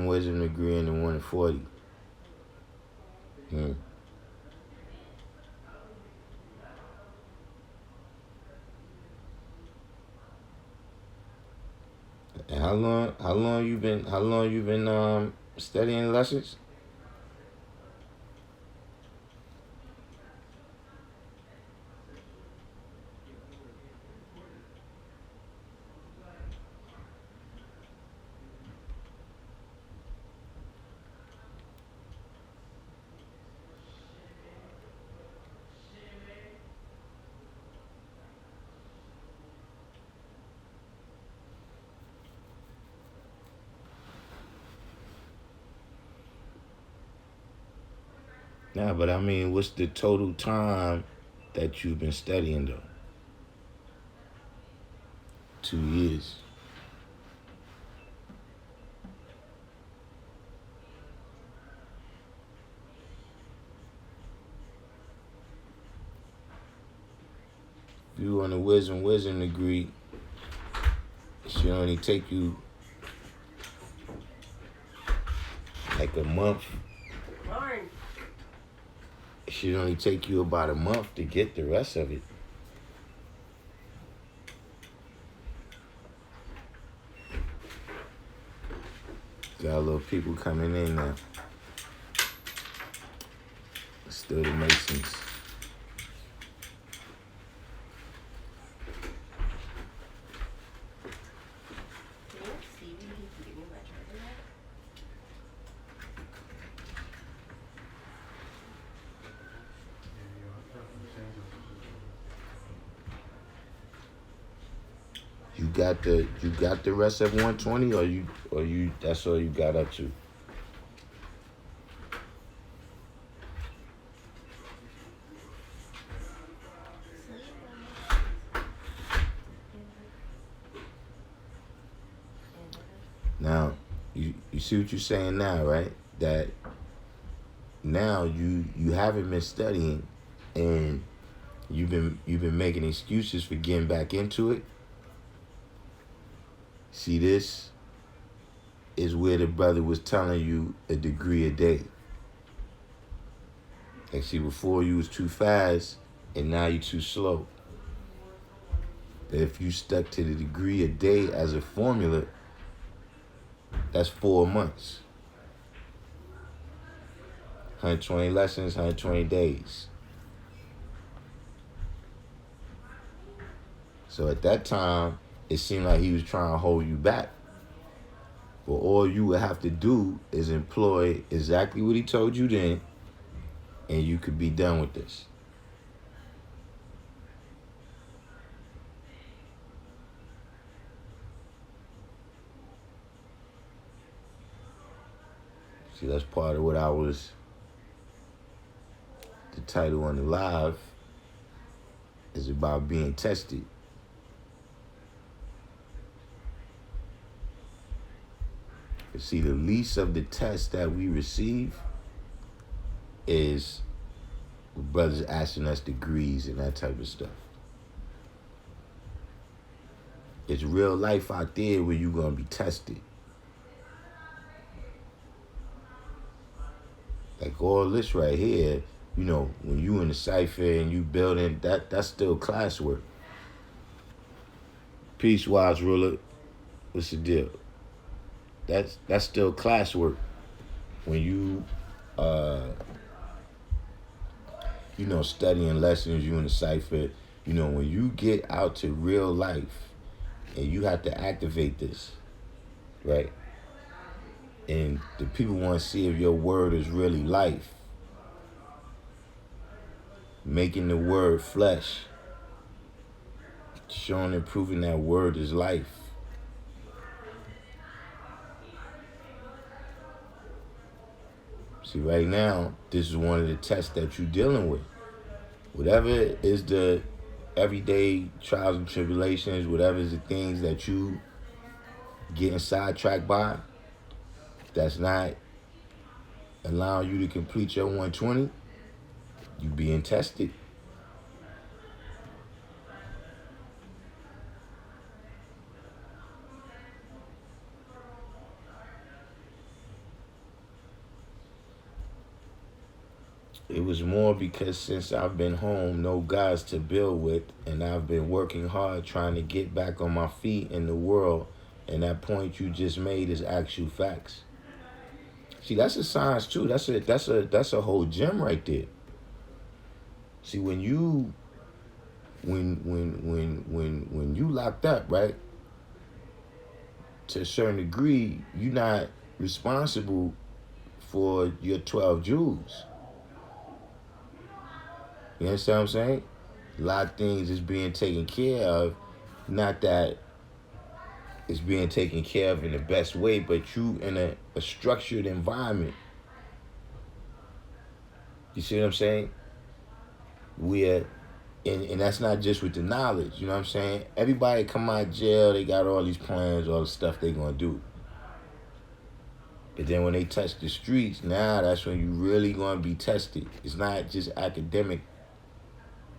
wisdom degree, and the 140. Hmm. And how long you been studying lessons? Nah, but I mean, what's the total time that you've been studying though? 2 years. If you on a wisdom degree, it should only take you like a month. It should only take you about a month to get the rest of it. Got a little people coming in now. Still the Masons. You got the rest of 120, or you that's all you got up to? Now, you see what you're saying now, right? That now you haven't been studying, and you've been making excuses for getting back into it. See, this is where the brother was telling you a degree a day. Like, see, before you was too fast, and now you too slow. That if you stuck to the degree a day as a formula, that's 4 months. 120 lessons, 120 days. So at that time, it seemed like he was trying to hold you back. But all you would have to do is employ exactly what he told you then, and you could be done with this. See, that's part of what the title on the live is about being tested. But see, the least of the tests that we receive is brothers asking us degrees and that type of stuff. It's real life out there where you're going to be tested. Like all this right here, when you in the cipher and you building, that's still classwork. Peace, wise ruler. What's the deal? That's still classwork. When you studying lessons, you in the cipher, when you get out to real life and you have to activate this, right? And the people want to see if your word is really life. Making the word flesh. Showing and proving that word is life. See, right now, this is one of the tests that you're dealing with. Whatever is the everyday trials and tribulations, whatever is the things that you getting sidetracked by, that's not allowing you to complete your 120, you being tested. It was more because since I've been home, no guys to build with, and I've been working hard trying to get back on my feet in the world. And that point you just made is actual facts. See, that's a science too. That's a whole gem right there. See, when you locked up, right? To a certain degree, you're not responsible for your 12 jewels. You understand what I'm saying? A lot of things is being taken care of. Not that it's being taken care of in the best way, but you in a structured environment. You see what I'm saying? Where, and that's not just with the knowledge, you know what I'm saying? Everybody come out of jail, they got all these plans, all the stuff they gonna do. But then when they touch the streets, now that's when you really gonna be tested. It's not just academic.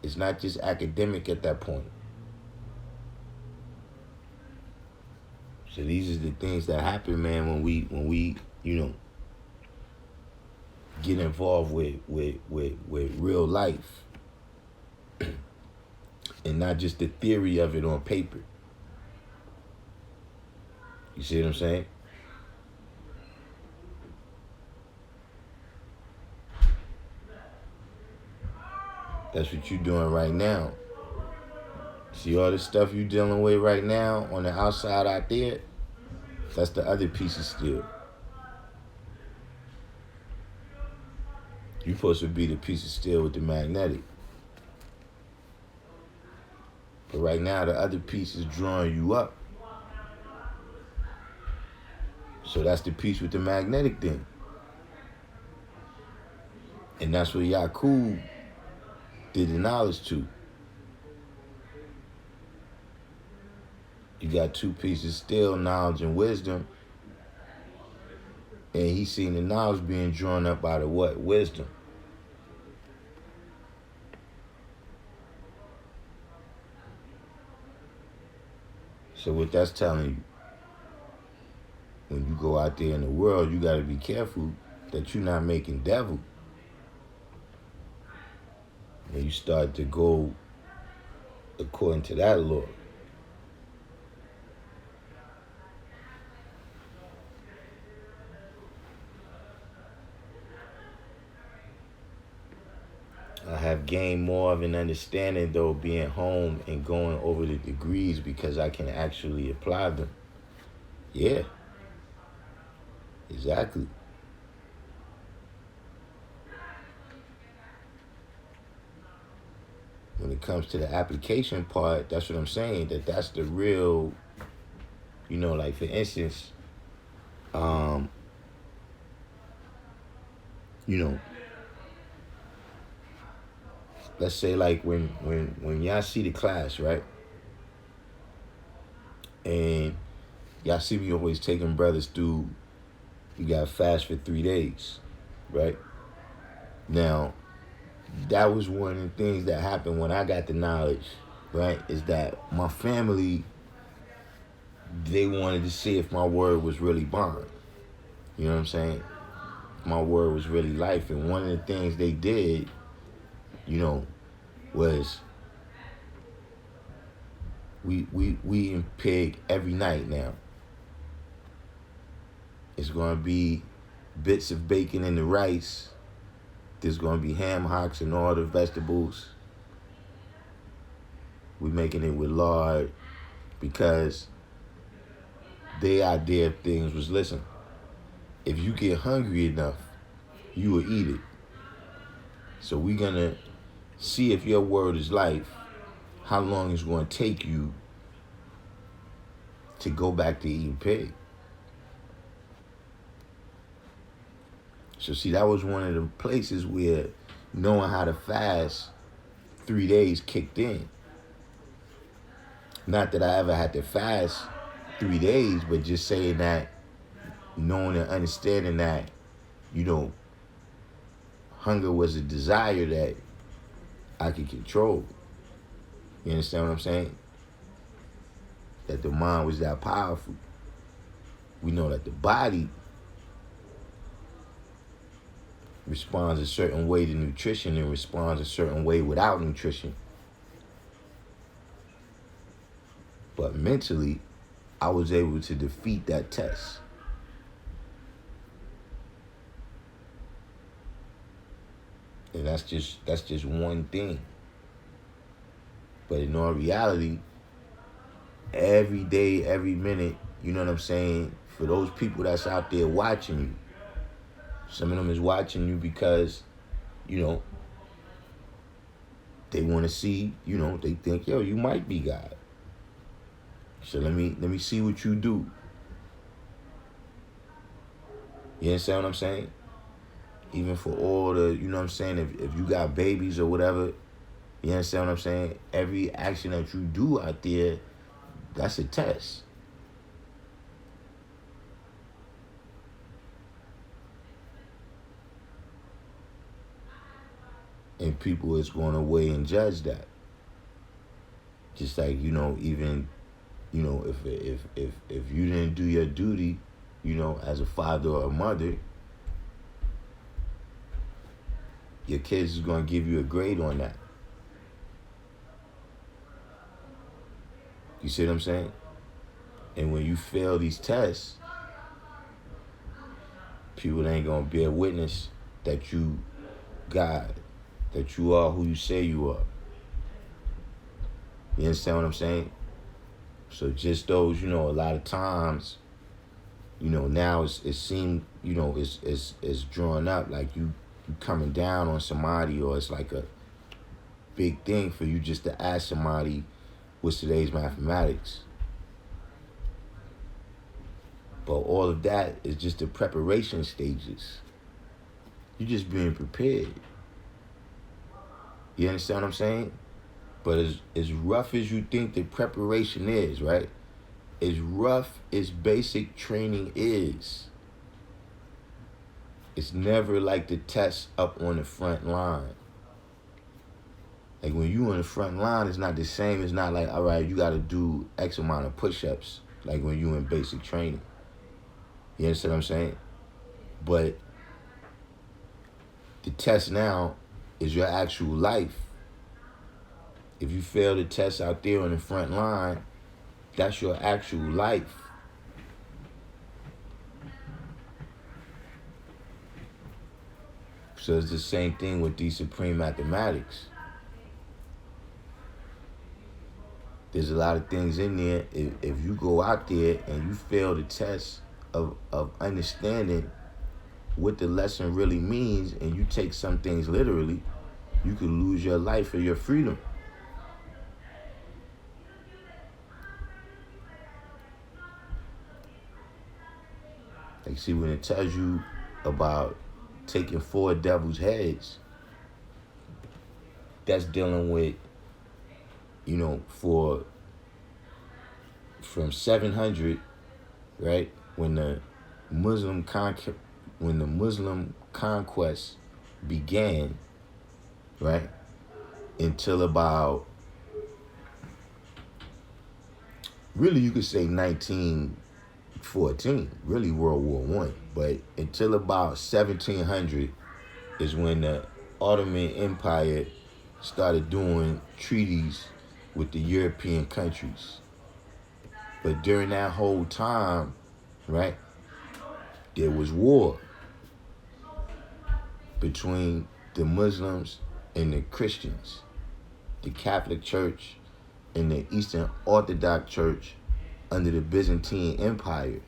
It's not just academic at that point. So these are the things that happen, man, when we get involved with real life. And not just the theory of it on paper. You see what I'm saying? That's what you're doing right now. See all the stuff you're dealing with right now on the outside out there? That's the other piece of steel. You're supposed to be the piece of steel with the magnetic. But right now, the other piece is drawing you up. So that's the piece with the magnetic thing. And that's what Yakub did the knowledge to. You got two pieces still, knowledge and wisdom. And he seen the knowledge being drawn up out of what? Wisdom. So what that's telling you, when you go out there in the world, you got to be careful that you're not making devil. And you start to go according to that law. I have gained more of an understanding, though, being home and going over the degrees because I can actually apply them. Yeah. Exactly. When it comes to the application part, that's what I'm saying, that's the real, like for instance, let's say like when y'all see the class, right? And y'all see me always taking brothers through, you got fast for 3 days, right? Now, that was one of the things that happened when I got the knowledge, right? Is that my family, they wanted to see if my word was really bond. You know what I'm saying? My word was really life. And one of the things they did, was we eating pig every night now. It's going to be bits of bacon in the rice. There's going to be ham hocks and all the vegetables. We're making it with lard because their idea of things was, listen, if you get hungry enough, you will eat it. So we're going to see if your word is life, how long it's going to take you to go back to eating pig. So see, that was one of the places where knowing how to fast 3 days kicked in. Not that I ever had to fast 3 days, but just saying that, knowing and understanding that, hunger was a desire that I could control. You understand what I'm saying? That the mind was that powerful. We know that the body responds a certain way to nutrition and responds a certain way without nutrition. But mentally, I was able to defeat that test. And that's just one thing. But in all reality, every day, every minute, you know what I'm saying? For those people that's out there watching you, some of them is watching you because, you know, they want to see, you know, they think, yo, you might be God. So let me see what you do. You understand what I'm saying? Even for all the, you know what I'm saying, if you got babies or whatever, you understand what I'm saying? Every action that you do out there, that's a test. And people is going to weigh and judge that. Just like, you know, even, you know, if you didn't do your duty, you know, as a father or a mother, your kids is going to give you a grade on that. You see what I'm saying? And when you fail these tests, people ain't going to bear witness that you God, that you are who you say you are. You understand what I'm saying? So just those, you know, a lot of times, you know, now it seems, you know, it's drawn up like you coming down on somebody, or it's like a big thing for you just to ask somebody what's today's mathematics. But all of that is just the preparation stages. You're just being prepared. You understand what I'm saying? But as rough as you think the preparation is, right? As rough as basic training is, it's never like the test up on the front line. Like when you on the front line, it's not the same. It's not like, all right, you got to do X amount of push-ups like when you in basic training. You understand what I'm saying? But the test now is your actual life. If you fail the test out there on the front line, that's your actual life. So it's the same thing with these supreme mathematics. There's a lot of things in there. If you go out there and you fail the test of understanding what the lesson really means, and you take some things literally, you could lose your life or your freedom. Like, see, when it tells you about taking 4 devil's heads, that's dealing with, you know, from 700, right, when the Muslim conquest began, right, until about, really you could say 1914, really World War I, but until about 1700 is when the Ottoman Empire started doing treaties with the European countries. But during that whole time, right, there was war between the Muslims and the Christians, the Catholic Church and the Eastern Orthodox Church under the Byzantine Empire.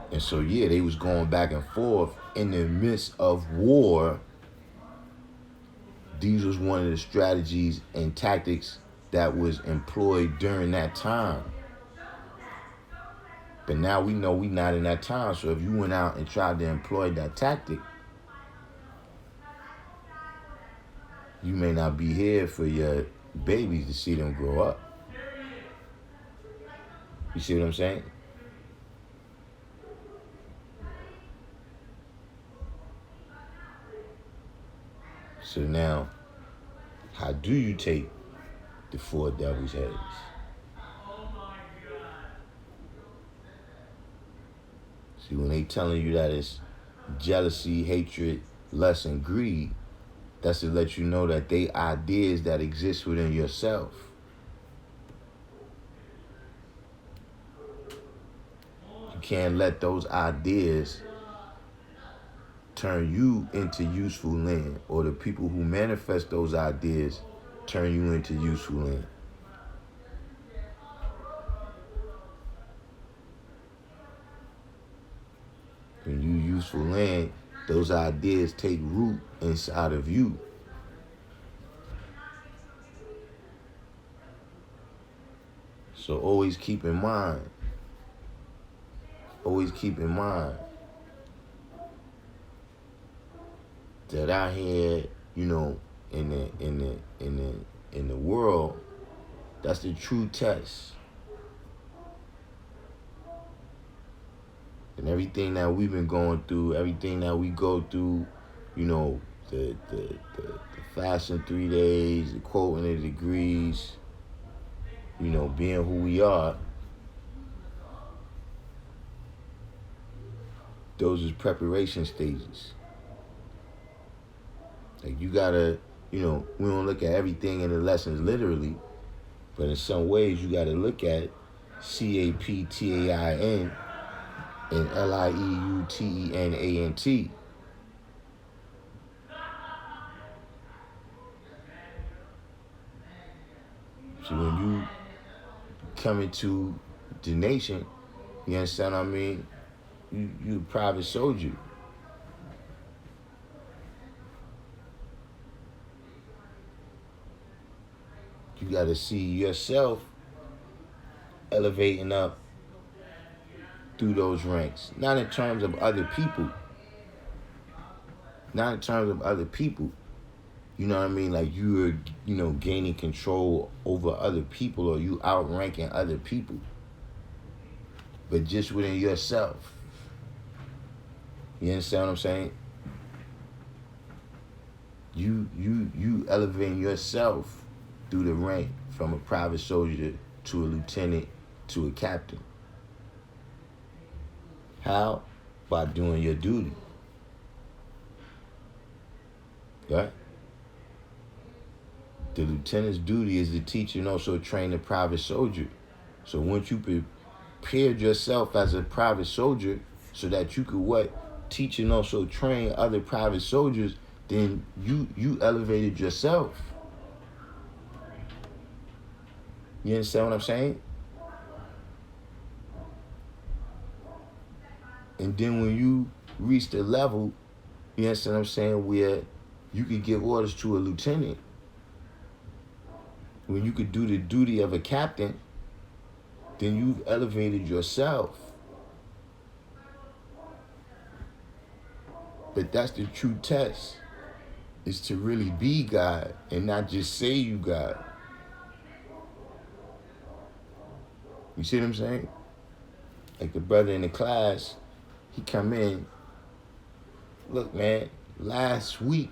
And so, yeah, they was going back and forth. In the midst of war, these was one of the strategies and tactics that was employed during that time. But now we know we not in that time. So if you went out and tried to employ that tactic, you may not be here for your babies to see them grow up. You see what I'm saying? So now, how do you take the 4 devil's heads? See, when they telling you that it's jealousy, hatred, lust, and greed. That's to let you know that they ideas that exist within yourself. You can't let those ideas turn you into useful land, or the people who manifest those ideas turn you into useful land. When you useful land, those ideas take root inside of you. So always keep in mind that out here, in the world, that's the true test. And everything that we've been going through, everything that we go through, the fasting 3 days, the quoting the degrees, being who we are, those is preparation stages. Like you gotta, we don't look at everything in the lessons literally, but in some ways you gotta look at CAPTAIN and LIEUTENANT. So when you come into the nation, you understand what I mean? You a private soldier. You got to see yourself elevating up through those ranks. Not in terms of other people. You know what I mean? Like you're, gaining control over other people, or you outranking other people. But just within yourself. You understand what I'm saying? You elevating yourself through the rank from a private soldier to a lieutenant to a captain. How? By doing your duty. Right? The lieutenant's duty is to teach and also train a private soldier. So once you prepared yourself as a private soldier so that you could teach and also train other private soldiers, then you elevated yourself. You understand what I'm saying? And then when you reach the level, you understand what I'm saying, where you could give orders to a lieutenant, when you could do the duty of a captain, then you've elevated yourself. But that's the true test, is to really be God and not just say you God. You see what I'm saying? Like the brother in the class, he come in, look man, last week,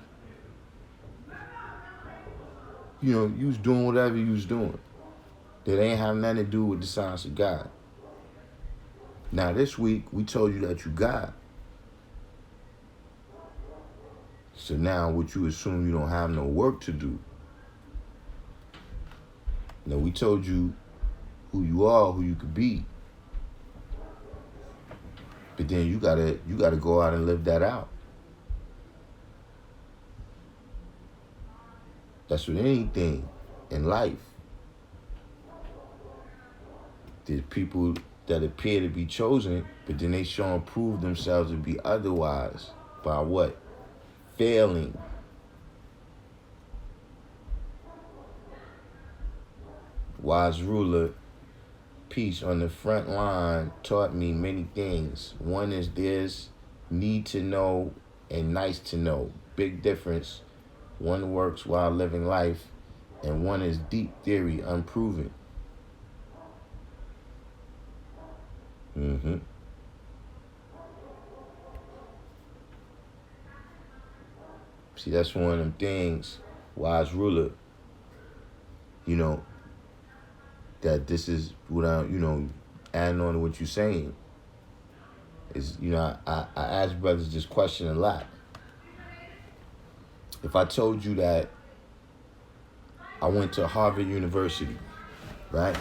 you was doing whatever you was doing that ain't have nothing to do with the science of God. Now this week, we told you that you God. So now what you assume you don't have no work to do. Now we told you who you are, who you could be. But then you gotta go out and live that out. That's with anything in life. There's people that appear to be chosen, but then they show and prove themselves to be otherwise. By what? Failing. Wise ruler, peace on the front line, taught me many things. One is there's need to know and nice to know. Big difference. One works while living life, and one is deep theory, unproven. See, that's one of them things, wise ruler, that this is what I'm, adding on to what you're saying. is, I ask brothers this question a lot. If I told you that I went to Harvard University, right?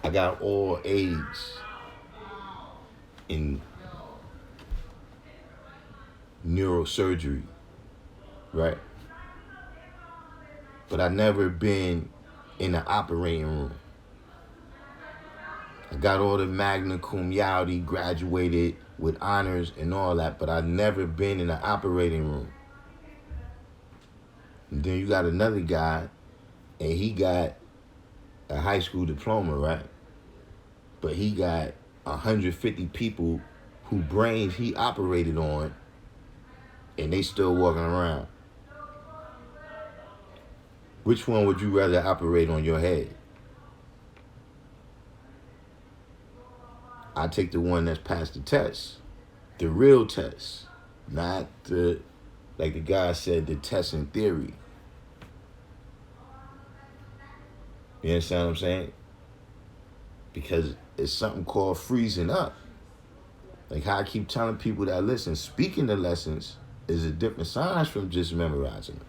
I got all A's in neurosurgery, right? But I never been in the operating room. I got all the magna cum laude, graduated with honors and all that, but I've never been in the operating room. And then you got another guy, and he got a high school diploma, right? But he got 150 people whose brains he operated on, and they still walking around. Which one would you rather operate on your head? I take the one that's passed the test, the real test, not the, like the guy said, the test in theory. You understand what I'm saying? Because it's something called freezing up. Like how I keep telling people that, listen, speaking the lessons is a different science from just memorizing them.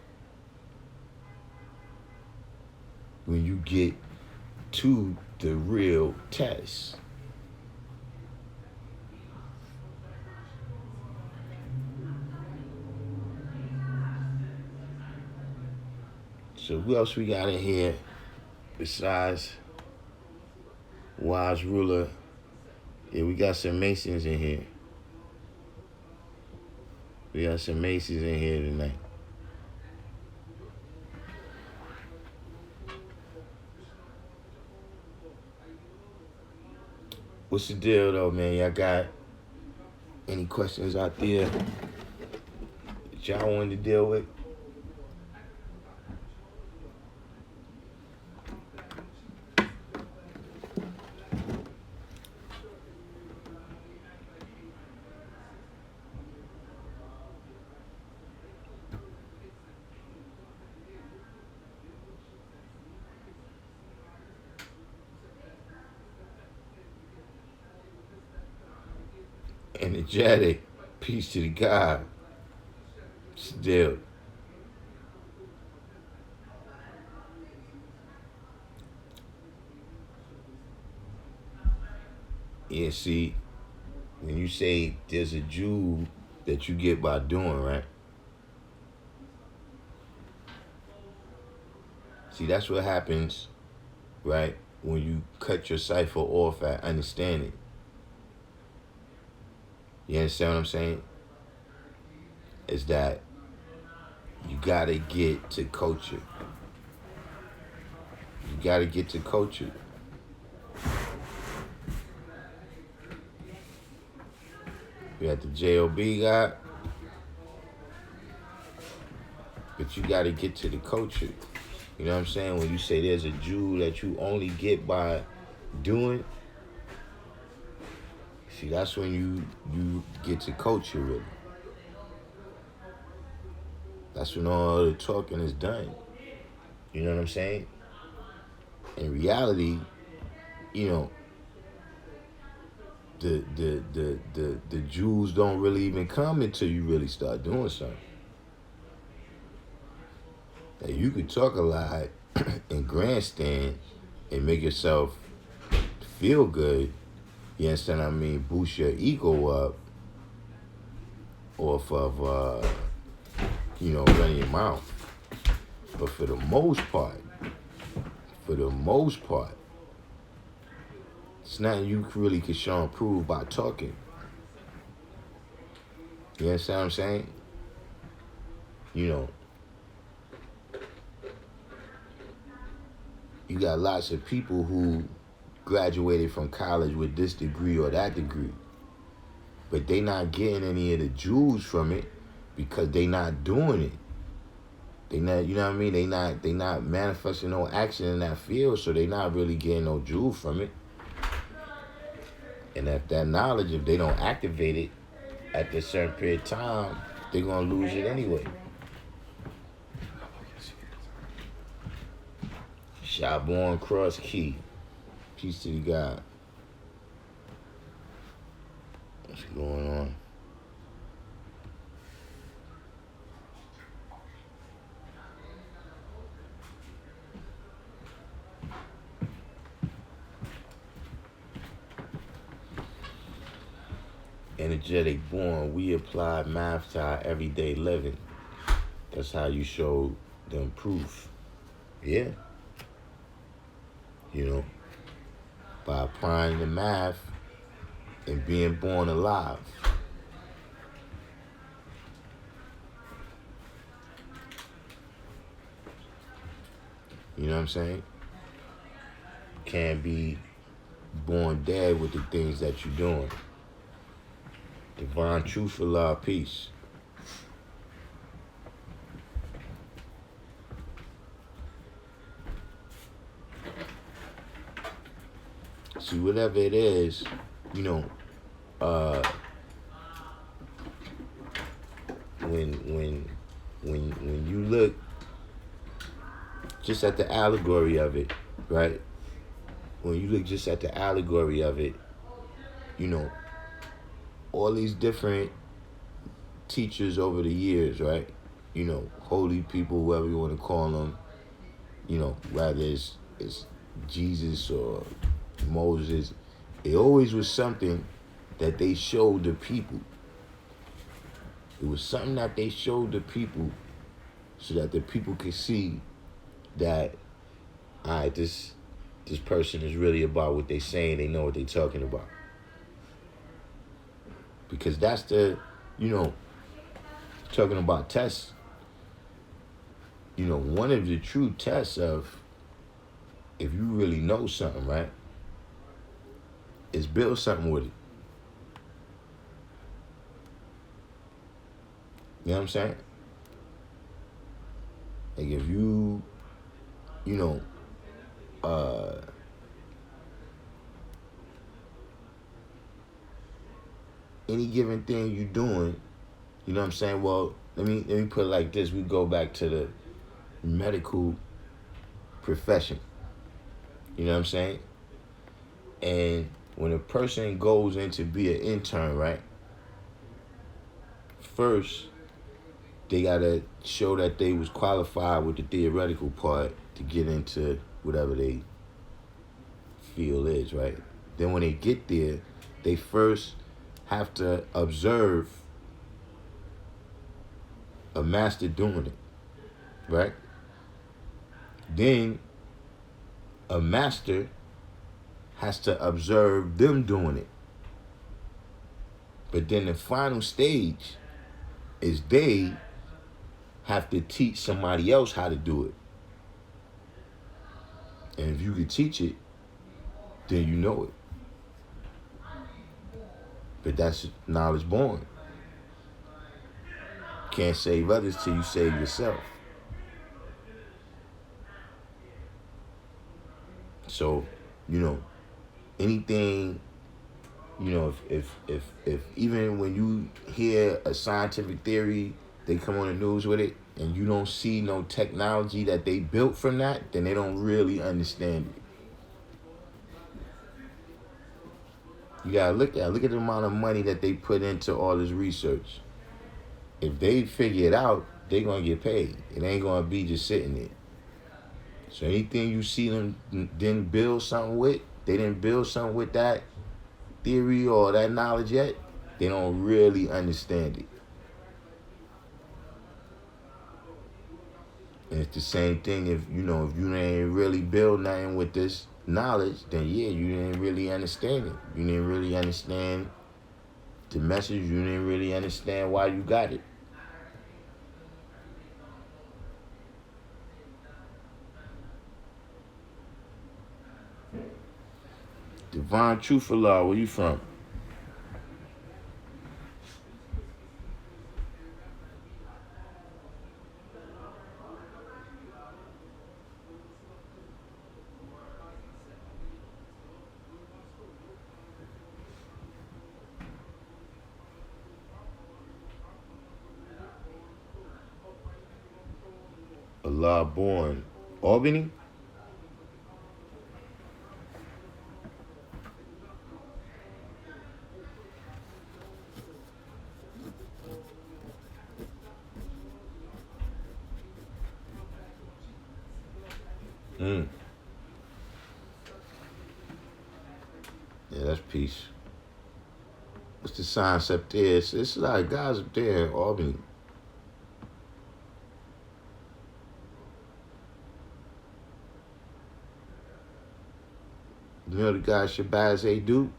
When you get to the real test. So who else we got in here besides Wise Ruler? Yeah, we got some Masons in here. We got some Masons in here tonight. What's the deal though, man? Y'all got any questions out there that y'all wanted to deal with? Energetic. Peace to the God. Still. Yeah, see, when you say there's a jewel that you get by doing, right? See, that's what happens, right? When you cut your cipher off at understanding. You understand what I'm saying? Is that you gotta get to culture. You gotta get to culture. You got the JOB guy, but you gotta get to the culture. You know what I'm saying? When you say there's a jewel that you only get by doing, see, that's when you get to culture, really. That's when all the talking is done. You know what I'm saying? In reality, you know, the jewels don't really even come until you really start doing something. Like you could talk a lot and grandstand and make yourself feel good. You understand what I mean? Boost your ego up off of, running your mouth. But for the most part, it's nothing you really can show and prove by talking. You understand what I'm saying? You know, you got lots of people who graduated from college with this degree or that degree, but they not getting any of the jewels from it because they not doing it. They not, you know what I mean? They not manifesting no action in that field, so they not really getting no jewel from it. And if that knowledge, if they don't activate it at this certain period of time, they're gonna lose it anyway. Shyborn Cross Key. Peace to the God. What's going on? Energetic born, we apply math to our everyday living. That's how you show them proof. Yeah. You know, by applying the math and being born alive. You know what I'm saying? Can't be born dead with the things that you're doing. Divine truth, Allah, peace. See, whatever it is, you know, when you look just at the allegory of it, right? When you look just at the allegory of it, you know, all these different teachers over the years, right? You know, holy people, whoever you want to call them, you know, whether it's Jesus or Moses, it always was something that they showed the people. It was something that they showed the people so that the people could see that, all right, this person is really about what they saying. They know what they talking about. Because that's the, you know, talking about tests, you know, one of the true tests of if you really know something, right, is build something with it. You know what I'm saying? Like if you know, any given thing you're doing, you know what I'm saying? Well, let me put it like this. We go back to the medical profession. You know what I'm saying? And when a person goes in to be an intern, right? First, they gotta show that they was qualified with the theoretical part to get into whatever they feel is, right? Then when they get there, they first have to observe a master doing it, right? Then a master has to observe them doing it. But then the final stage is they have to teach somebody else how to do it. And if you can teach it, then you know it. But that's knowledge born. Can't save others till you save yourself. So, you know, anything, you know, if even when you hear a scientific theory, they come on the news with it, and you don't see no technology that they built from that, then they don't really understand it. You gotta look at the amount of money that they put into all this research. If they figure it out, they're gonna get paid. It ain't gonna be just sitting there. So anything you see them didn't build something with, they didn't build something with that theory or that knowledge yet, they don't really understand it. And it's the same thing if you didn't really build nothing with this knowledge, then yeah, you didn't really understand it. You didn't really understand the message. You didn't really understand why you got it. Divine Truth Allah, where you from? Allah born. Albany? Yeah, that's peace. What's the science up there? It's a lot of guys up there in Albany. You know the guy Shabazz A. Duke?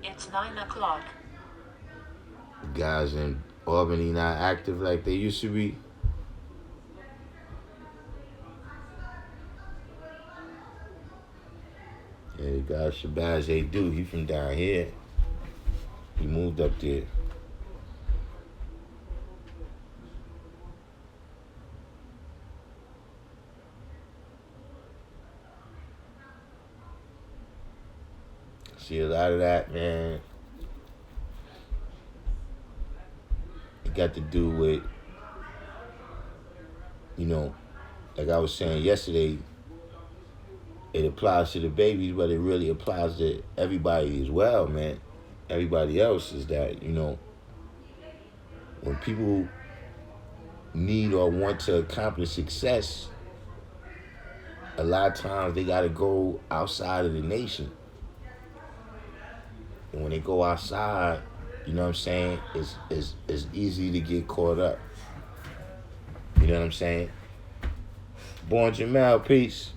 It's 9 o'clock. Guys in Albany not active like they used to be. Yeah, the guy Shabazz A. Duke, he from down here. He moved up there. See a lot of that, man. It got to do with, like I was saying yesterday, it applies to the babies, but it really applies to everybody as well, man. Everybody else is that, when people need or want to accomplish success, a lot of times they got to go outside of the nation. And when they go outside, you know what I'm saying, it's easy to get caught up. You know what I'm saying? Born Jamal, peace.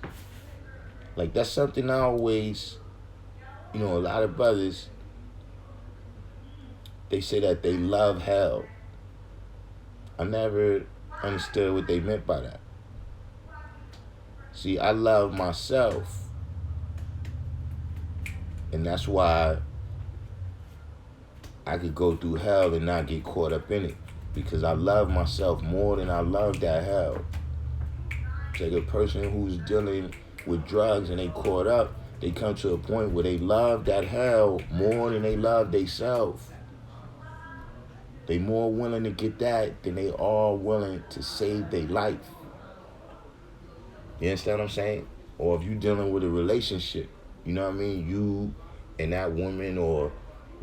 Like, that's something I always, a lot of brothers, they say that they love hell. I never understood what they meant by that. See, I love myself. And that's why I could go through hell and not get caught up in it. Because I love myself more than I love that hell. It's like a person who's dealing with drugs and they caught up, they come to a point where they love that hell more than they love themselves. They more willing to get that than they are willing to save their life. You understand what I'm saying? Or if you're dealing with a relationship, you know what I mean? You and that woman or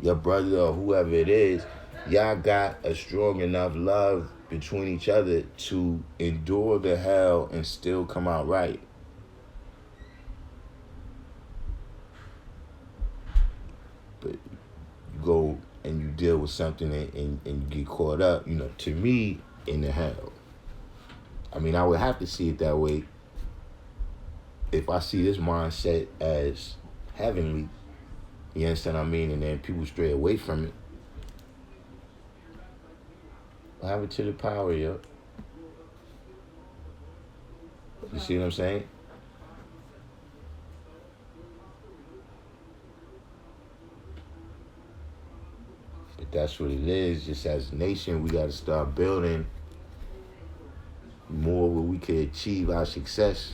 your brother or whoever it is, y'all got a strong enough love between each other to endure the hell and still come out right. But you go and you deal with something and you get caught up, to me, in the hell. I mean, I would have to see it that way if I see this mindset as heavenly. You understand what I mean? And then people stray away from it. What happened to the power, yo? You see what I'm saying? But that's what it is. Just as a nation, we got to start building more where we can achieve our success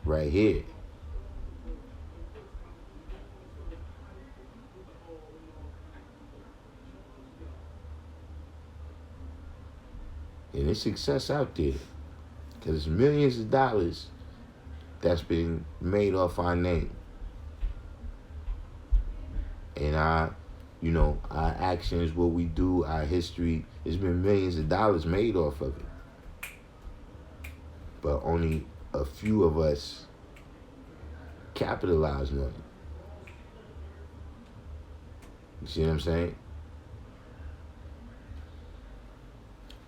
right here. And there's success out there. Because there's millions of dollars that's been made off our name. And our actions, what we do, our history, there's been millions of dollars made off of it. But only a few of us capitalize on it. You see what I'm saying?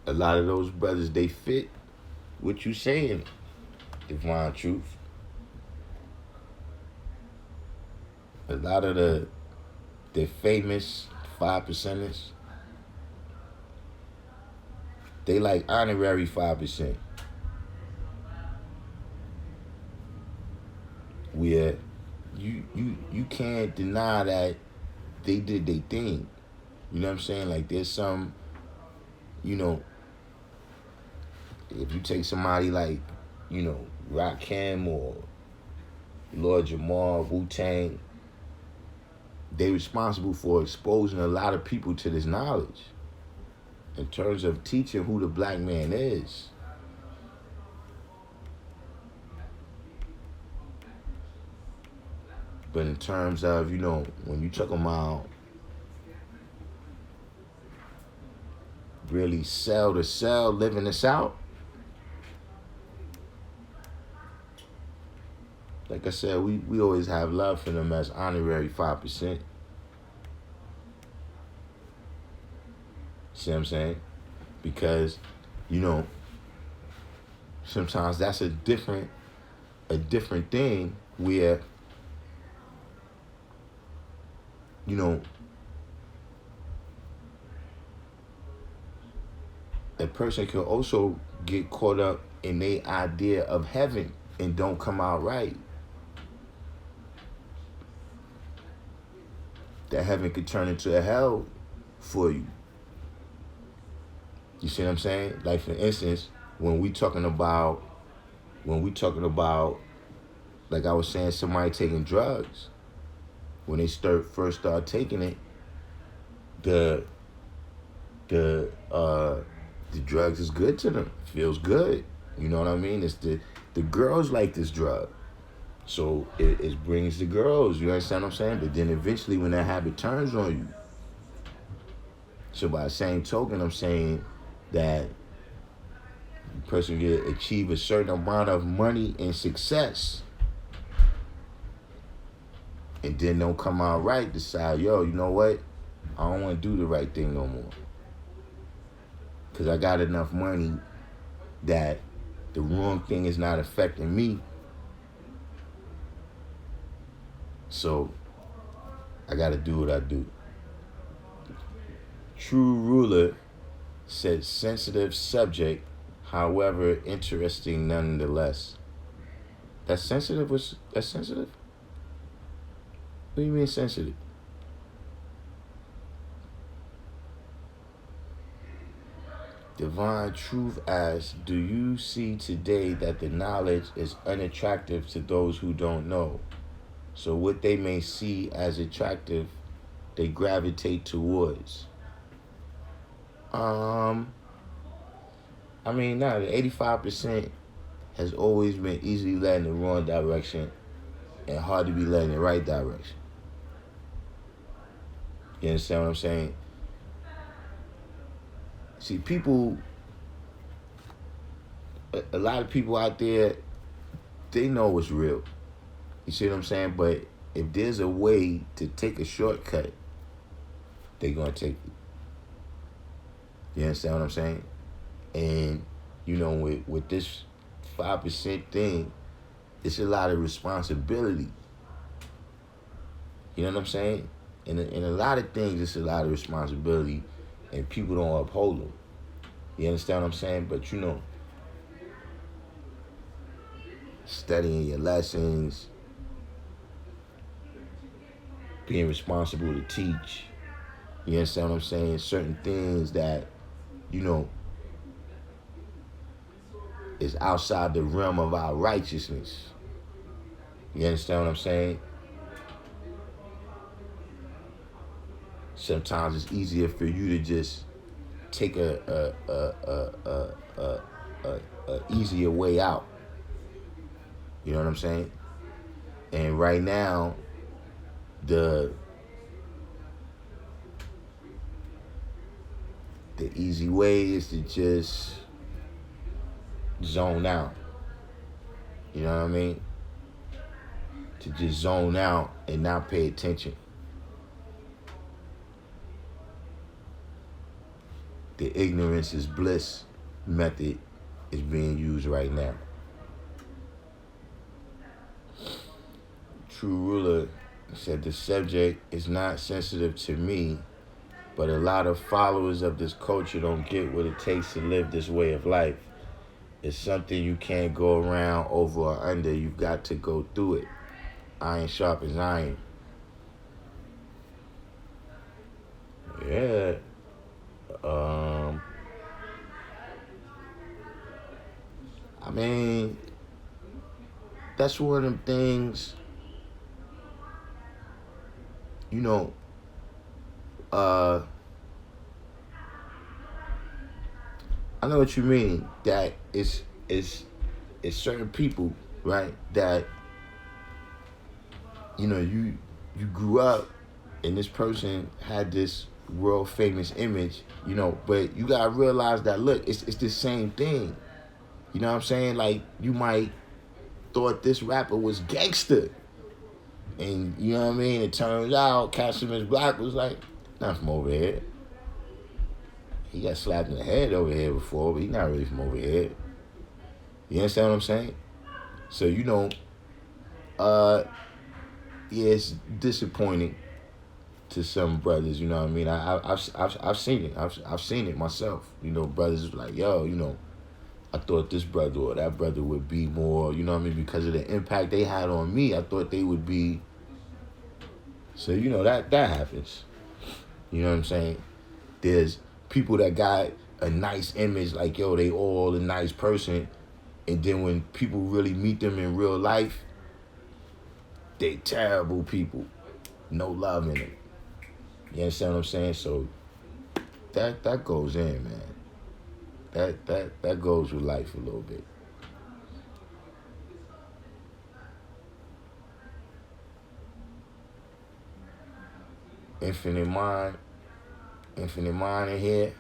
A lot of those brothers, they fit what you saying, Divine Truth. A lot of the famous 5%ers, they like honorary 5%. Where you can't deny that they did their thing. You know what I'm saying? Like, there's some, if you take somebody like, Rakim or Lord Jamal, Wu-Tang, they responsible for exposing a lot of people to this knowledge in terms of teaching who the black man is. But in terms of, when you talk about really cell to cell living this out, like I said, we always have love for them as honorary 5%. See what I'm saying? Because, sometimes that's a different thing where, a person can also get caught up in their idea of heaven and don't come out right. That heaven could turn into a hell for you. You see what I'm saying? Like, for instance, when we talking about, like I was saying, somebody taking drugs, when they first start taking it, the drugs is good to them. Feels good. You know what I mean? It's the girls like this drug. So it brings the girls, you understand what I'm saying? But then eventually when that habit turns on you. So by the same token, I'm saying that the person can achieve a certain amount of money and success and then don't come out right, decide, yo, you know what? I don't want to do the right thing no more. Because I got enough money that the wrong thing is not affecting me. So I got to do what I do. True ruler said sensitive subject, however interesting nonetheless. That's sensitive? That's sensitive? What do you mean sensitive? Divine Truth asks, do you see today that the knowledge is unattractive to those who don't know? So what they may see as attractive, they gravitate towards. The 85% has always been easily led in the wrong direction and hard to be led in the right direction. You understand what I'm saying? See, people, a lot of people out there, they know what's real. You see what I'm saying? But if there's a way to take a shortcut, they're going to take it. You understand what I'm saying? And, with this 5% thing, it's a lot of responsibility. You know what I'm saying? In a lot of things, it's a lot of responsibility, and people don't uphold them. You understand what I'm saying? But, studying your lessons, being responsible to teach, you understand what I'm saying? Certain things that, is outside the realm of our righteousness. You understand what I'm saying? Sometimes it's easier for you to just take a easier way out. You know what I'm saying? And right now, the easy way is to just zone out. You know what I mean? To just zone out and not pay attention. The ignorance is bliss method is being used right now. True ruler said the subject is not sensitive to me, but a lot of followers of this culture don't get what it takes to live this way of life. It's something you can't go around over or under. You've got to go through it. Iron sharpens iron. Yeah. That's one of them things, you know, I know what you mean. That it's certain people, right? That you grew up, and this person had this world famous image, but you gotta realize that look, it's the same thing. You know what I'm saying? Like you might thought this rapper was gangster, and you know what I mean. It turns out Cassius Black was like, not from over here. He got slapped in the head over here before, but he's not really from over here. You understand what I'm saying? So yeah, it's disappointing to some brothers. You know what I mean? I've seen it. I've seen it myself. Brothers like, yo, I thought this brother or that brother would be more. You know what I mean? Because of the impact they had on me, I thought they would be. So that happens. You know what I'm saying? There's people that got a nice image, like yo, they all a nice person, and then when people really meet them in real life, they terrible people, no love in it. You understand what I'm saying? So that goes in, man. That goes with life a little bit. Infinite mind in here.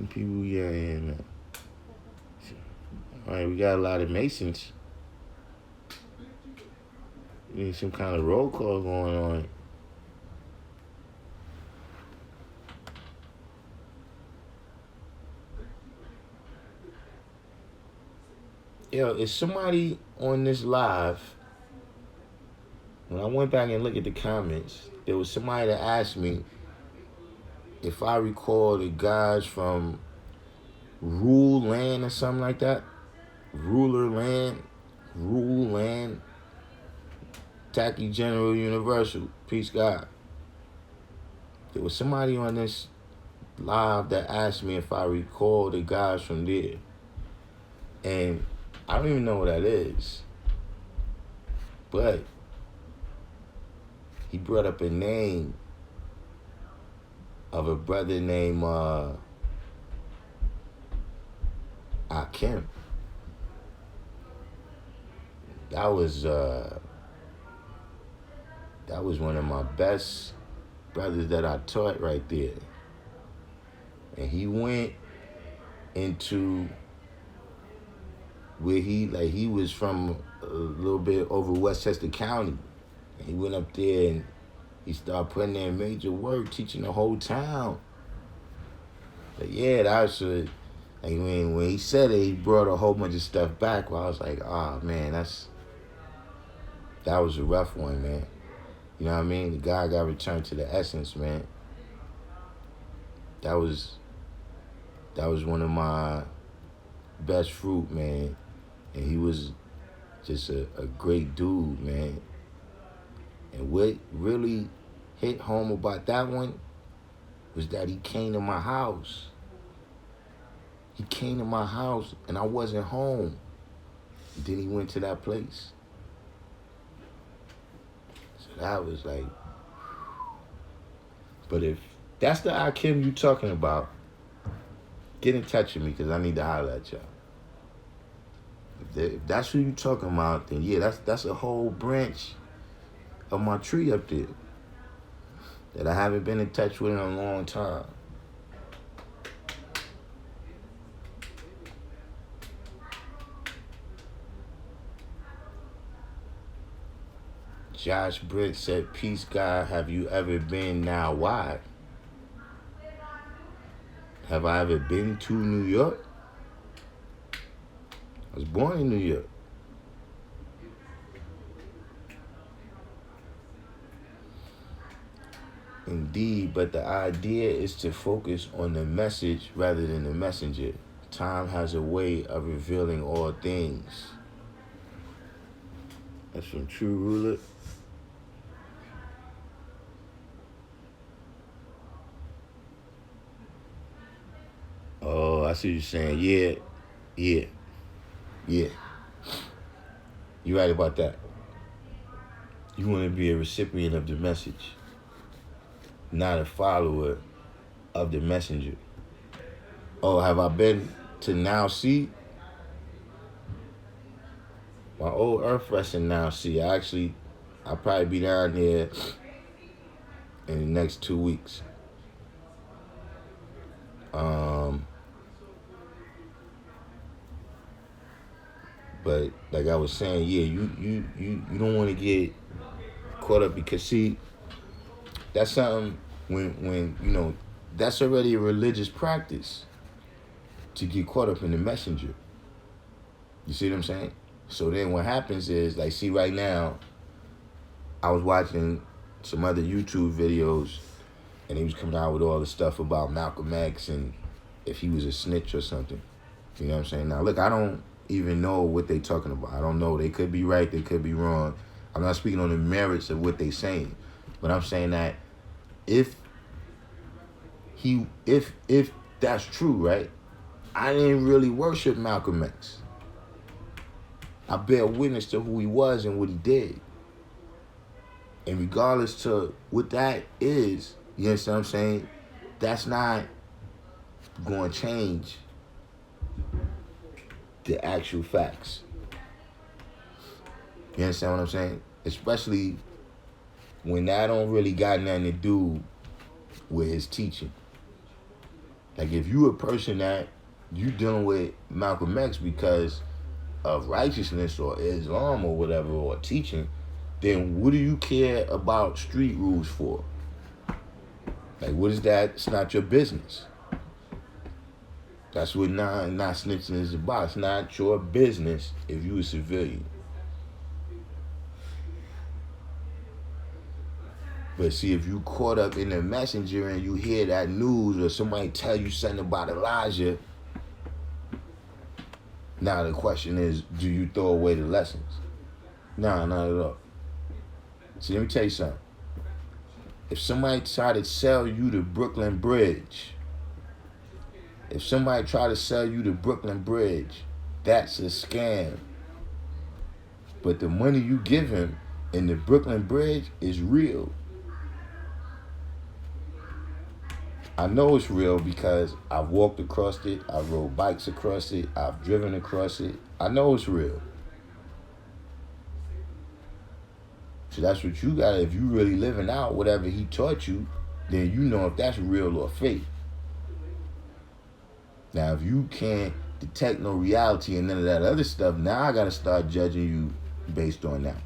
People, yeah, man. All right, we got a lot of Masons. We need some kind of roll call going on. Yo, is somebody on this live? When I went back and looked at the comments, there was somebody that asked me if I recall the guys from Rule Land or something like that. Rule Land, Tacky General Universal, peace God. There was somebody on this live that asked me if I recall the guys from there. And I don't even know what that is. But he brought up a name of a brother named Darkim. That was one of my best brothers that I taught right there. And he went into where he was from a little bit over Westchester County. And he went up there and he started putting in major work, teaching the whole town. But yeah, that was when he said it, he brought a whole bunch of stuff back where I was like, man, that was a rough one, man. You know what I mean? The guy got returned to the essence, man. That was one of my best fruit, man. And he was just a great dude, man. And what really hit home about that one was that he came to my house. He came to my house and I wasn't home. Then he went to that place. So that was like, but if that's the Akim you talking about, get in touch with me because I need to holler at y'all. If that's who you talking about, then yeah, that's a whole branch of my tree up there that I haven't been in touch with in a long time. Josh Britt said, peace, God, have you ever been? Now why? Have I ever been to New York? I was born in New York. Indeed, but the idea is to focus on the message rather than the messenger. Time has a way of revealing all things. That's from True Ruler. Oh, I see what you're saying. Yeah. You're right about that. You want to be a recipient of the message, not a follower of the messenger. Oh, have I been to Now See? My old Earth rests in Now See. I'll probably be down there in the next 2 weeks. But like I was saying, yeah, you don't want to get caught up, because see, that's something when that's already a religious practice to get caught up in the messenger. You see what I'm saying? So then what happens is, like, see, right now, I was watching some other YouTube videos, and he was coming out with all the stuff about Malcolm X and if he was a snitch or something. You know what I'm saying? Now, look, I don't even know what they talking about. I don't know. They could be right. They could be wrong. I'm not speaking on the merits of what they saying, but I'm saying that if that's true, right? I didn't really worship Malcolm X. I bear witness to who he was and what he did. And regardless to what that is, you understand what I'm saying? That's not going to change the actual facts. You understand what I'm saying? Especially when that don't really got nothing to do with his teaching. Like, if you a person that you dealing with Malcolm X because of righteousness or Islam or whatever, or teaching, then what do you care about street rules for? Like, what is that? It's not your business. That's what not snitching is about. It's not your business if you a civilian. But see, if you caught up in the messenger and you hear that news or somebody tell you something about Elijah, now the question is, do you throw away the lessons? Nah, not at all. See, let me tell you something. If somebody try to sell you the Brooklyn Bridge, that's a scam. But the money you give him in the Brooklyn Bridge is real. I know it's real because I've walked across it, I've rode bikes across it, I've driven across it. I know it's real. So that's what you got. If you really living out whatever he taught you, then you know if that's real or fake. Now, if you can't detect no reality and none of that other stuff, now I got to start judging you based on that.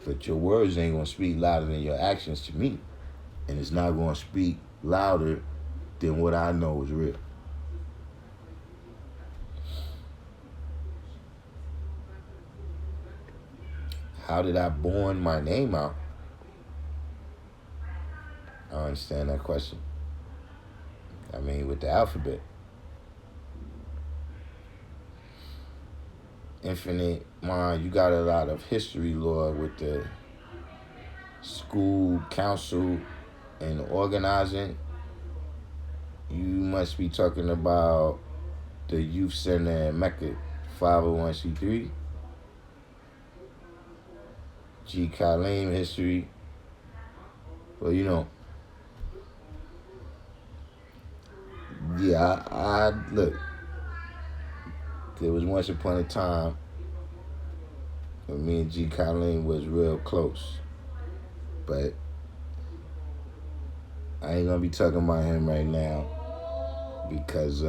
But your words ain't going to speak louder than your actions to me. And it's not going to speak louder than what I know is real. How did I born my name out? I don't understand that question. I mean, with the alphabet. Infinite Mind, you got a lot of history, Lord, with the school council and organizing. You must be talking about the youth center in Mecca, 501c3. G. Kaleem history. Well, yeah, I look. There was once upon a time when me and G. Kaleem was real close, but I ain't gonna be talking about him right now because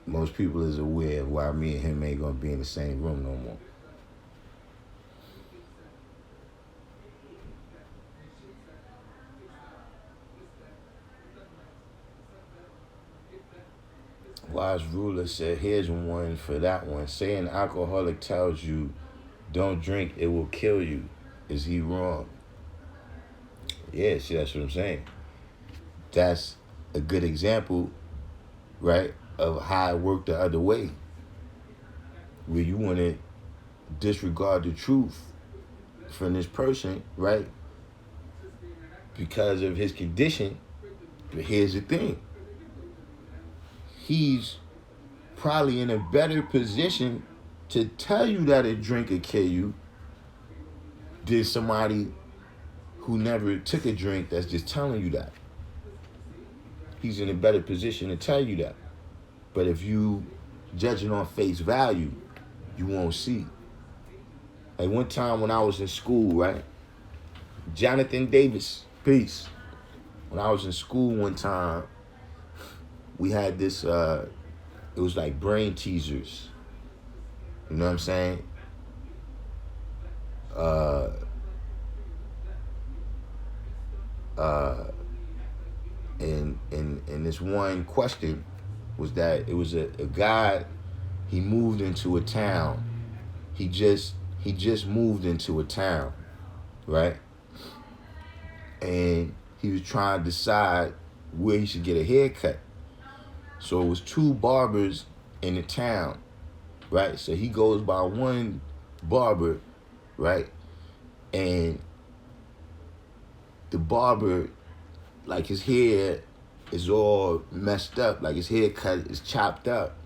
most people is aware of why me and him ain't gonna be in the same room no more. Wise ruler said, here's one for that one. Say an alcoholic tells you, don't drink, it will kill you. Is he wrong? Yeah, see, that's what I'm saying. That's a good example, right, of how it worked the other way. Where you want to disregard the truth from this person, right, because of his condition. But here's the thing. He's probably in a better position to tell you that a drink could kill you than somebody who never took a drink that's just telling you that. He's in a better position to tell you that. But if you judge it on face value, you won't see. Like one time when I was in school, right? Jonathan Davis, peace. When I was in school one time, we had this, it was like brain teasers. You know what I'm saying? And this one question was that it was a guy, he moved into a town. He just moved into a town, right? And he was trying to decide where he should get a haircut. So it was 2 barbers in the town, right? So he goes by one barber, right? And the barber, like his hair is all messed up, like his haircut is chopped up.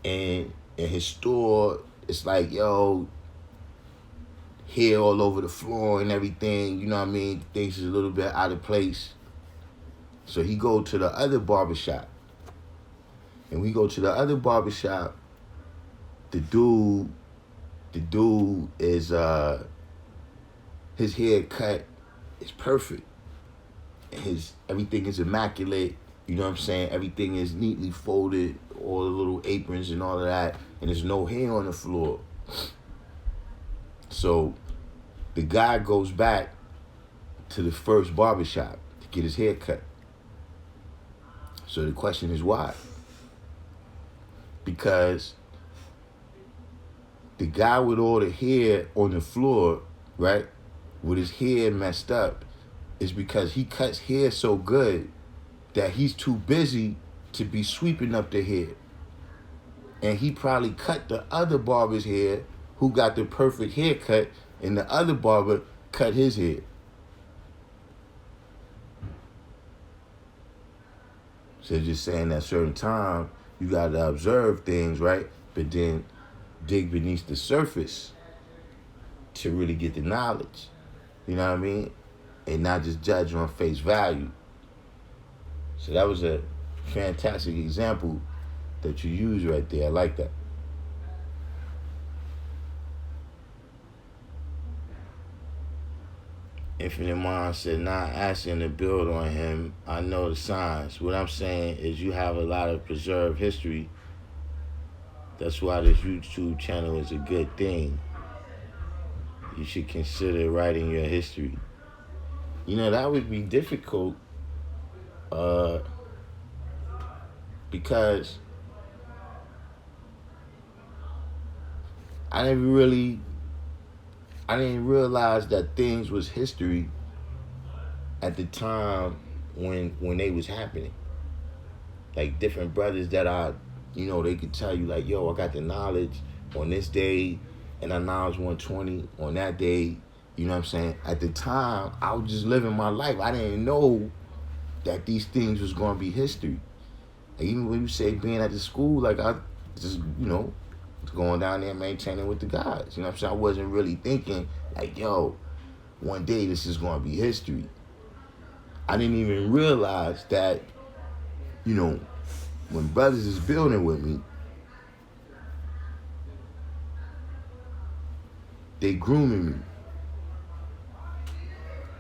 And in his store, it's like, yo, hair all over the floor and everything, you know what I mean? Things is a little bit out of place. So he go to the other barbershop. And we go to the other barbershop, the dude is, his haircut is perfect. Everything is immaculate, you know what I'm saying? Everything is neatly folded, all the little aprons and all of that, and there's no hair on the floor. So the guy goes back to the first barbershop to get his hair cut. So the question is why? Because the guy with all the hair on the floor, right, with his hair messed up, is because he cuts hair so good that he's too busy to be sweeping up the hair. And he probably cut the other barber's hair who got the perfect haircut, and the other barber cut his hair. So just saying at a certain time, you got to observe things, right? But then dig beneath the surface to really get the knowledge. You know what I mean? And not just judge on face value. So that was a fantastic example that you used right there. I like that. Infinite Mind said, not asking to build on him. I know the signs. What I'm saying is you have a lot of preserved history. That's why this YouTube channel is a good thing. You should consider writing your history. You know, that would be difficult because I didn't realize that things was history at the time when they was happening. Like different brothers that they could tell you like, yo, I got the knowledge on this day and I knowledge 120 on that day. You know what I'm saying? At the time, I was just living my life. I didn't know that these things was going to be history. And even when you say being at the school, like I just, going down there maintaining with the guys. You know what I'm saying? I wasn't really thinking like, yo, one day this is going to be history. I didn't even realize that, when brothers is building with me, they grooming me.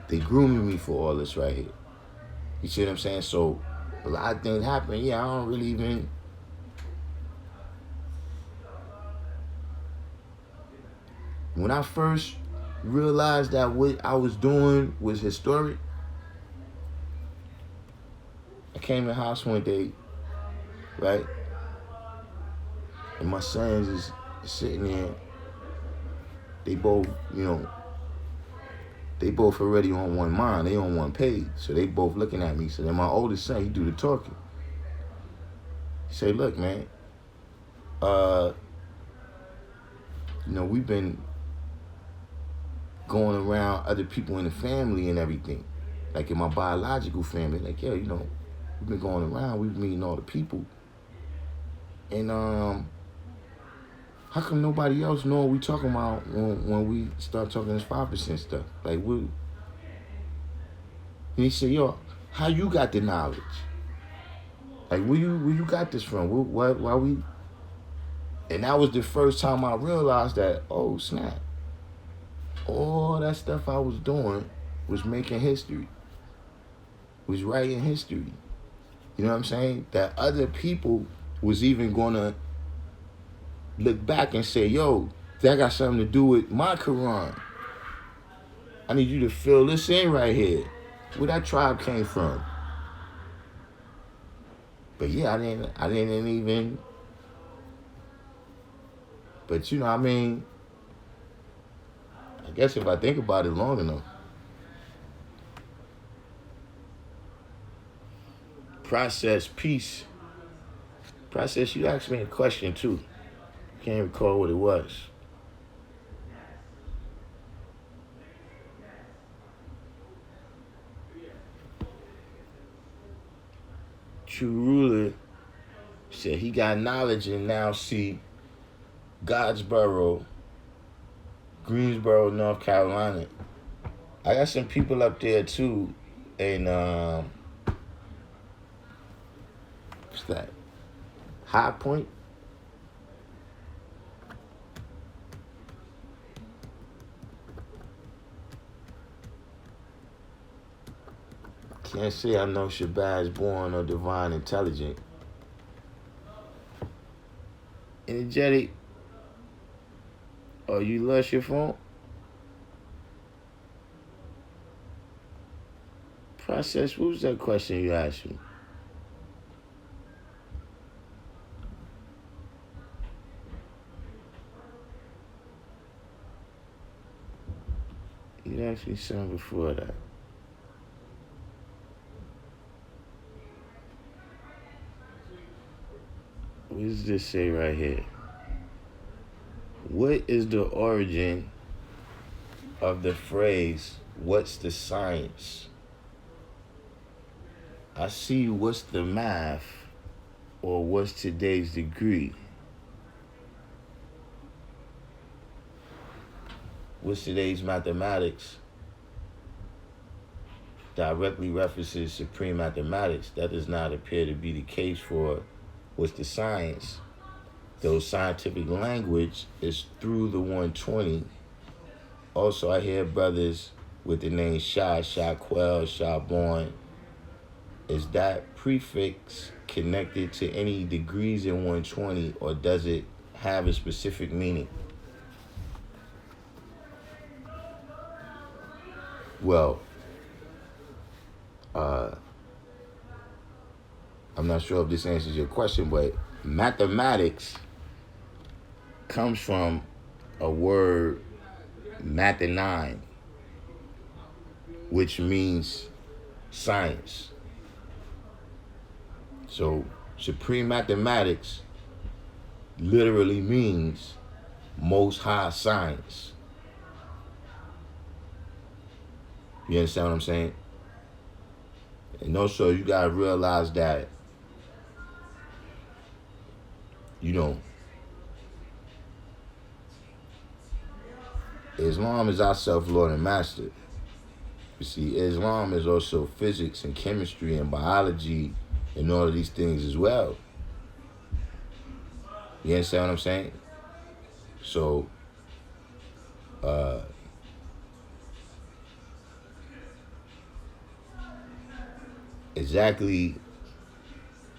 They grooming me for all this right here. You see what I'm saying? So a lot of things happen. Yeah, I don't really even. When I first realized that what I was doing was historic, I came to the house one day, right? And my sons is sitting there. They both, they both already on one mind. They on one page. So they both looking at me. So then my oldest son, he do the talking. He say, look, man, we've been going around other people in the family and everything. Like in my biological family. Like, yeah, we've been going around. We've meeting all the people. And How come nobody else know what we talking about when we start talking this 5% stuff? Like, we. And he said, yo, how you got the knowledge? Like, where you got this from? Why we? And that was the first time I realized that, oh, snap. All that stuff I was doing was making history. Was writing history. You know what I'm saying? That other people was even going to look back and say, yo, that got something to do with my Quran. I need you to fill this in right here. Where that tribe came from. But yeah, I didn't even. But you know, I mean, I guess if I think about it long enough. Process, peace. Process, you asked me a question too. Can't recall what it was. True ruler said he got knowledge and now see Godsboro, Greensboro, North Carolina. I got some people up there too, and what's that? High Point. Can't say I know Shabazz born or divine intelligent. Energetic. Oh, you lost your phone? Process, what was that question you asked me? You asked me something before that. What does this say right here? What is the origin of the phrase, what's the science? I see what's the math, or what's today's degree? What's today's mathematics? Directly references supreme mathematics. That does not appear to be the case for what's the science. Though scientific language is through the 120. Also, I hear brothers with the name Shah, Shaquel, Shahborn. Is that prefix connected to any degrees in 120, or does it have a specific meaning? Well, I'm not sure if this answers your question, but mathematics comes from a word, mathenine, which means science. So supreme mathematics literally means most high science. You understand what I'm saying? And also you gotta realize that, you know, Islam is our self-Lord and Master. You see, Islam is also physics and chemistry and biology and all of these things as well. You understand what I'm saying? So, exactly,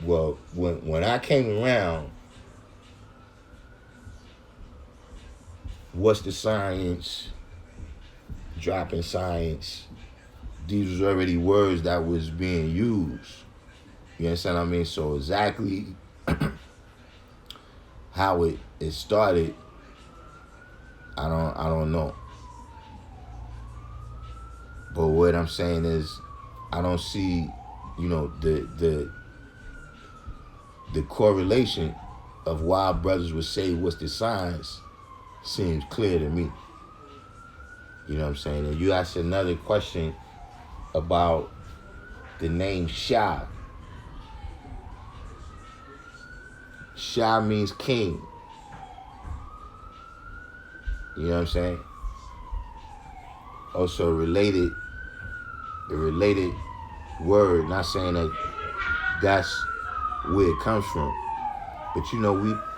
well, when I came around, what's the science, dropping science, these was already words that was being used. You understand what I mean? So exactly how it started, I don't know. But what I'm saying is, I don't see, you know, the correlation of why brothers would say what's the science seems clear to me. You know what I'm saying? And you asked another question about the name Shah. Shah means king. You know what I'm saying? Also related, a related word, not saying that that's where it comes from. But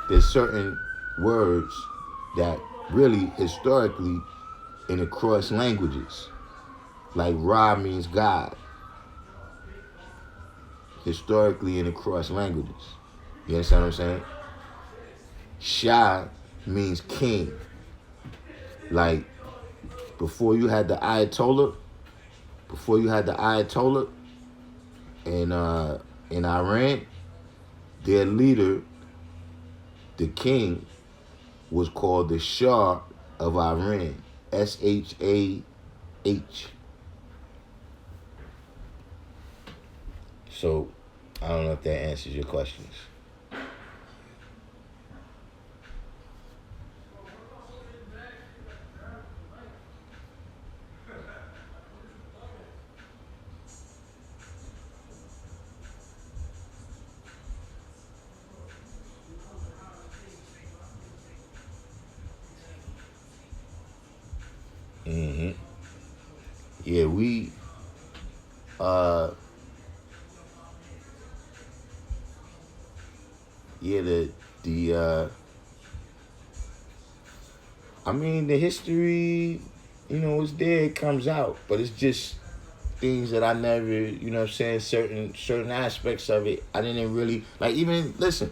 there's certain words that really historically in across languages, like Ra means God, historically in across languages. You understand what I'm saying? Shah means king. Like before you had the Ayatollah in Iran, their leader, the king, was called the Shah of Iran. Shah. So, I don't know if that answers your questions. Mm-hmm. Yeah, the history, it's there, it comes out, but it's just things that I never, what I'm saying, certain aspects of it, I didn't really, like, even, listen,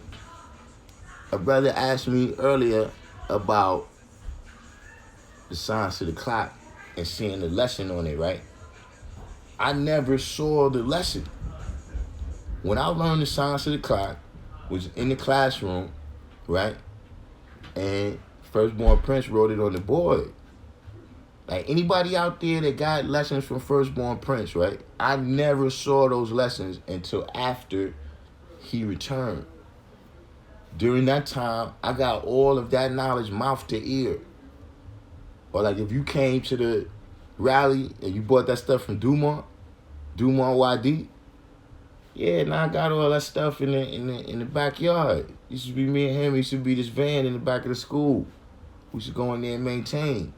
a brother asked me earlier about the science of the clock and seeing the lesson on it, right? I never saw the lesson. When I learned the science of the clock, was in the classroom, right? And Firstborn Prince wrote it on the board. Like anybody out there that got lessons from Firstborn Prince, right? I never saw those lessons until after he returned. During that time, I got all of that knowledge mouth to ear. Or like if you came to the rally and you bought that stuff from Dumont YD, yeah, now I got all that stuff in the backyard. Used to be me and him. Used to be this van in the back of the school. We used to go in there and maintain.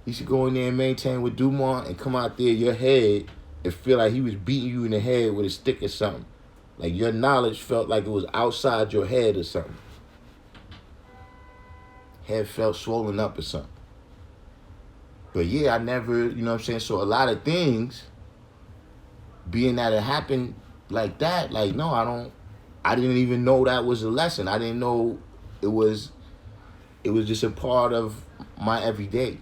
He should go in there and maintain with Dumont and come out there, your head, and feel like he was beating you in the head with a stick or something. Like your knowledge felt like it was outside your head or something. Head felt swollen up or something. But yeah, I never, so a lot of things, being that it happened like that, like, no, I didn't even know that was a lesson. I didn't know it was just a part of my everyday.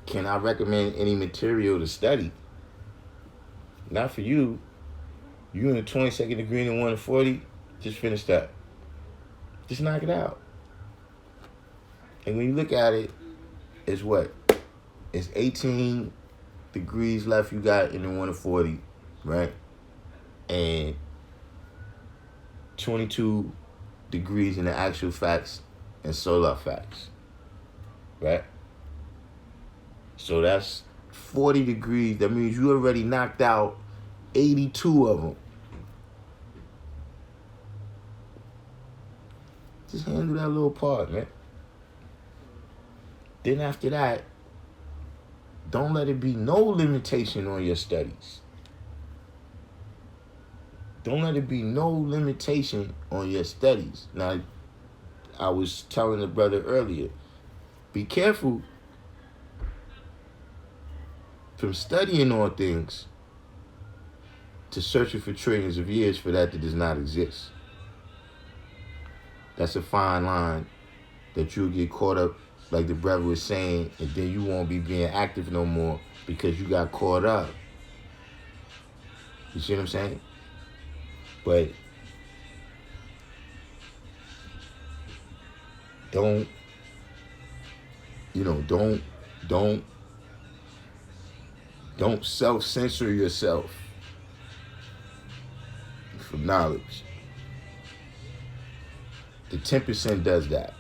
Can I recommend any material to study? Not for you. You in the 22nd degree and 140, just finish that. Just knock it out. And when you look at it, it's what? It's 18 degrees left you got in the 140, right? And 22 degrees in the actual facts and solar facts, right? So that's 40 degrees. That means you already knocked out 82 of them. Just handle that little part, man. Then after that, don't let it be no limitation on your studies. Don't let it be no limitation on your studies. Now, I was telling the brother earlier, be careful from studying on things to searching for trillions of years for that does not exist. That's a fine line that you'll get caught up, like the brother was saying, and then you won't be being active no more because you got caught up. You see what I'm saying? But don't self-censor yourself from knowledge. The 10% does that.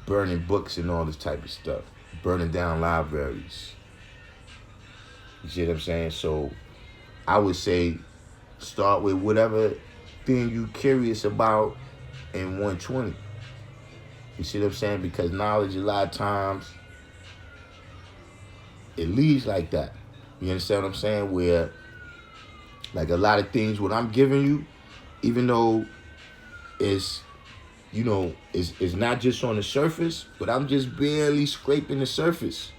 Burning books and all this type of stuff. Burning down libraries. You see what I'm saying? So I would say start with whatever thing you curious about in 120. You see what I'm saying? Because knowledge a lot of times it leads like that. You understand what I'm saying? Where like a lot of things what I'm giving you, even though it's it's not just on the surface, but I'm just barely scraping the surface.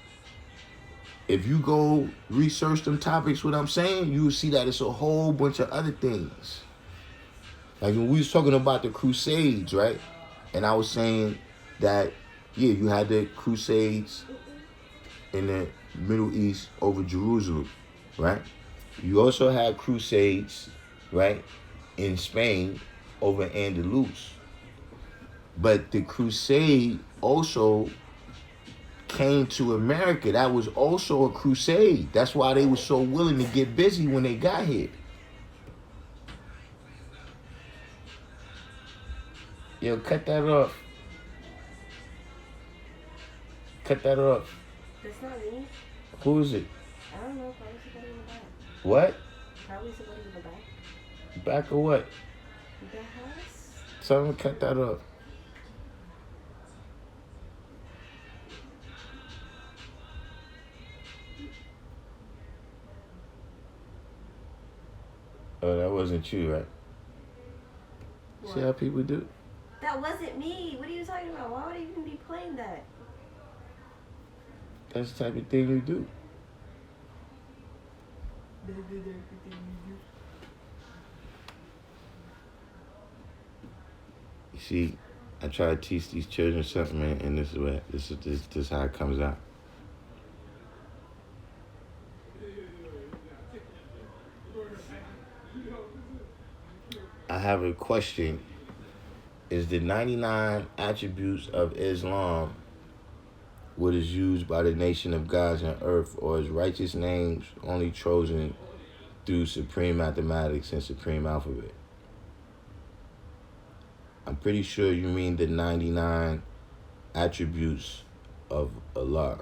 If you go research them topics, what I'm saying, you will see that it's a whole bunch of other things. Like when we was talking about the Crusades, right? And I was saying that, yeah, you had the Crusades in the Middle East over Jerusalem, right? You also had Crusades, right, in Spain over Andalus. But the crusade also came to America. That was also a crusade. That's why they were so willing to get busy when they got here. Yo, cut that off. Cut that off. That's not me. Who is it? I don't know. Probably somebody in the back. What? Probably somebody in the back. Back or what? The house? Tell them to cut that off. Oh, that wasn't you, right? What? See how people do? That wasn't me. What are you talking about? Why would I even be playing that? That's the type of thing you do. You see, I try to teach these children something, man, and this is how it comes out. I have a question. Is the 99 attributes of Islam what is used by the nation of gods on earth, or is righteous names only chosen through supreme mathematics and supreme alphabet? I'm pretty sure you mean the 99 attributes of Allah,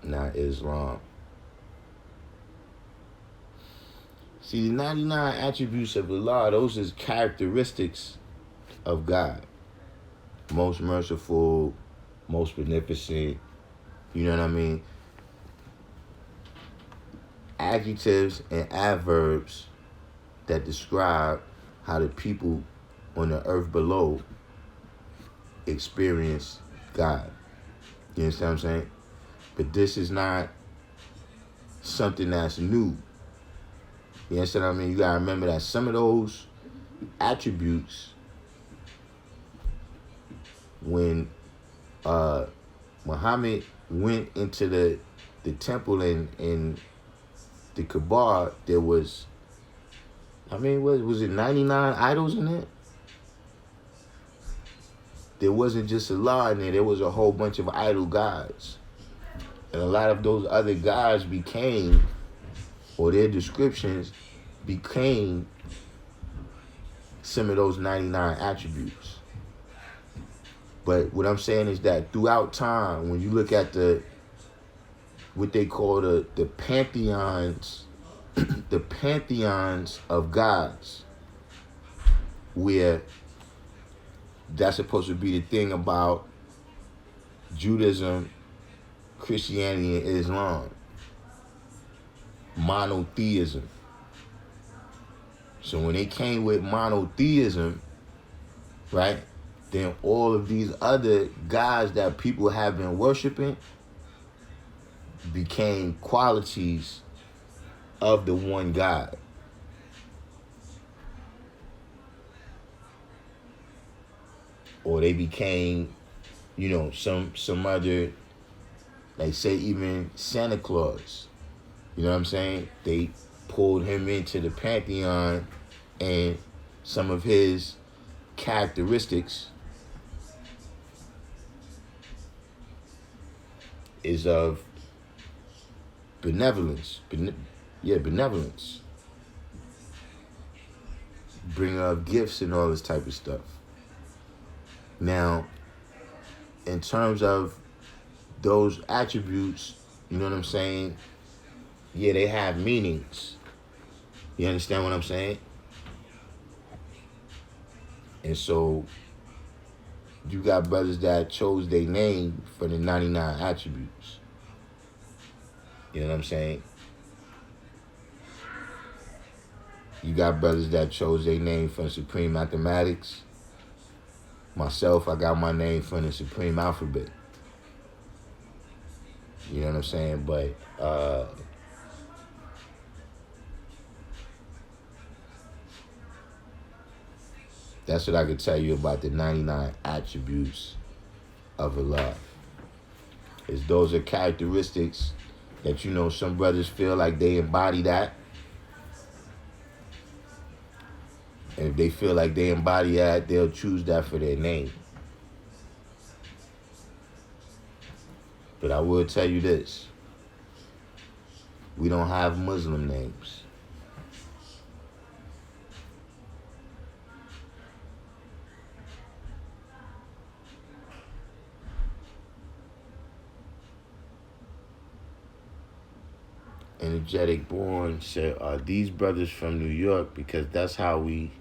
not Islam. See, the 99 attributes of Allah, those is characteristics of God. Most merciful, most beneficent, you know what I mean? Adjectives and adverbs that describe how the people on the earth below experience God. You understand what I'm saying? But this is not something that's new. You understand what I mean? You gotta remember that some of those attributes, when Muhammad went into the temple in the Kaaba, there was, was it 99 idols in there? There wasn't just Allah in there. There was a whole bunch of idol gods. And a lot of those other gods became, or their descriptions became, some of those 99 attributes. But what I'm saying is that throughout time, when you look at what they call the pantheons, the pantheons of gods, where that's supposed to be the thing about Judaism, Christianity, and Islam. Monotheism. So when they came with monotheism, right, then all of these other gods that people have been worshiping became qualities of the one God. Or they became, some other, like say even Santa Claus. You know what I'm saying? They pulled him into the pantheon, and some of his characteristics is of benevolence. Benevolence. Bring up gifts and all this type of stuff. Now, in terms of those attributes, you know what I'm saying? yeah, they have meanings. You understand what I'm saying? And so you got brothers that chose their name for the 99 attributes. You know what I'm saying? You got brothers that chose their name from Supreme Mathematics. Myself, I got my name from the Supreme Alphabet. You know what I'm saying? But that's what I could tell you about the 99 attributes of Allah. Is those are characteristics that, you know, some brothers feel like they embody that. And if they feel like they embody that, they'll choose that for their name. But I will tell you this. We don't have Muslim names. Energetic Born said, are these brothers from New York? Because that's how we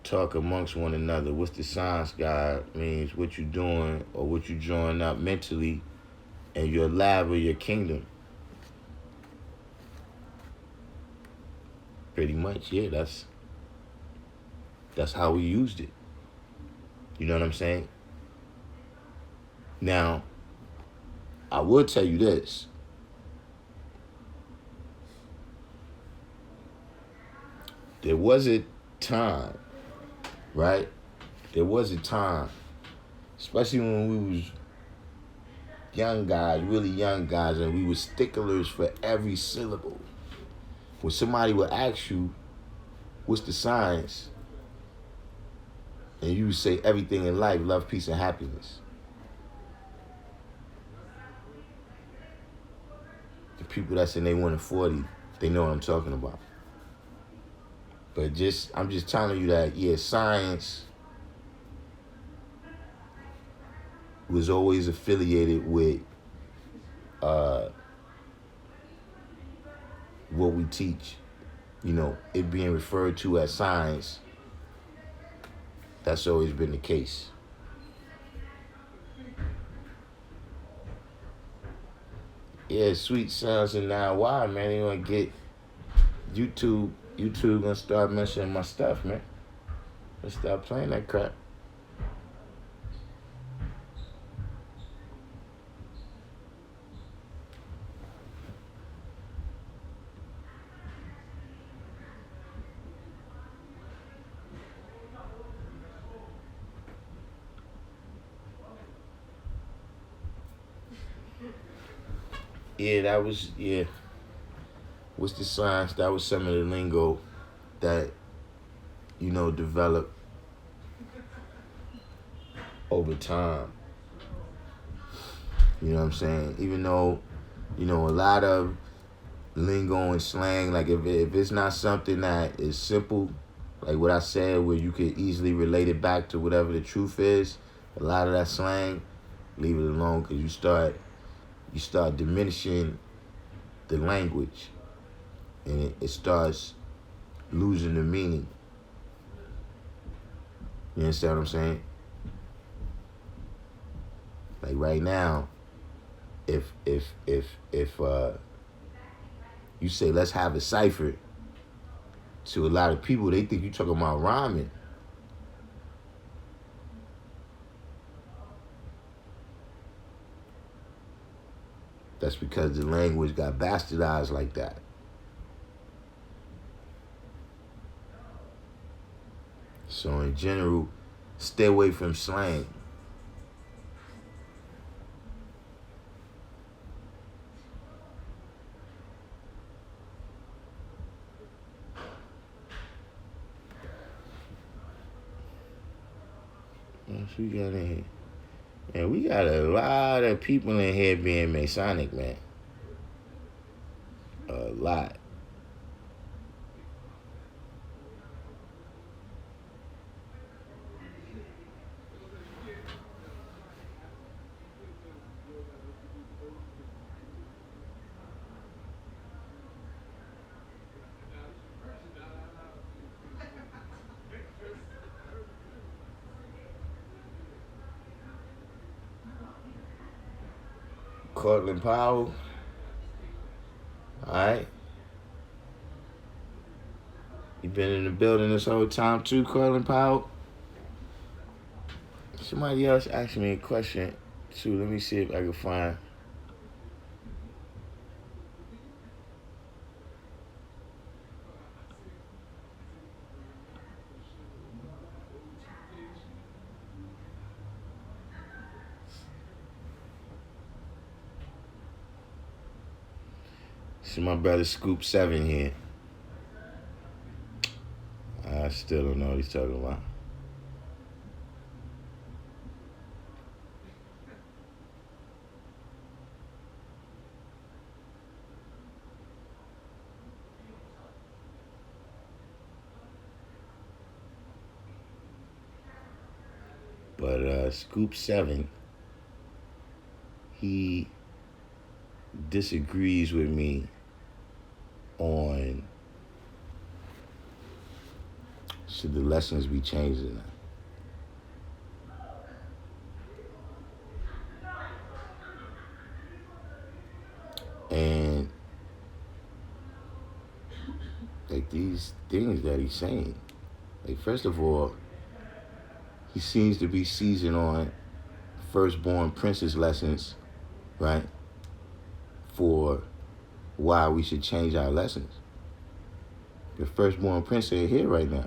talk amongst one another. What's the science guide means what you doing or what you drawing up mentally in your lab or your kingdom. Pretty much, yeah, that's how we used it. You know what I'm saying? Now, I will tell you this. There was a time, right? There was a time, especially when we was young guys, really young guys, and we were sticklers for every syllable. When somebody would ask you, what's the science? And you would say everything in life, love, peace, and happiness. The people that's in their 1 and 40, they know what I'm talking about. But I'm just telling you that, yeah, science was always affiliated with what we teach. You know, it being referred to as science, that's always been the case. Yeah, sweet sounds and now why, man? You wanna get YouTube gonna start mentioning my stuff, man. Let's stop playing that crap. Yeah. What's the science? That was some of the lingo that, you know, developed over time. You know what I'm saying? Even though, you know, a lot of lingo and slang, like if it's not something that is simple, like what I said, where you could easily relate it back to whatever the truth is, a lot of that slang, leave it alone, because you start diminishing the language, and it starts losing the meaning. You understand what I'm saying? Like right now, if you say let's have a cipher, to a lot of people they think you talking about rhyming. That's because the language got bastardized like that. So in general, stay away from slang. What else we got in here? And we got a lot of people in here being Masonic, man. A lot. Cortland Powell. Alright. You been in the building this whole time too, Cortland Powell? Somebody else asked me a question too. Let me see if I can find. See my brother Scoop 7 here. I still don't know what he's talking about. But Scoop 7, he disagrees with me on should the lessons be changed or not. And like these things that he's saying, like first of all, he seems to be seizing on firstborn princess lessons, right? For why we should change our lessons. The firstborn prince ain't here right now.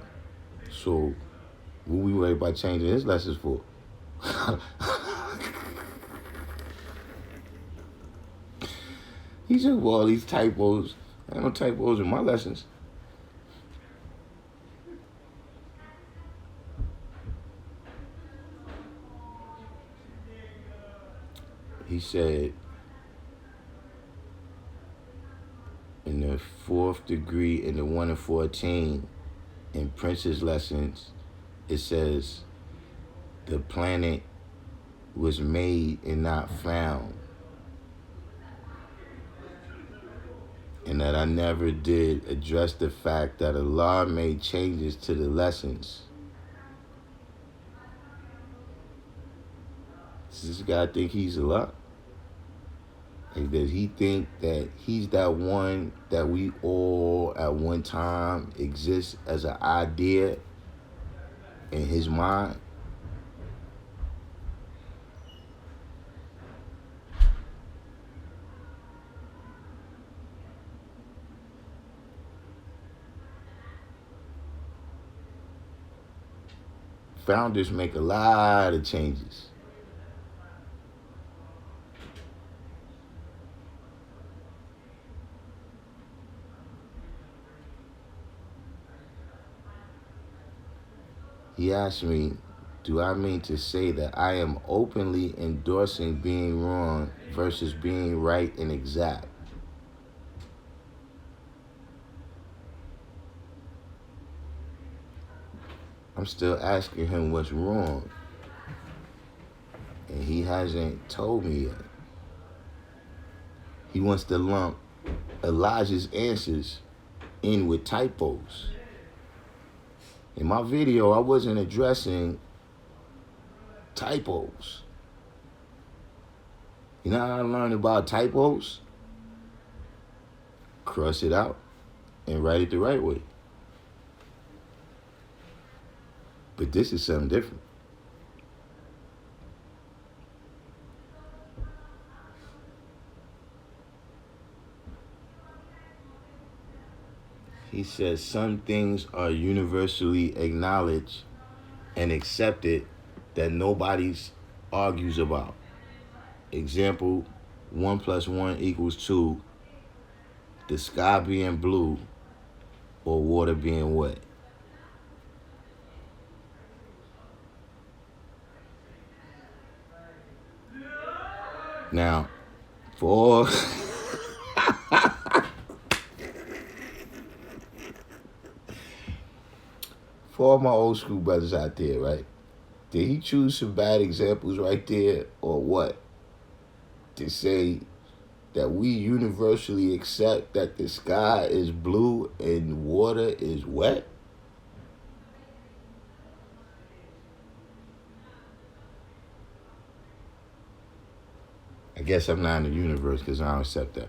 So what we worried about changing his lessons for? He took all these typos. Ain't no typos in my lessons. He said in the 4th degree in the 1 and 14 in Prince's lessons, it says the planet was made and not found. And that I never did address the fact that Allah made changes to the lessons. Does this guy think he's Allah? Like, does he think that he's that one that we all at one time exist as an idea in his mind? Founders make a lot of changes. He asked me, do I mean to say that I am openly endorsing being wrong versus being right and exact? I'm still asking him what's wrong. And he hasn't told me yet. He wants to lump Elijah's answers in with typos. In my video, I wasn't addressing typos. You know how I learned about typos? Cross it out and write it the right way. But this is something different. He says some things are universally acknowledged and accepted that nobody argues about. Example, 1 + 1 = 2, the sky being blue or water being wet. Now, for all my old school brothers out there, right? Did he choose some bad examples right there or what? To say that we universally accept that the sky is blue and water is wet? I guess I'm not in the universe because I don't accept that.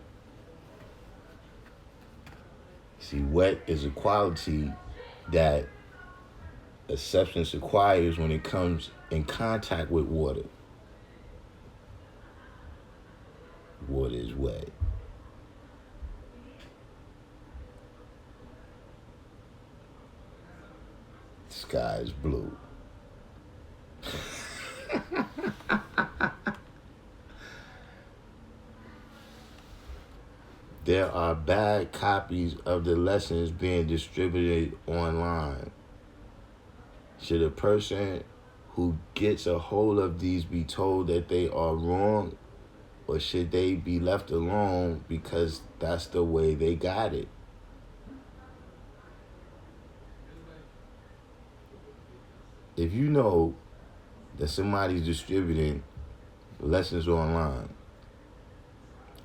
See, wet is a quality that a substance acquires when it comes in contact with water. Water is wet. The sky is blue. There are bad copies of the lessons being distributed online. Should a person who gets a hold of these be told that they are wrong, or should they be left alone because that's the way they got it? If you know that somebody's distributing lessons online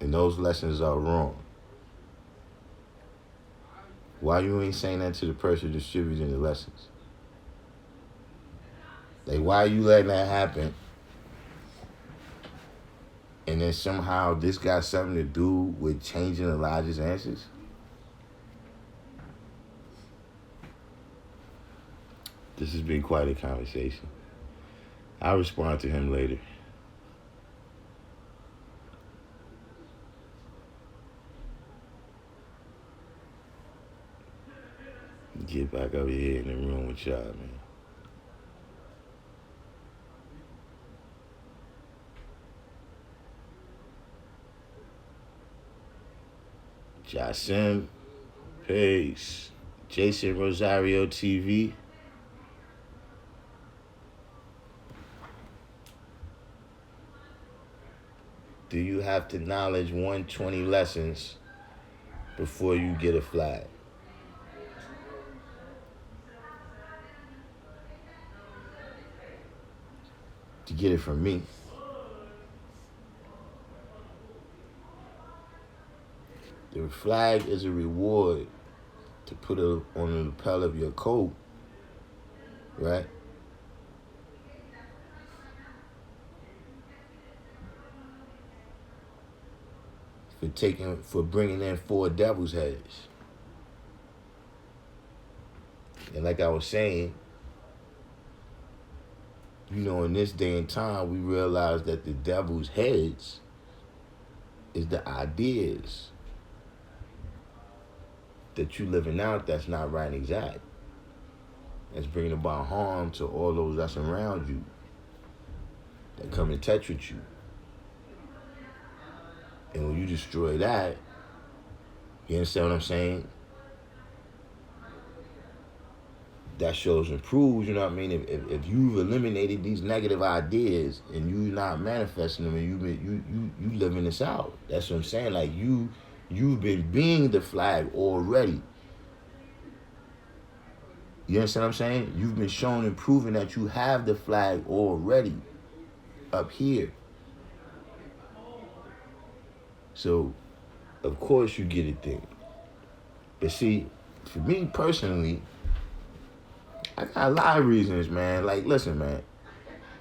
and those lessons are wrong, why you ain't saying that to the person distributing the lessons? Like, why are you letting that happen? And then somehow this got something to do with changing Elijah's answers? This has been quite a conversation. I'll respond to him later. Get back over here in the room with y'all, man. Jasim, peace. Jason Rosario TV. Do you have to knowledge 120 lessons before you get a flag? To get it from me. The flag is a reward to put it on the lapel of your coat, right? For bringing in 4 devil's heads. And like I was saying, in this day and time, we realize that the devil's heads is the ideas that you living out that's not right and exact. That's bringing about harm to all those that's around you, that come in touch with you. And when you destroy that, you understand what I'm saying? That shows and proves, you know what I mean? If you've eliminated these negative ideas and you not manifesting them, and you living this out. That's what I'm saying. Like you've been being the flag already. You understand what I'm saying? You've been shown and proven that you have the flag already up here. So, of course you get it there. But see, for me personally, I got a lot of reasons, man. Like, listen, man.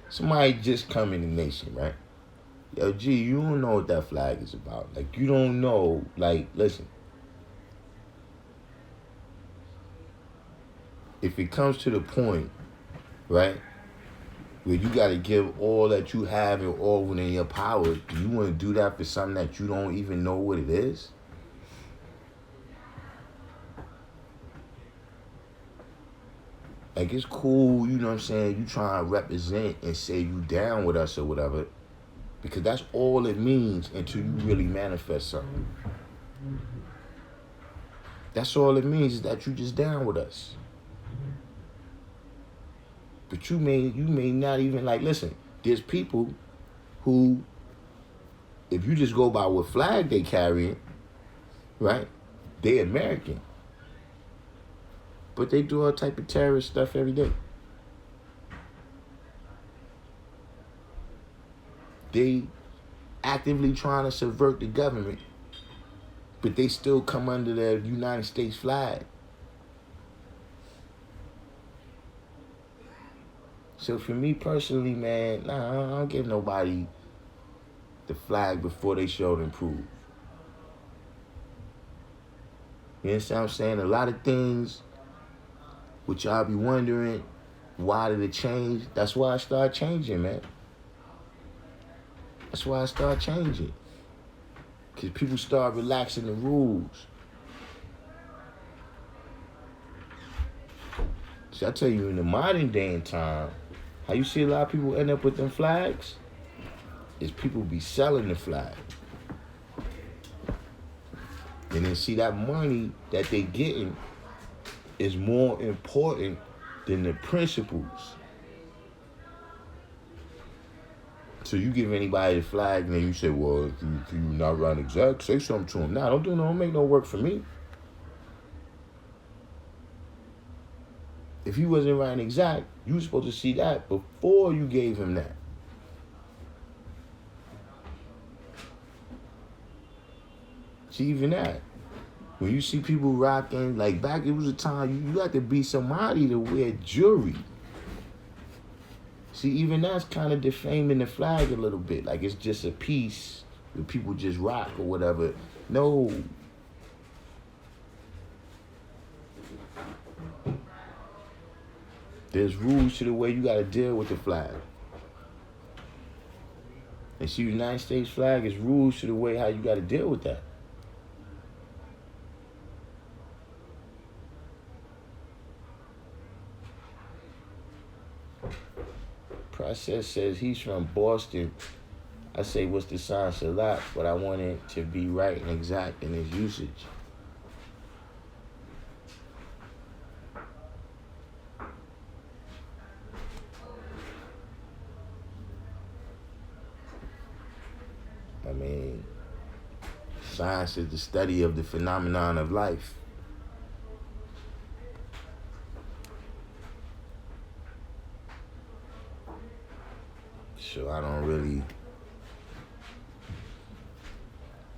Somebody just come in the nation, right? Yo, G, you don't know what that flag is about. Like, you don't know. Like, listen. If it comes to the point, right, where you got to give all that you have and all within your power, do you want to do that for something that you don't even know what it is? Like, it's cool, you know what I'm saying, you trying to represent and say you down with us or whatever, because that's all it means until you really manifest something. That's all it means, is that you just down with us. But you may not even, like, listen, there's people who, if you just go by what flag they carrying, right, they American. But they do all type of terrorist stuff every day. They actively trying to subvert the government, but they still come under the United States flag. So for me personally, man, nah, I don't give nobody the flag before they showed and proved. You understand what I'm saying? A lot of things which y'all be wondering, why did it change? That's why I started changing, man. That's why I started changing. Because people start relaxing the rules. See, I tell you, in the modern day and time, how you see a lot of people end up with them flags is people be selling the flag. And then see, that money that they getting is more important than the principles. So you give anybody the flag and then you say, well, if you not run exact, say something to them. Nah, don't make no work for me. If he wasn't writing exact, you were supposed to see that before you gave him that. See, even that. When you see people rocking, like back, it was a time you had to be somebody to wear jewelry. See, even that's kind of defaming the flag a little bit. Like it's just a piece where people just rock or whatever. No. There's rules to the way you got to deal with the flag. And see, the United States flag is rules to the way how you got to deal with that. Process says he's from Boston. I say, what's the sign? Salat, but I want it to be right and exact in its usage. I mean, science is the study of the phenomenon of life. So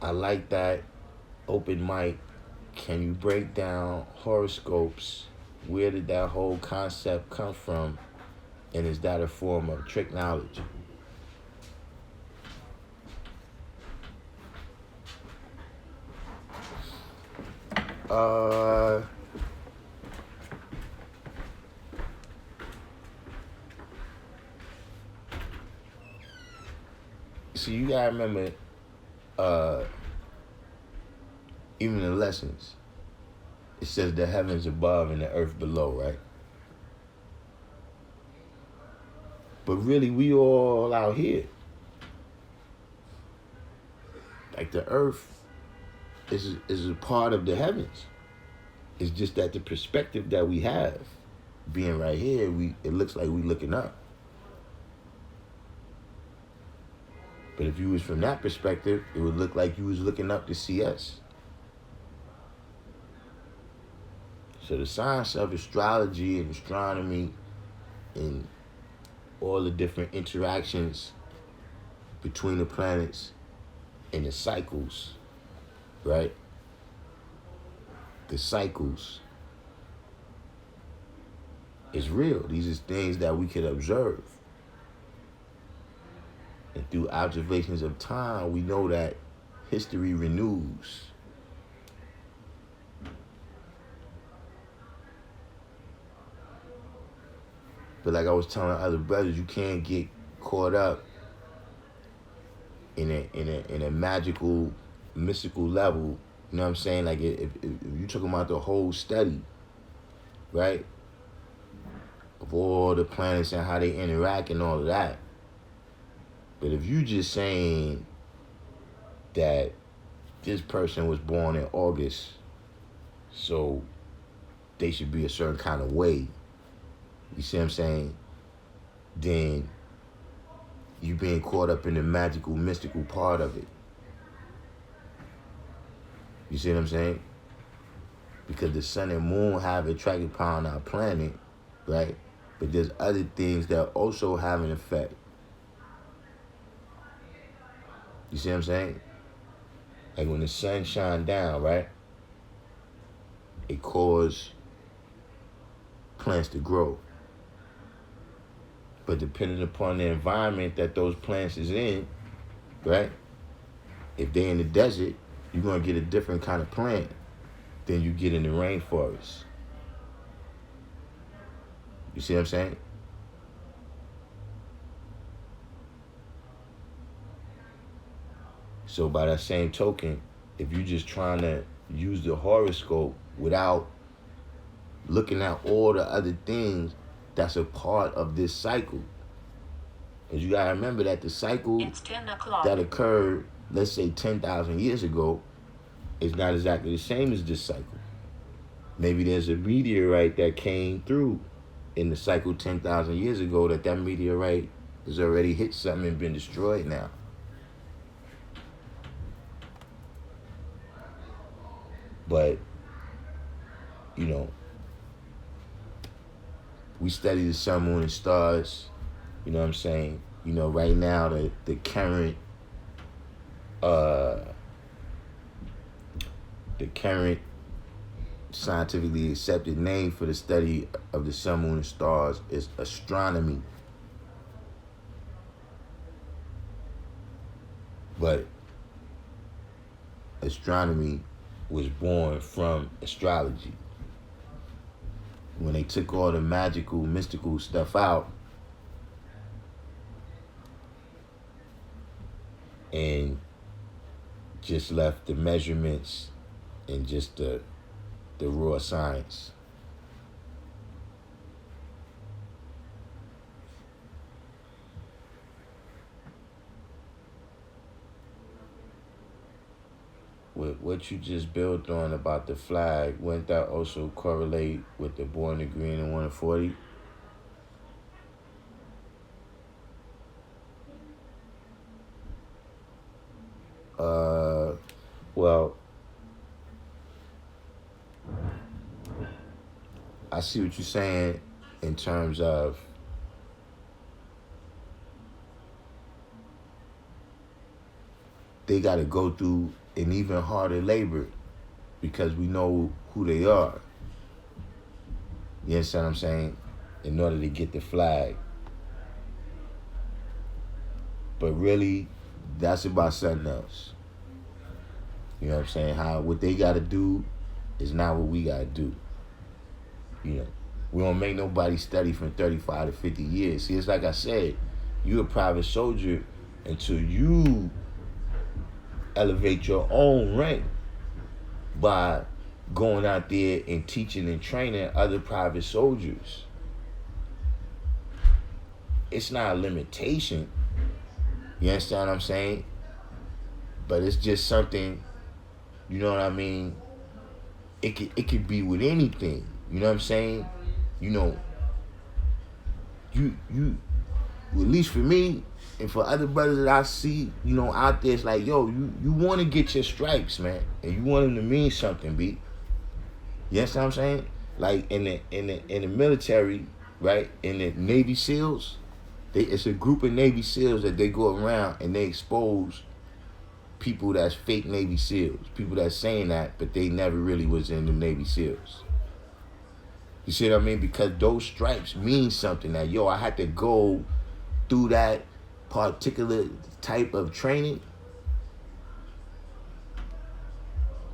I like that open mic. Can you break down horoscopes? Where did that whole concept come from? And is that a form of trick knowledge? So you gotta remember, even the lessons, it says the heavens above and the earth below, right? But really, we all out here. Like the earth is a part of the heavens. It's just that the perspective that we have, being right here, it looks like we looking up. But if you was from that perspective, it would look like you was looking up to see us. So the science of astrology and astronomy and all the different interactions between the planets and the cycles, right? The cycles is real. These are things that we can observe. And through observations of time, we know that history renews. But like I was telling other brothers, you can't get caught up in a magical, mystical level. You know what I'm saying? Like if you're talking about the whole study, right? Of all the planets and how they interact and all of that. But if you just saying that this person was born in August, so they should be a certain kind of way, you see what I'm saying? Then you being caught up in the magical, mystical part of it. You see what I'm saying? Because the sun and moon have attracted power on our planet, right? But there's other things that also have an effect. You see what I'm saying? Like when the sun shines down, right? It causes plants to grow. But depending upon the environment that those plants is in, right? If they're in the desert, you're going to get a different kind of plant than you get in the rainforest. You see what I'm saying? So by that same token, if you're just trying to use the horoscope without looking at all the other things that's a part of this cycle, because you got to remember that the cycle It's 10 o'clock. that occurred, let's say 10,000 years ago, is not exactly the same as this cycle. Maybe there's a meteorite that came through in the cycle 10,000 years ago that meteorite has already hit something and been destroyed now. But, you know, we study the sun, moon, and stars. You know what I'm saying? You know, right now the current scientifically accepted name for the study of the sun, moon, and stars is astronomy. But astronomy was born from astrology. When they took all the magical, mystical stuff out and just left the measurements and just the raw science. With what you just built on about the flag, wouldn't that also correlate with the born to green and 140? Well, I see what you're saying in terms of they got to go through an even harder labor because we know who they are. You understand what I'm saying? In order to get the flag. But really, that's about something else. You know what I'm saying? What they got to do is not what we got to do. You know, we don't make nobody study from 35 to 50 years. See, it's like I said, you're a private soldier until you elevate your own rank by going out there and teaching and training other private soldiers. It's not a limitation. You understand what I'm saying? But it's just something, you know what I mean? It could be with anything. You know what I'm saying? You know, you at least for me and for other brothers that I see, you know, out there, it's like, yo, you want to get your stripes, man, and you want them to mean something, B. You understand what I'm saying? Like in the military, right? In the Navy SEALs, it's a group of Navy SEALs that they go around and they expose people that's fake Navy SEALs, people that's saying that, but they never really was in the Navy SEALs. You see what I mean? Because those stripes mean something. That, yo, I had to go through that particular type of training.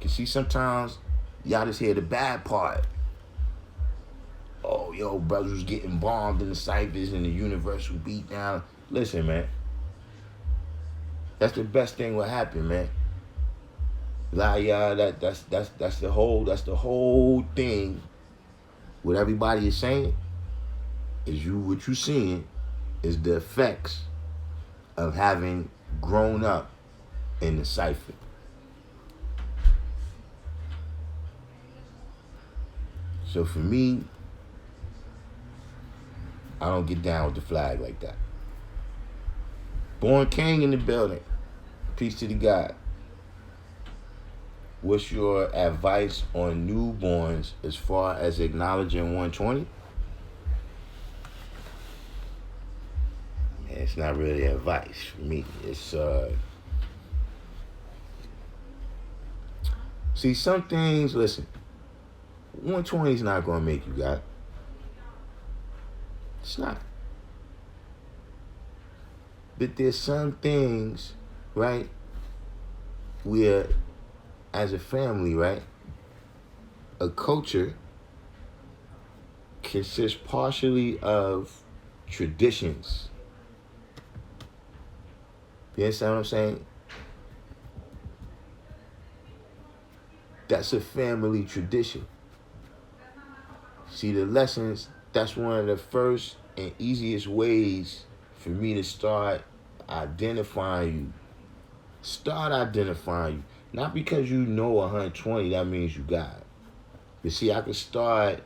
Cause see, sometimes y'all just hear the bad part. Oh, yo, brothers was getting bombed in the ciphers and the universal beat down. Listen, man. That's the best thing what happened, man. Like, that's the whole thing. What everybody is saying is what you seeing is the effects of having grown up in the cipher. So for me, I don't get down with the flag like that. Born King in the building. Peace to the God. What's your advice on newborns as far as acknowledging 120? It's not really advice for me. It's see, some things, listen, 120 is not gonna make you God. It's not. But there's some things right, we're, as a family, right, a culture consists partially of traditions. You understand what I'm saying? That's a family tradition. See, the lessons, that's one of the first and easiest ways for me to start identifying you. Start identifying you. Not because you know 120, that means you got it. But see, I can start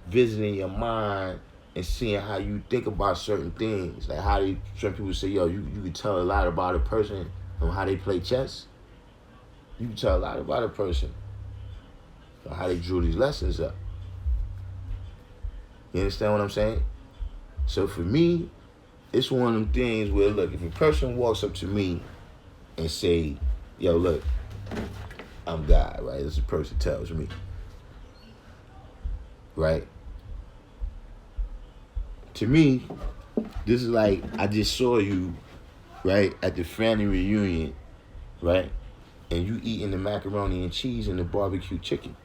visiting your mind and seeing how you think about certain things. Like how some people say, yo, you can tell a lot about a person on how they play chess. You can tell a lot about a person on how they drew these lessons up. You understand what I'm saying? So for me, it's one of them things where, look, if a person walks up to me and say, yo, look, I'm God, right? This person tells me, right? To me, this is like, I just saw you, right, at the family reunion, right? And you eating the macaroni and cheese and the barbecue chicken.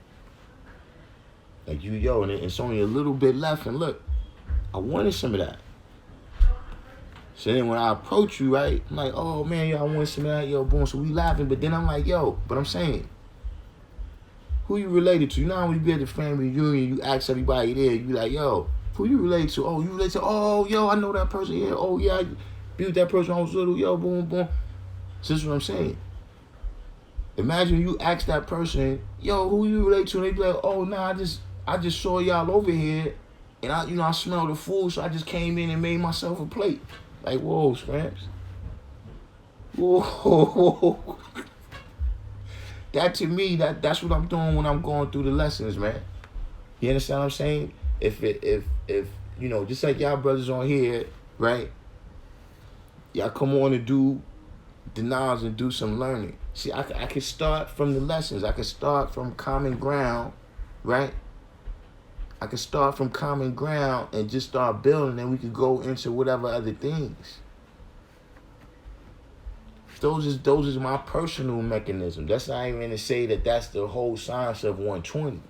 Like you, yo, and it's only a little bit left, and look, I wanted some of that. So then when I approach you, right, I'm like, oh man, yo, I want some of that, yo, boom. So we laughing, but then I'm like, yo, but I'm saying, who you related to? You know when you be at the family reunion, you ask everybody there, you be like, yo, who you related to? Oh, you related to, oh, yo, I know that person, yeah, oh yeah, I be with that person when I was little, yo, boom, boom. So this is what I'm saying. Imagine you ask that person, yo, who you relate to? And they be like, oh, nah, I just saw y'all over here, and I smell the food, so I just came in and made myself a plate. Like, whoa, Scraps. Whoa. That to me, that's what I'm doing when I'm going through the lessons, man. You understand what I'm saying? If you know, just like y'all brothers on here, right? Y'all come on and do the knowledge and do some learning. See, I can start from the lessons. I can start from common ground, right? I can start from common ground and just start building, and we could go into whatever other things. Those is my personal mechanism. That's not even to say that that's the whole science of 120.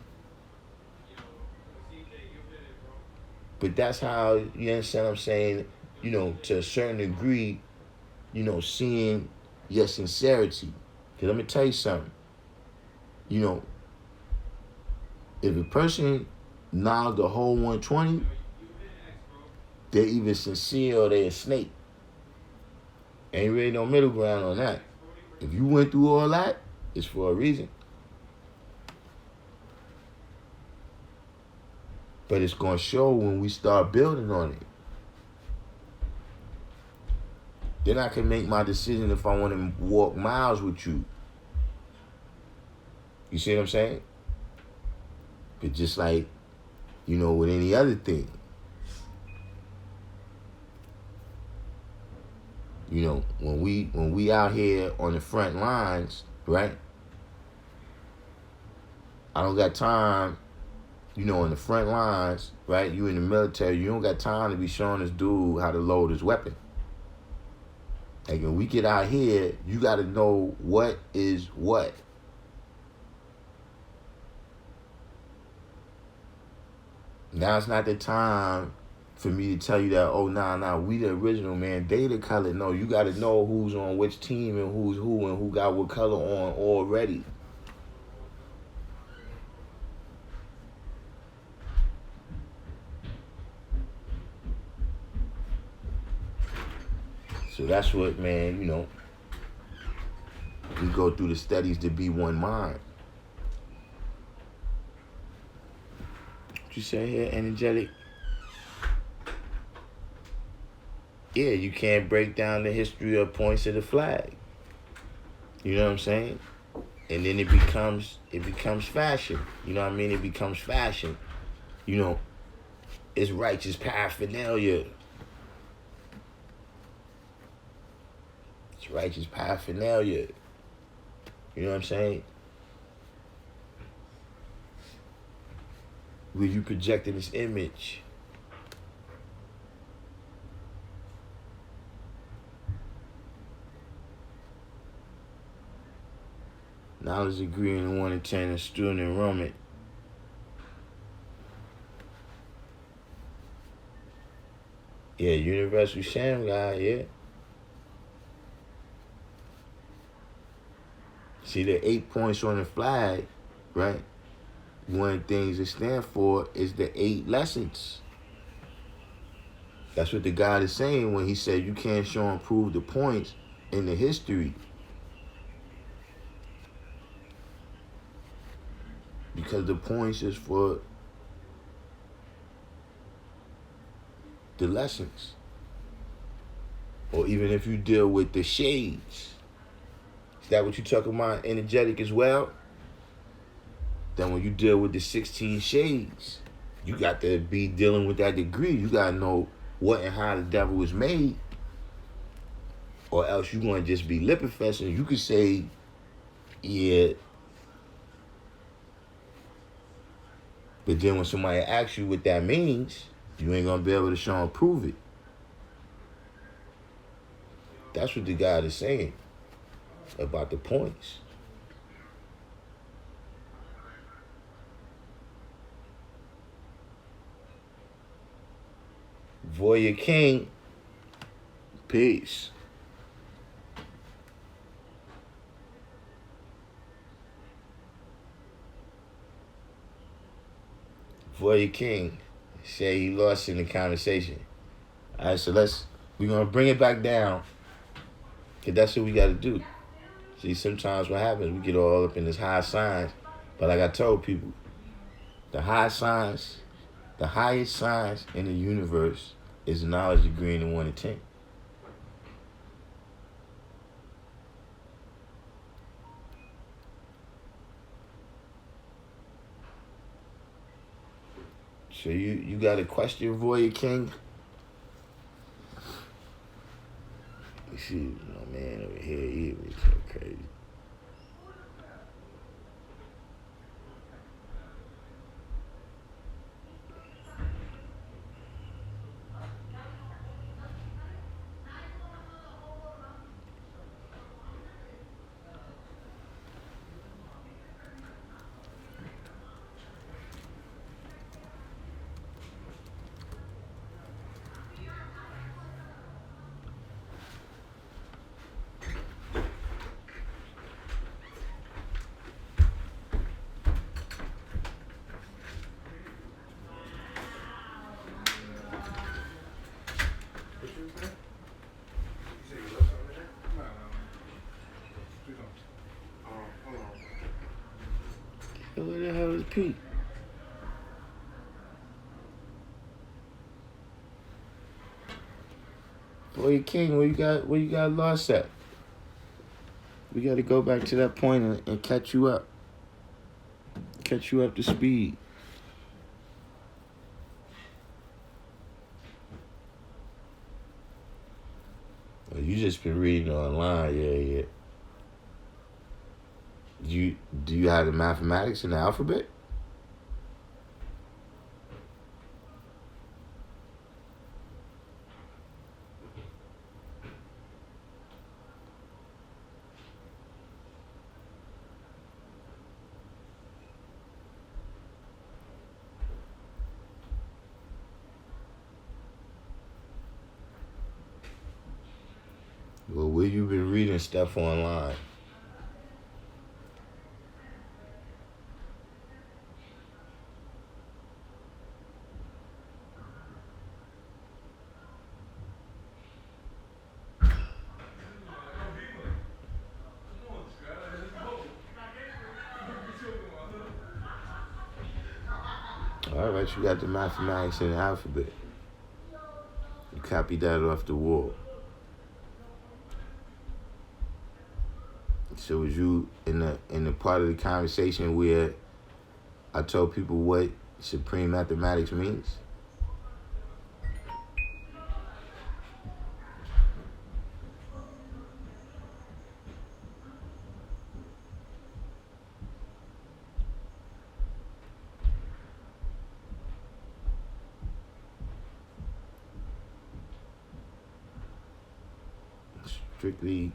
But that's how, you understand what I'm saying, you know, to a certain degree, you know, seeing your sincerity. Because let me tell you something. You know, if a person nods the whole 120, they're either sincere or they're a snake. Ain't really no middle ground on that. If you went through all that, it's for a reason. But it's going to show when we start building on it. Then I can make my decision if I want to walk miles with you. You see what I'm saying? But just like, you know, with any other thing. You know, when we out here on the front lines, right? I don't got time, you know, in the front lines, right? You in the military, you don't got time to be showing this dude how to load his weapon. Like when we get out here, you got to know what is what. Now it's not the time for me to tell you that, oh, nah, we the original, man. They the color. No, you got to know who's on which team and who's who and who got what color on already. So that's what, man, you know, we go through the studies to be one mind. What you say here, energetic? Yeah, you can't break down the history of points of the flag. You know what I'm saying? And then it becomes fashion. You know what I mean? It becomes fashion. You know, it's righteous paraphernalia. It's righteous paraphernalia. You know what I'm saying? Where you projecting this image. Knowledge degree in 1 and 10 and student enrollment. Yeah, Universal Sham guy, yeah. See the 8 points on the flag, right? One of the things it stands for is the 8 lessons. That's what the God is saying when he said you can't show and prove the points in the history. Because the points is for the lessons. Or even if you deal with the shades. Is that what you're talking about, energetic as well? Then when you deal with the 16 shades, you got to be dealing with that degree. You got to know what and how the devil was made. Or else you're going to just be lip professing. You could say, yeah. But then when somebody asks you what that means, you ain't going to be able to show and prove it. That's what the God is saying about the points. Warrior King, peace. Warrior King say he lost in the conversation. All right, so we're going to bring it back down. Because that's what we got to do. See, sometimes what happens, we get all up in this high science. But like I told people, the highest science in the universe is a knowledge degree in 1 and 10. So you got a question, Warrior King? You see, my man over here, he was so crazy. Where the hell is Pete? Boy, King, where you got lost at? We got to go back to that point and catch you up. Catch you up to speed. Well, you just been reading online, yeah. Do you have the mathematics and the alphabet? Well, where you been reading stuff online? All right, you got the mathematics and the alphabet. You copied that off the wall. So was you in the part of the conversation where I told people what supreme mathematics means? Strictly,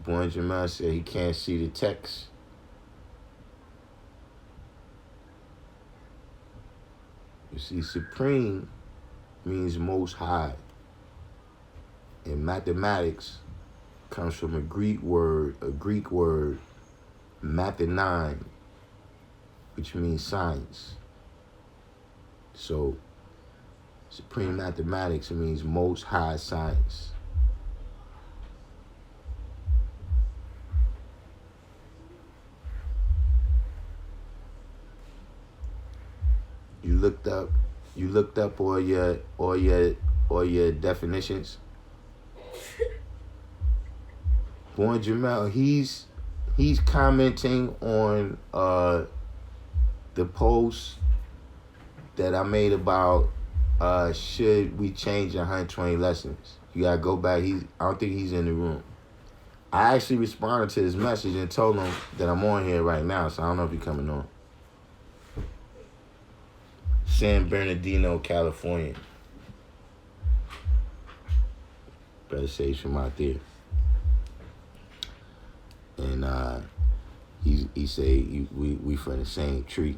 Born Jamal said he can't see the text See, supreme means most high. And mathematics comes from a Greek word, mathenon, which means science. So, supreme mathematics means most high science. You looked up all your definitions. Boy Jamel, he's commenting on the post that I made about should we change 120 lessons. You gotta go back. I don't think he's in the room. I actually responded to his message and told him that I'm on here right now, so I don't know if he's coming on. San Bernardino, California. Better say he's from out there. And he say we from the same tree.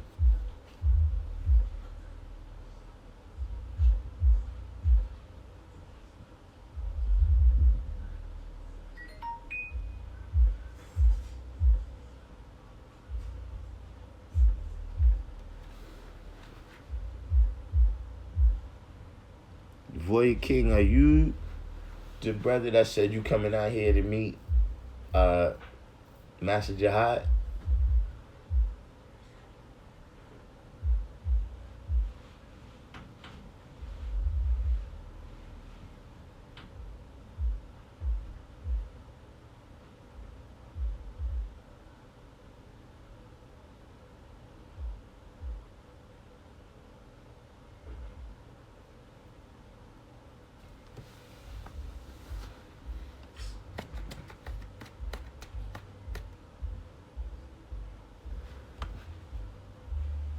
Voya King, are you the brother that said you coming out here to meet Master Jihad?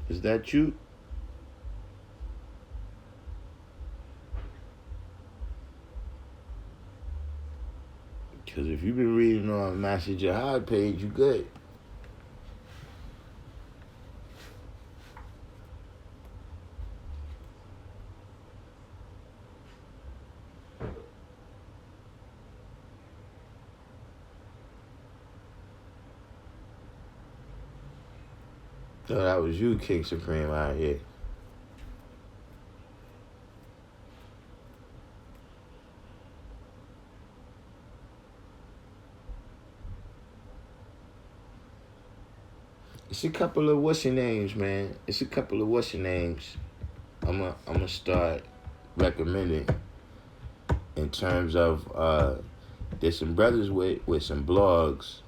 Is that you? Because if you've been reading on Master Jihad page, you good. So that was you, King Supreme, out here. It's a couple of what's your names, man. It's a couple of what's your names. I'm gonna start recommending in terms of there's some brothers with some blogs.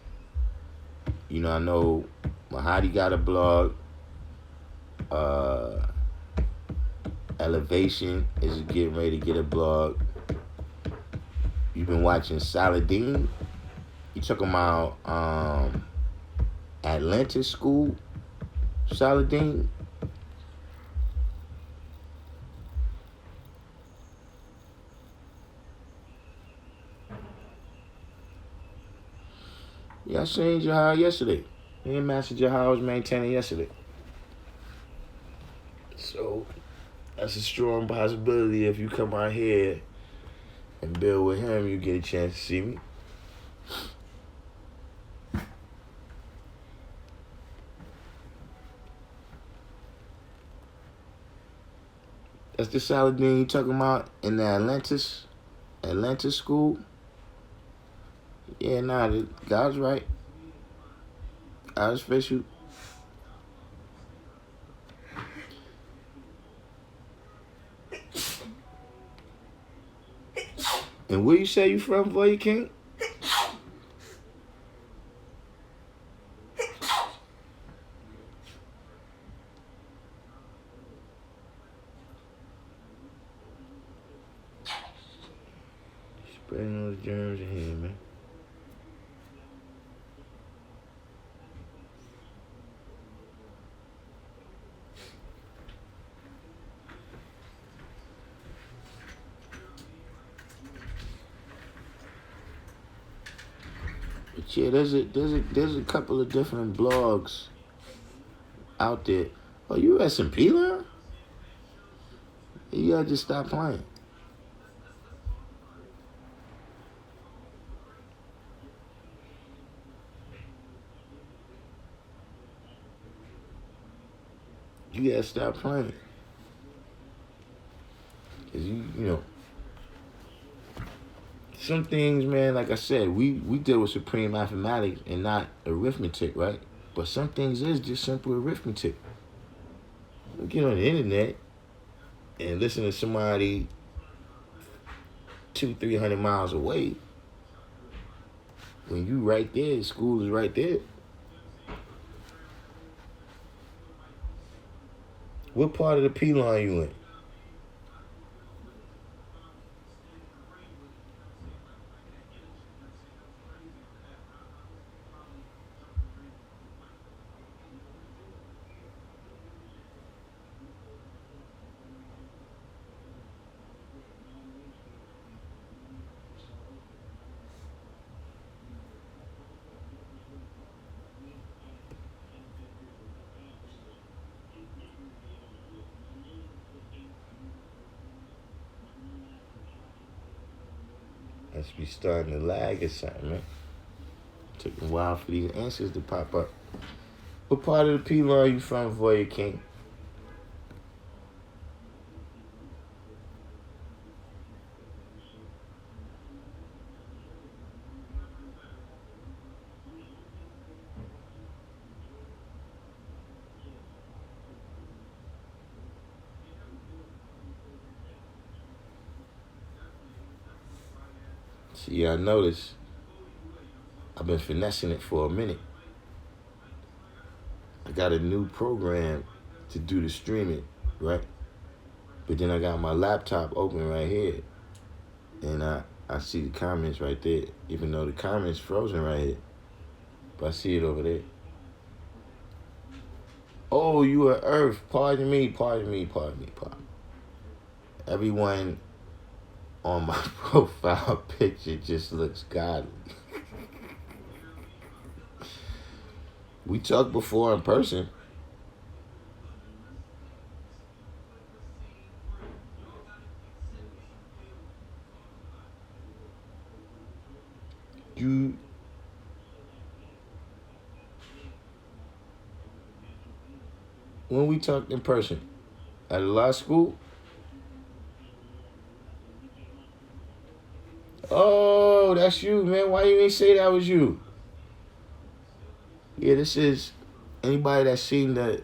You know, I know Mahadi got a blog. Elevation is getting ready to get a blog. You've been watching Saladin. You talking about Atlantis School, Saladin? Yeah, I seen Jahal yesterday. Me and Master Jahal was maintaining yesterday. So that's a strong possibility if you come out here and build with him, you get a chance to see me. That's the Saladin you talking about in the Atlantis school? Yeah, nah, God's right. God's special. And where you say you from, boy, you king? Spreading those germs in here, man. But yeah, there's a couple of different blogs out there. Oh, you S&P learn? You gotta just stop playing. You gotta stop playing. Cause you know, some things, man, like I said, we deal with supreme mathematics and not arithmetic, right? But some things is just simple arithmetic. You get on the internet and listen to somebody 200-300 miles away. When you right there, school is right there. What part of the P line you in? Must be starting to lag or something, man. Took a while for these answers to pop up. What part of the P line you from, Voya King? See, I noticed I've been finessing it for a minute. I got a new program to do the streaming, right? But then I got my laptop open right here. And I see the comments right there, even though the comments frozen right here. But I see it over there. Oh, you are Earth. Pardon me. Everyone on my profile picture just looks godly. We talked before in person. When we talked in person at a law school. Oh, that's you, man. Why you ain't say that was you? Yeah, this is anybody that's seen the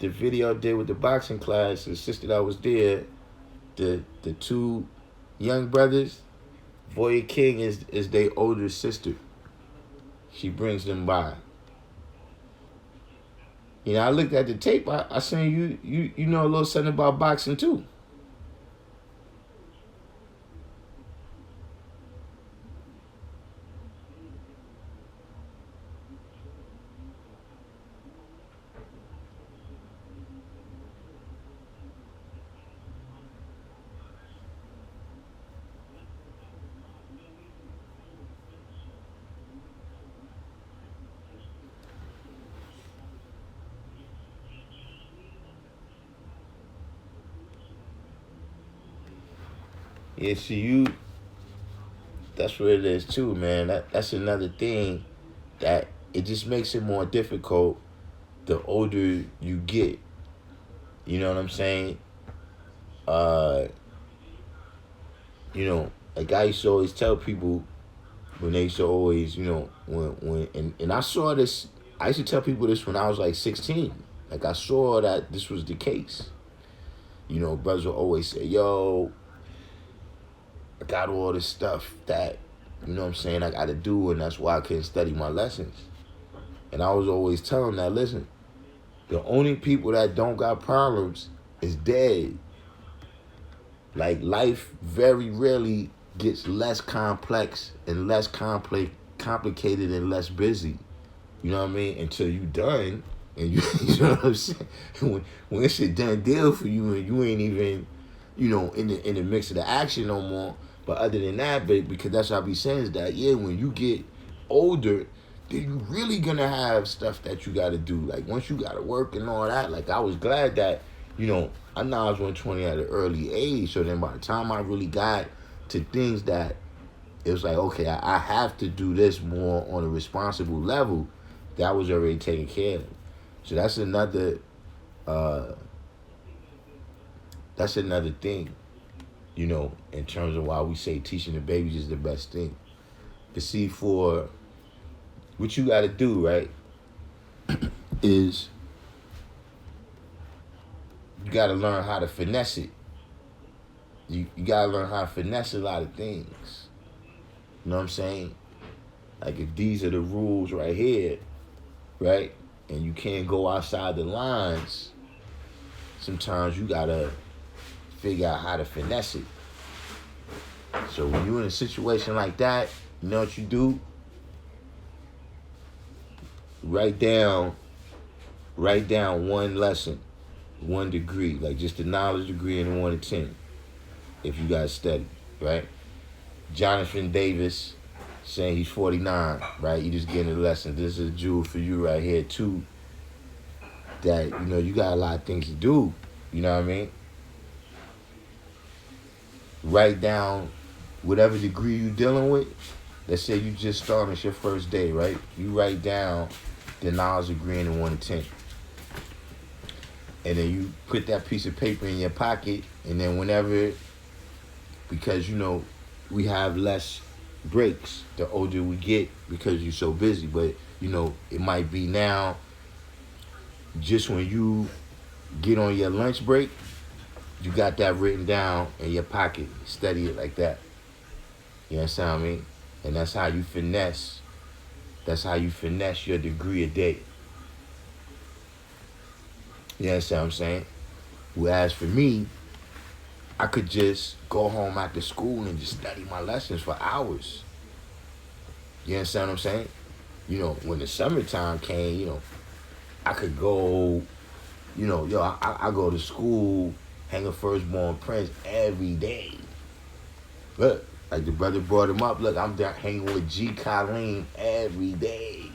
video I did with the boxing class. The sister that was there, the two young brothers. Voya King is their older sister. She brings them by. You know, I looked at the tape. I seen you know a little something about boxing too. Yeah, see you. That's what it is too, man. That's another thing that it just makes it more difficult the older you get. You know what I'm saying? You know, like I used to always tell people when they used to always, you know, and I saw this. I used to tell people this when I was like 16. Like I saw that this was the case. You know, brothers would always say, "Yo, I got all this stuff that, you know what I'm saying, I got to do, and that's why I couldn't study my lessons." And I was always telling them that, listen, the only people that don't got problems is dead. Like, life very rarely gets less complex and less complicated and less busy. You know what I mean? Until you done, and you know what I'm saying? When it's a done deal for you and you ain't even, you know, in the mix of the action no more. But other than that, babe, because that's what I be saying is that, yeah, when you get older, then you really gonna have stuff that you gotta do. Like once you gotta work and all that, like I was glad that, I know I was 120 at an early age. So then by the time I really got to things that it was like, okay, I have to do this more on a responsible level, that was already taken care of. So that's another thing, in terms of why we say teaching the babies is the best thing. To see for what you got to do, right, is you got to learn how to finesse it. You got to learn how to finesse a lot of things. You know what I'm saying? Like if these are the rules right here, right, and you can't go outside the lines, sometimes you got to figure out how to finesse it. So when you're in a situation like that, you know what you do? Write down one lesson, 1 degree, like just the knowledge degree in 1 to 10, if you guys study, right? Jonathan Davis saying he's 49, right? You just getting a lesson. This is a jewel for you right here too. That you got a lot of things to do. You know what I mean? Write down whatever degree you're dealing with. Let's say you just started, it's your first day, right? You write down the knowledge degree in 1 to 10. And then you put that piece of paper in your pocket, and then whenever, because we have less breaks the older we get because you're so busy, but it might be now just when you get on your lunch break, you got that written down in your pocket. Study it like that. You understand what I mean? And that's how you finesse. That's how you finesse your degree a day. You understand what I'm saying? Whereas for me, I could just go home after school and just study my lessons for hours. You understand what I'm saying? When the summertime came, I could go, I go to school, hang a firstborn prince every day. Look, like the brother brought him up. Look, I'm down hanging with G. Colleen every day.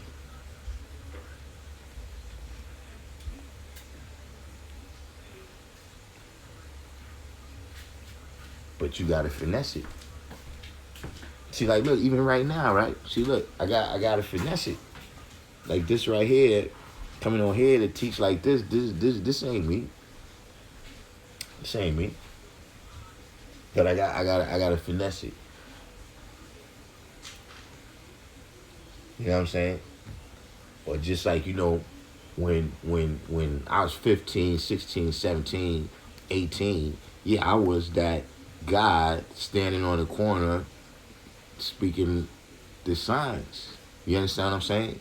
But you gotta finesse it. See, like, look, even right now, right? See, look, I gotta finesse it. Like this right here, coming on here to teach like this ain't me. This ain't me. But I gotta finesse it. You know what I'm saying? Or just like, when I was 15, 16, 17, 18, yeah, I was that guy standing on the corner speaking the signs. You understand what I'm saying?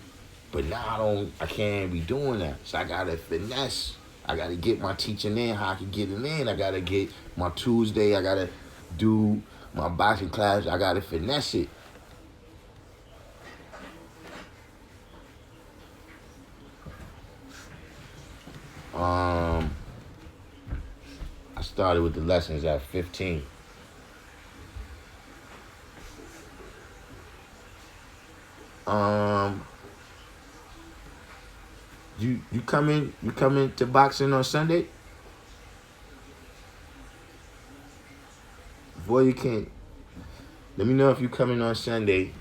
But now I can't be doing that. So I gotta finesse. I gotta get my teaching in, how I can get it in. I gotta get my Tuesday, I gotta do my boxing class, I gotta finesse it. I started with the lessons at 15. You coming to boxing on Sunday? Boy, you can't. Let me know if you coming on Sunday,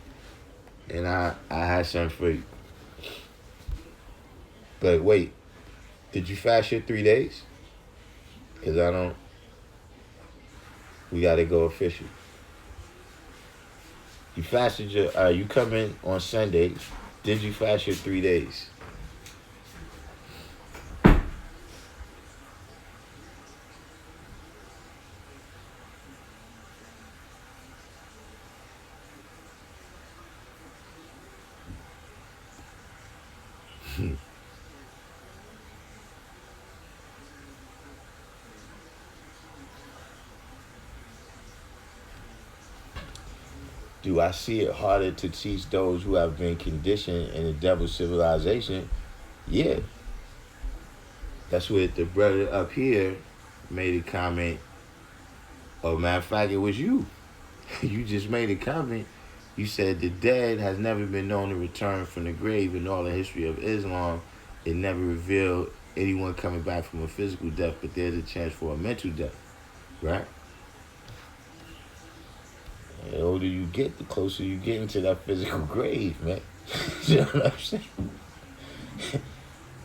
and I have something for you. But wait, did you fast your 3 days? Cause I don't. We gotta go official. You fasted your. You coming on Sunday? Did you fast your 3 days? Do I see it harder to teach those who have been conditioned in the devil's civilization? Yeah. That's what the brother up here made a comment. Oh, matter of fact, it was you. You just made a comment You said the dead has never been known to return from the grave in all the history of Islam. It never revealed anyone coming back from a physical death, but there's a chance for a mental death, right? The older you get, the closer you get into that physical grave, man. You know what I'm saying?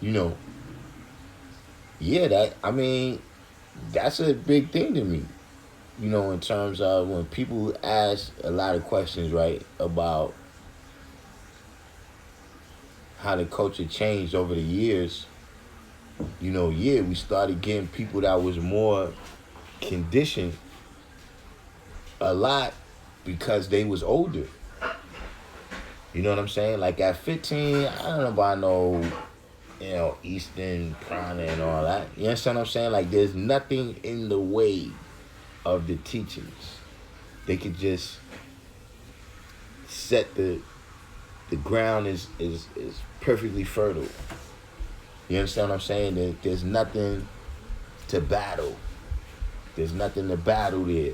You know, yeah, that's a big thing to me. You know, in terms of when people ask a lot of questions, right, about how the culture changed over the years, you know, yeah, we started getting people that was more conditioned a lot because they was older. You know what I'm saying? Like at 15, I don't know about no, you know, Eastern prana and all that. You understand what I'm saying? Like there's nothing in the way of the teachings. They could just set the ground is perfectly fertile. You understand what I'm saying? There's nothing to battle. There's nothing to battle there.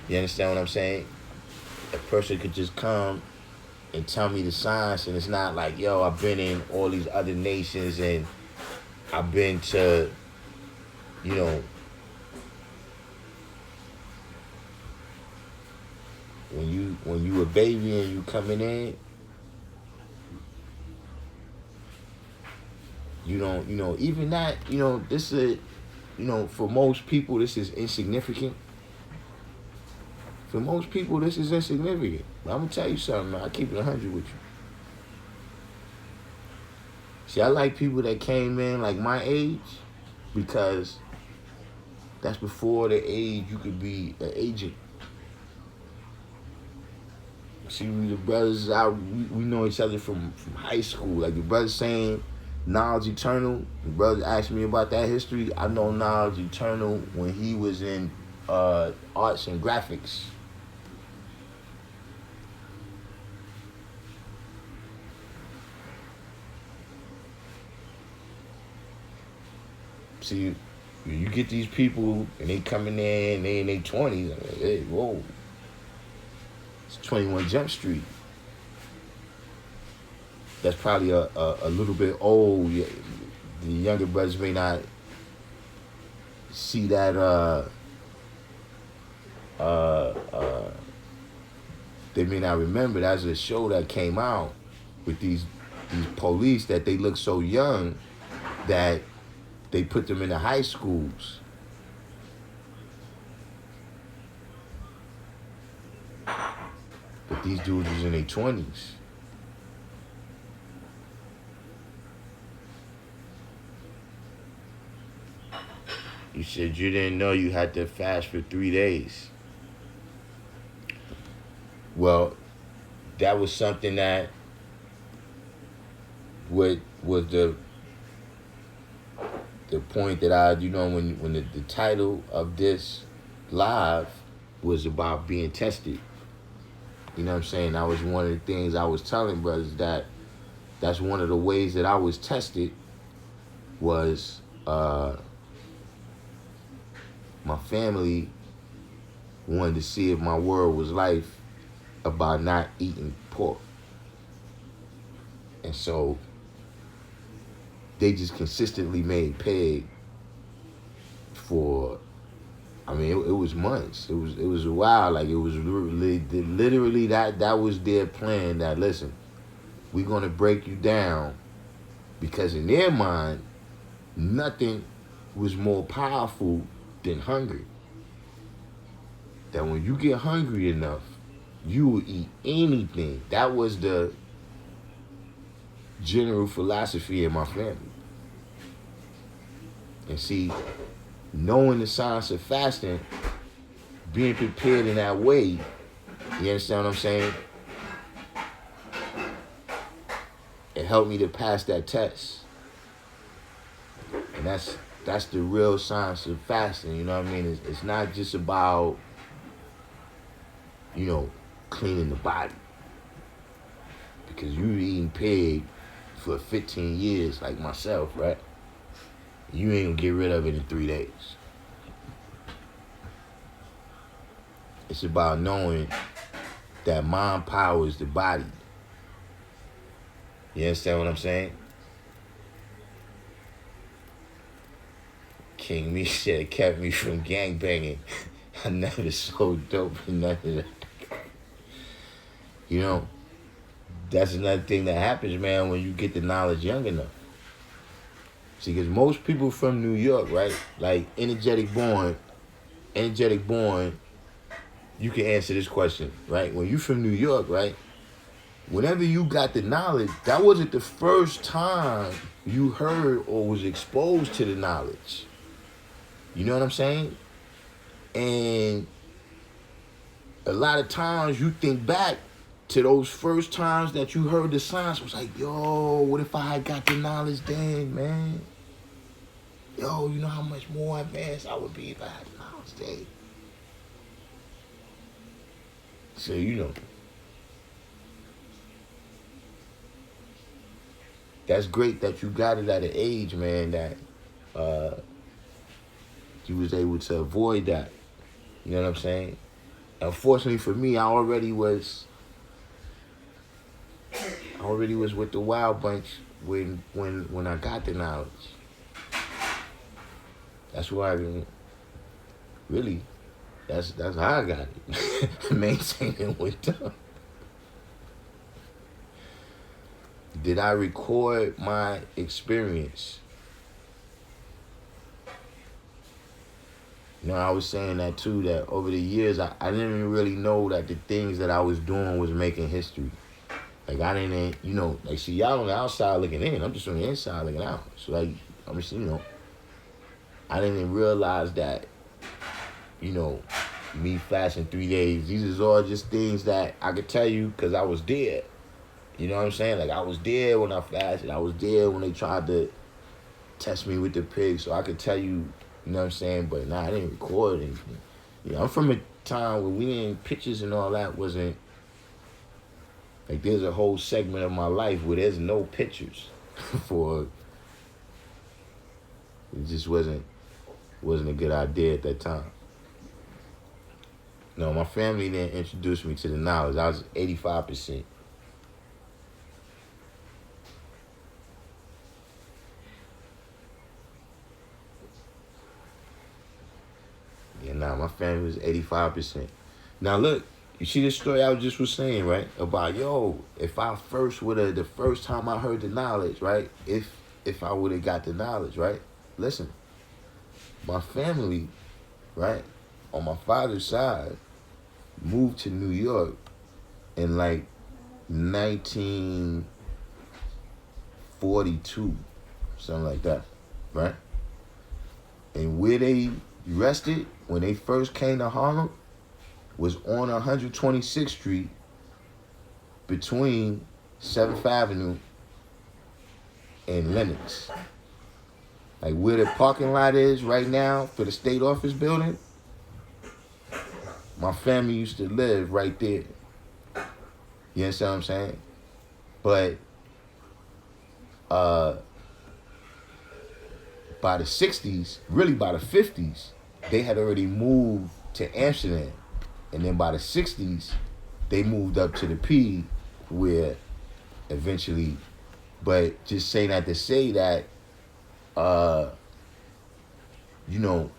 You understand what I'm saying? A person could just come and tell me the science, and it's not like, yo, I've been in all these other nations and I've been to, you know, when you a baby and you coming in, you don't, you know, even that, you know, this is, you know, for most people this is insignificant. For most people this is insignificant. But I'm gonna tell you something, man. I keep it 100 with you. See, I like people that came in like my age because that's before the age you could be an agent. See, we the brothers out, we know each other from high school. Like the brothers saying knowledge eternal. The brothers asked me about that history. I know knowledge eternal when he was in arts and graphics. See, you get these people and they coming in, they in their 20s. I'm like, hey, whoa. It's 21 Jump Street. That's probably a little bit old. The younger brothers may not see that. They may not remember. That's a show that came out with these police that they look so young that they put them in the high schools. But these dudes was in their 20s. You said you didn't know you had to fast for 3 days. Well, that was something that was the point that I, you know, when the title of this live was about being tested. You know what I'm saying? That was one of the things I was telling brothers, that's one of the ways that I was tested was my family wanted to see if my word was life about not eating pork. And so they just consistently made peg for, I mean, it was months. It was a while. Like, it was literally that was their plan, that, listen, we're going to break you down, because in their mind, nothing was more powerful than hunger. That when you get hungry enough, you will eat anything. That was the general philosophy in my family. And see, knowing the science of fasting, being prepared in that way, you understand what I'm saying? It helped me to pass that test. And that's the real science of fasting, you know what I mean? It's not just about, you know, cleaning the body. Because you eating pig for 15 years like myself, right? You ain't gonna get rid of it in 3 days. It's about knowing that mind powers the body. You understand what I'm saying? King Me said kept me from gangbanging. I never sold dope and none of that. You know, that's another thing that happens, man, when you get the knowledge young enough. See, because most people from New York, right? Like, energetic born, you can answer this question, right? When you from New York, right? Whenever you got the knowledge, that wasn't the first time you heard or was exposed to the knowledge. You know what I'm saying? And a lot of times you think back to those first times that you heard the science. It was like, yo, what if I had got the knowledge then, man? Yo, you know how much more advanced I would be if I had the knowledge then. So, you know, that's great that you got it at an age, man, that you was able to avoid that. You know what I'm saying? Unfortunately for me, I already was with the Wild Bunch when I got the knowledge. That's why really, that's how I got it. Maintaining with them. Did I record my experience? You know, I was saying that too, that over the years, I didn't even really know that the things that I was doing was making history. Like, I didn't, you know, like, see, y'all on the outside looking in. I'm just on the inside looking out. So, like, I'm just, you know, I didn't even realize that, you know, me fasting 3 days, these is all just things that I could tell you because I was there. You know what I'm saying? Like, I was there when I fasted. I was there when they tried to test me with the pig. So I could tell you, you know what I'm saying? But nah, I didn't record anything. You know, I'm from a time where we didn't, pictures and all that wasn't, like, there's a whole segment of my life where there's no pictures for, it just wasn't a good idea at that time. No, my family didn't introduce me to the knowledge. I was 85%. Yeah, nah, my family was 85%. Now look, you see this story I was saying, right? About, yo, if I the first time I heard the knowledge, right? If I would have got the knowledge, right? Listen, my family, right, on my father's side, moved to New York in like 1942, something like that, right? And where they rested when they first came to Harlem was on 126th Street between 7th Avenue and Lenox. Like where the parking lot is right now for the state office building, my family used to live right there. You understand what I'm saying? But by the 60s, really by the 50s, they had already moved to Amsterdam. And then by the 60s, they moved up to the P, where eventually, but just saying that to say that, you know,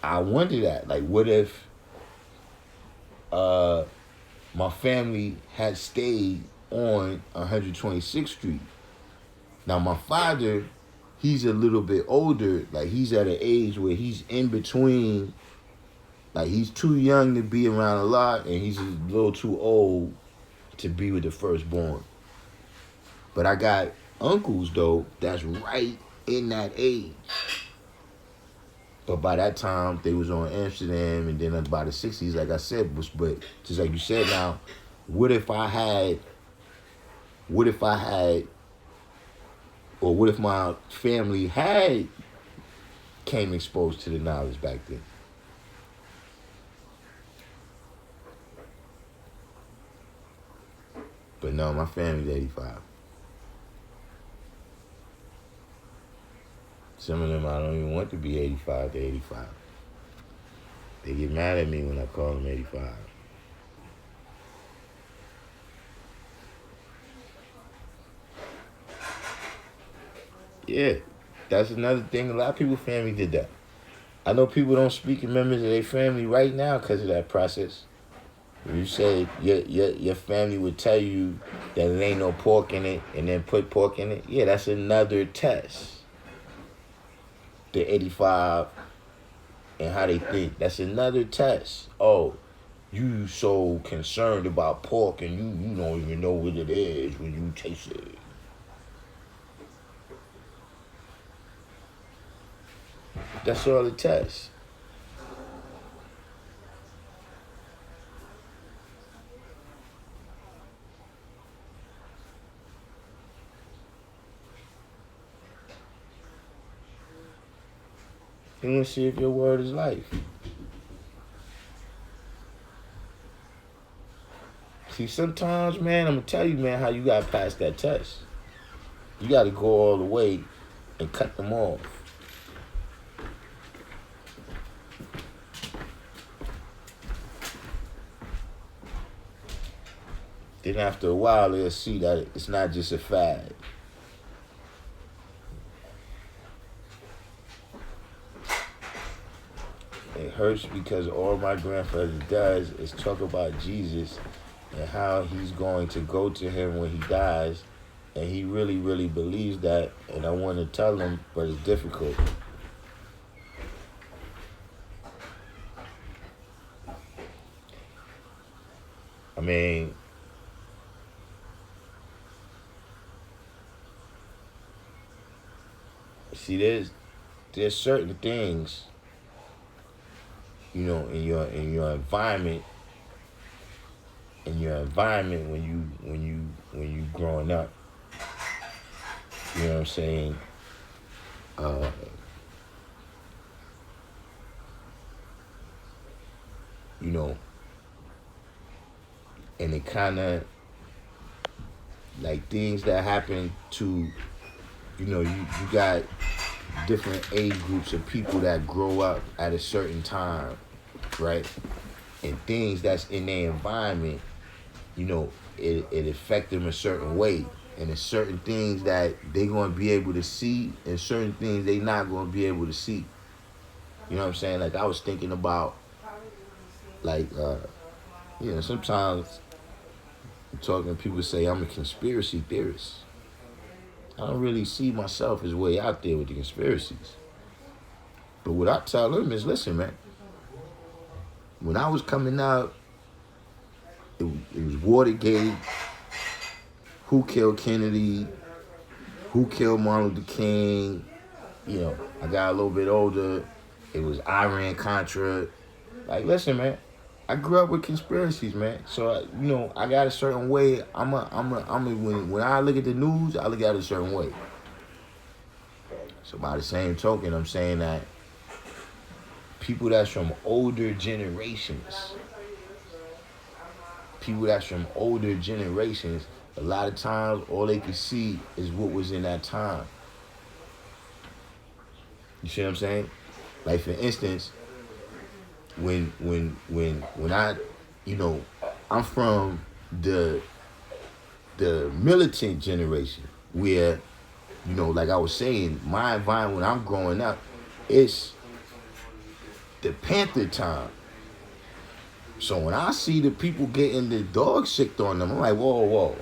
I wonder that, like, what if my family had stayed on 126th Street? Now, my father, he's a little bit older. Like, he's at an age where he's in between. Like, he's too young to be around a lot, and he's a little too old to be with the firstborn. But I got uncles, though, that's right in that age. But by that time, they was on Amsterdam, and then by the 60s, like I said, but just like you said now, what if my family had came exposed to the knowledge back then? But no, my family's 85. Some of them I don't even want to be 85 to 85. They get mad at me when I call them 85. Yeah, that's another thing. A lot of people's family did that. I know people don't speak in members of their family right now because of that process. When you say your family would tell you that it ain't no pork in it and then put pork in it, yeah, that's another test. The 85 and how they think. That's another test. Oh, you so concerned about pork and you don't even know what it is when you taste it. That's all it tests. You want to see if your word is life. See, sometimes, man, I'm going to tell you, man, how you got to pass that test. You got to go all the way and cut them off. Then after a while, they'll see that it's not just a fad. It hurts because all my grandfather does is talk about Jesus and how he's going to go to him when he dies. And he really, really believes that. And I want to tell him, but it's difficult. I mean, see, there's certain things, you know, in your environment, when you growing up. You know what I'm saying? You know, and it kind of like things that happen to, you know, you got different age groups of people that grow up at a certain time, right? And things that's in their environment, you know, it affect them a certain way. And there's certain things that they're going to be able to see and certain things they not going to be able to see. You know what I'm saying? Like, I was thinking about, like, you know, sometimes I'm talking, people say I'm a conspiracy theorist. I don't really see myself as way out there with the conspiracies. But what I tell them is, listen, man, when I was coming out, it was Watergate, who killed Kennedy, who killed Martin Luther King. You know, I got a little bit older, it was Iran-Contra. Like, listen, man, I grew up with conspiracies, man. So, you know, I got a certain way. When I look at the news, I look at it a certain way. So by the same token, I'm saying that people that's from older generations, a lot of times all they can see is what was in that time. You see what I'm saying? Like, for instance, when I, you know, I'm from the militant generation where, you know, like I was saying, my environment when I'm growing up, it's the Panther time. So when I see the people getting the dog sicked on them, I'm like, whoa.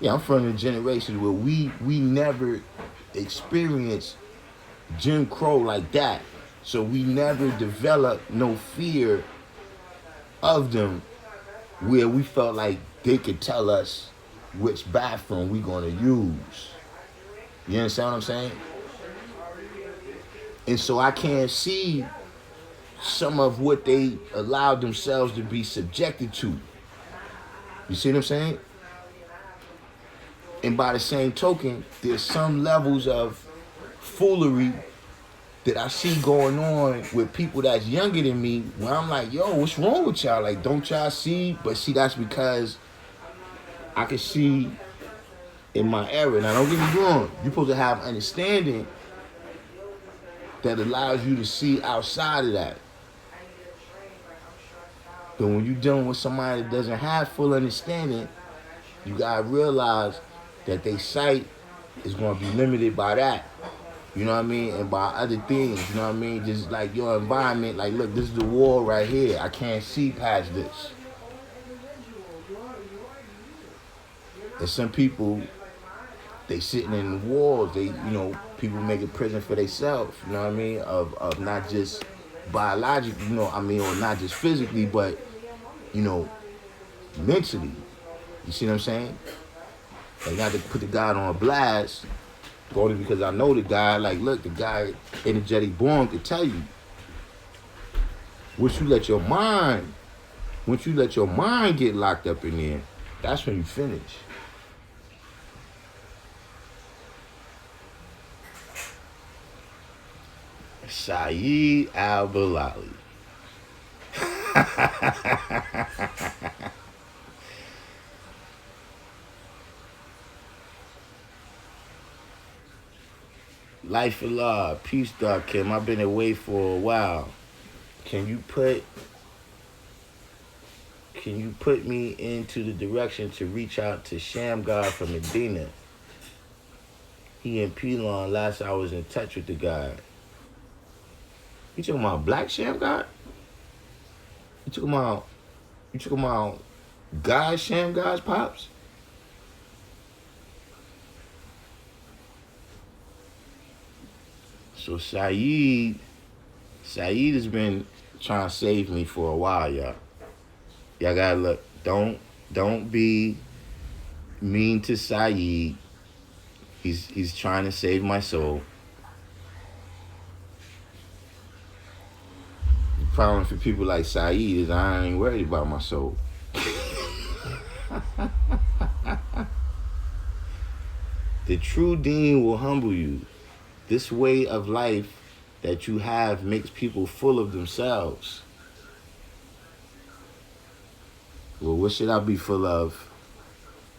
Yeah, I'm from the generation where we never experienced Jim Crow like that. So we never developed no fear of them where we felt like they could tell us which bathroom we gonna use. You understand what I'm saying? And so I can't see some of what they allowed themselves to be subjected to. You see what I'm saying? And by the same token, there's some levels of foolery that I see going on with people that's younger than me where I'm like, yo, what's wrong with y'all? Like, don't y'all see? But see, that's because I can see in my era. Now, don't get me wrong. You're supposed to have understanding that allows you to see outside of that. But when you're dealing with somebody that doesn't have full understanding, you gotta realize that their sight it's gonna be limited by that. You know what I mean? And by other things, you know what I mean? Just like your environment, like look, this is the wall right here. I can't see past this. And some people, they sitting in the walls, people make a prison for themselves, you know what I mean? Of not just biologically, or not just physically, but, mentally. You see what I'm saying? Like, not to put the God on blast, only because I know the guy, like, look, the guy, energetic born, could tell you. Once you let your mind get locked up in there, that's when you finish. Saeed Al-Bilali. Life of Allah, peace, Darkim. I've been away for a while. Can you put me into the direction to reach out to Shamgar from Medina? He in Pilon. Last I was in touch with the guy. You talking about Black Shamgar? You talking about Guy Shamgar's pops? So Saeed has been trying to save me for a while, y'all. Y'all gotta look. Don't be mean to Saeed. He's trying to save my soul. The problem for people like Saeed is I ain't worried about my soul. The true deen will humble you. This way of life that you have makes people full of themselves. Well, what should I be full of?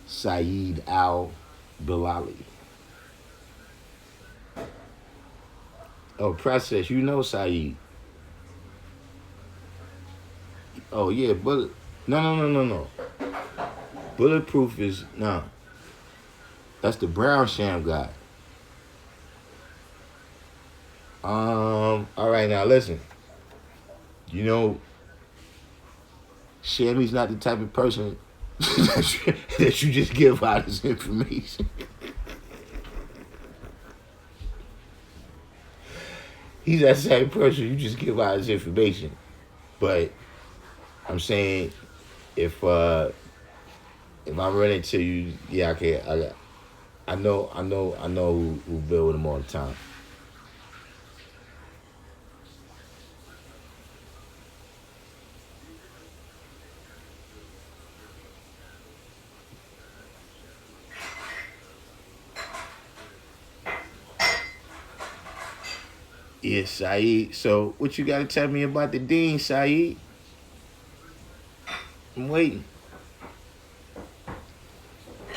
Saeed Al-Bilali. Oh, Princess, you know Saeed. Oh, yeah, but no. Bulletproof is, no. That's the brown sham guy. All right, now listen. Shammy's not the type of person that you just give out his information. He's that same person you just give out his information. But I'm saying if I run into you, yeah, I know who build with him all the time. Yeah, Saeed. So, what you got to tell me about the dean, Saeed? I'm waiting.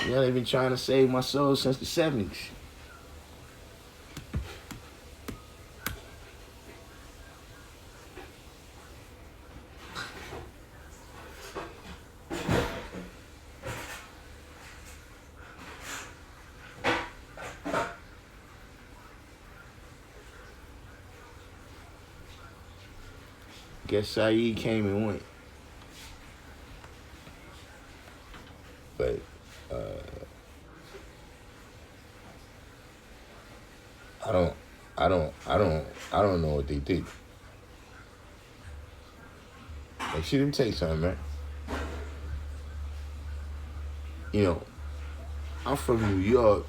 Y'all been trying to save my soul since the 70s. Guess Saeed came and went. But I don't know what they think. Like, shit, let me tell you something, man. I'm from New York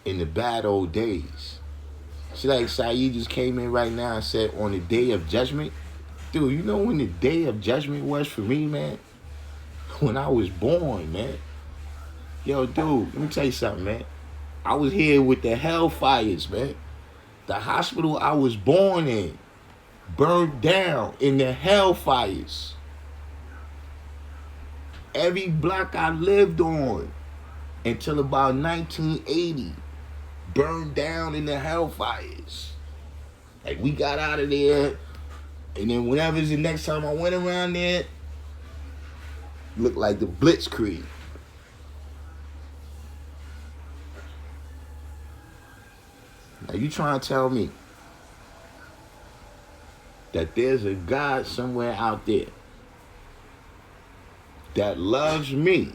in the bad old days. See, like Saeed just came in right now and said on the day of judgment. Dude, you know when the day of judgment was for me, man? When I was born, man. Yo, dude, let me tell you something, man. I was here with the hellfires, man. The hospital I was born in burned down in the hellfires. Every block I lived on until about 1980 burned down in the hellfires. Like, we got out of there, and then whenever's the next time I went around there, looked like the Blitzkrieg. Are you trying to tell me that there's a God somewhere out there that loves me,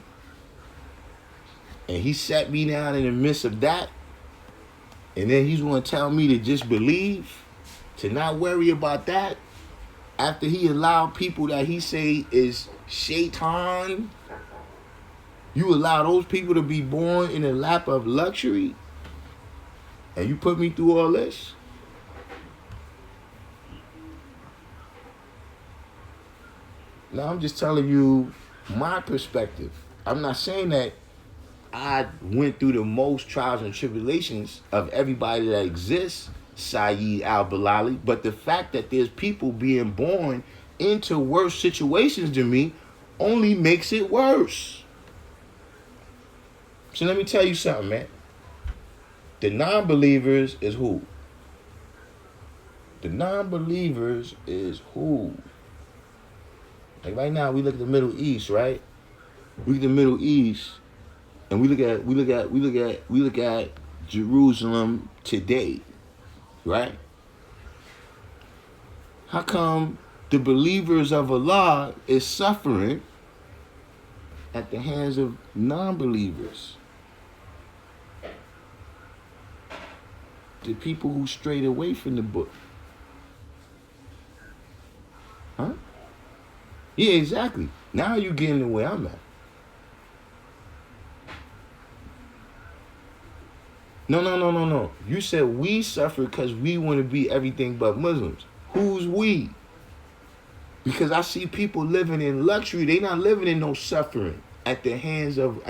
and he set me down in the midst of that, and then he's going to tell me to just believe, to not worry about that, after he allowed people that he say is shaitan? You allow those people to be born in the lap of luxury, and you put me through all this? Now I'm just telling you my perspective. I'm not saying that I went through the most trials and tribulations of everybody that exists, Saeed al-Bilali, but the fact that there's people being born into worse situations than me only makes it worse. So let me tell you something, man. The non-believers is who? The non-believers is who? Like right now, we look at the Middle East, right? We look at the Middle East, and we look at Jerusalem today, right? How come the believers of Allah is suffering at the hands of non-believers? The people who strayed away from the book. Huh? Yeah, exactly. Now you're getting the way I'm at. No. You said we suffer because we want to be everything but Muslims. Who's we? Because I see people living in luxury. They not living in no suffering at the hands of,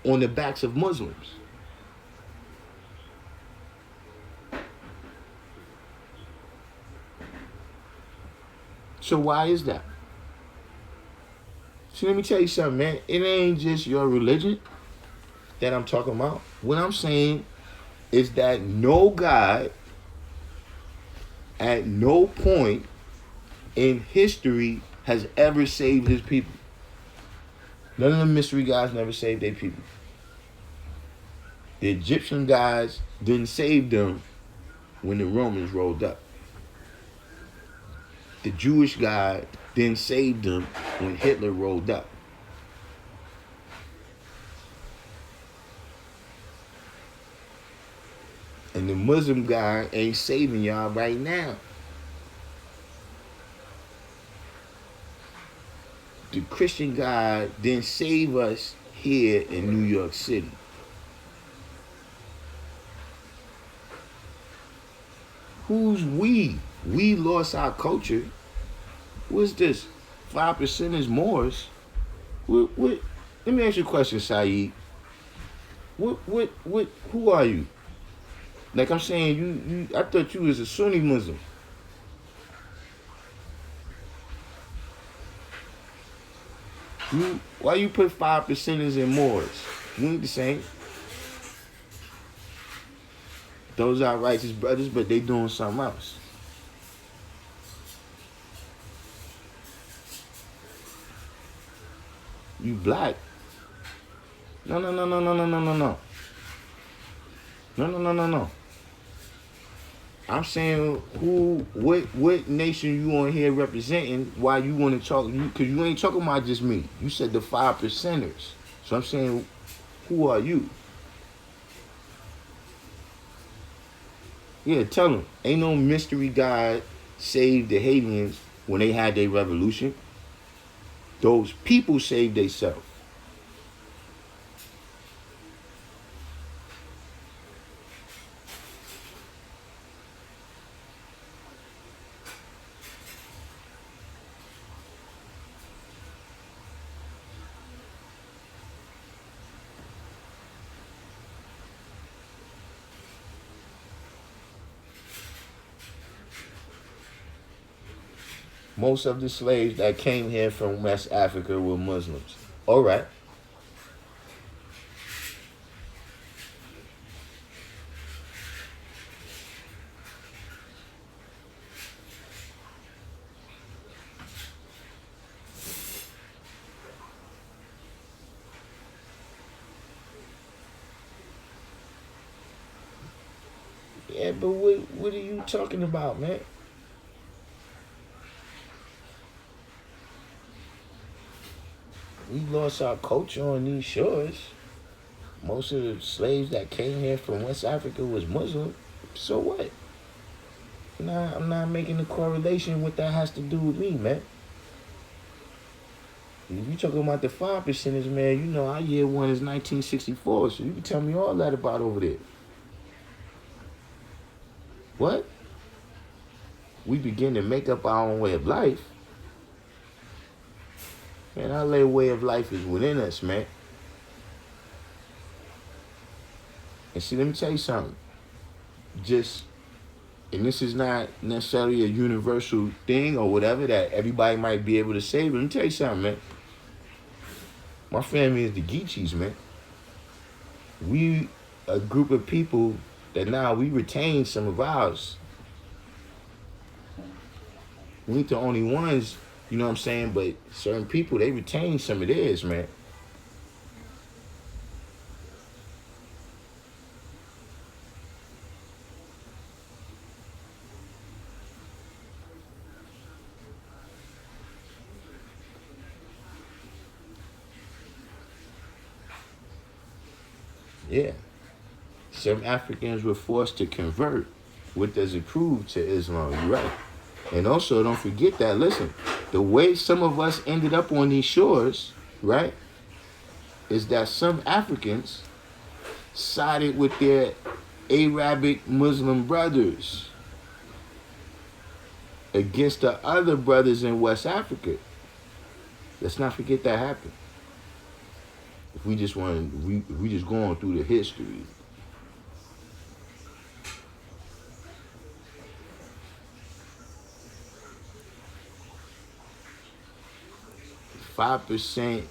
on the backs of Muslims. So why is that? So let me tell you something, man. It ain't just your religion that I'm talking about. What I'm saying is that no God at no point in history has ever saved his people. None of the mystery gods never saved their people. The Egyptian gods didn't save them when the Romans rolled up. The Jewish God didn't save them when Hitler rolled up. And the Muslim God ain't saving y'all right now. The Christian God didn't save us here in New York City. Who's we? We lost our culture. What's this? 5% is Moors. What? Let me ask you a question, Saeed. Who are you? Like I'm saying, I thought you was a Sunni Muslim. Why you put 5%ers in Moors? We ain't the same. Those are righteous brothers, but they doing something else. You black. No. No. I'm saying what nation you on here representing? Why you want to talk? Because you ain't talking about just me. You said the 5%ers. So I'm saying, who are you? Yeah, tell them. Ain't no mystery God saved the Haitians when they had their revolution. Those people saved themselves. Most of the slaves that came here from West Africa were Muslims. All right. Yeah, but what are you talking about, man? We lost our culture on these shores. Most of the slaves that came here from West Africa was Muslim. So what? Nah, I'm not making the correlation what that has to do with me, man. If you talking about the 5%ers, man, you know our year one is 1964, so you can tell me all that about over there. What? We begin to make up our own way of life. Man, our way of life is within us, man. And see, let me tell you something. And this is not necessarily a universal thing or whatever that everybody might be able to say, but let me tell you something, man. My family is the Geechees, man. We a group of people that now we retain some of ours. We ain't the only ones, you know what I'm saying? But certain people, they retain some of theirs, man. Yeah. Some Africans were forced to convert. What does it prove to Islam? You're right. And also, don't forget that, listen, the way some of us ended up on these shores, right, is that some Africans sided with their Arabic Muslim brothers against the other brothers in West Africa. Let's not forget that happened. If we just going through the history. 5%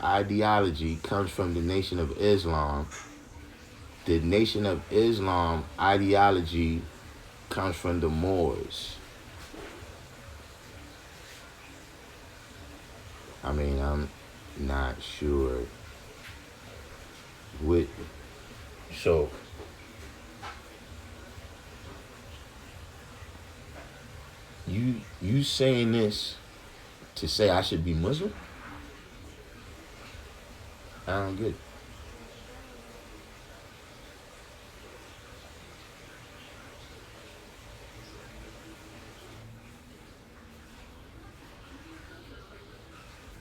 ideology comes from the Nation of Islam. The Nation of Islam ideology comes from the Moors. I mean, I'm not sure what. So, you saying this to say I should be Muslim? I don't get it.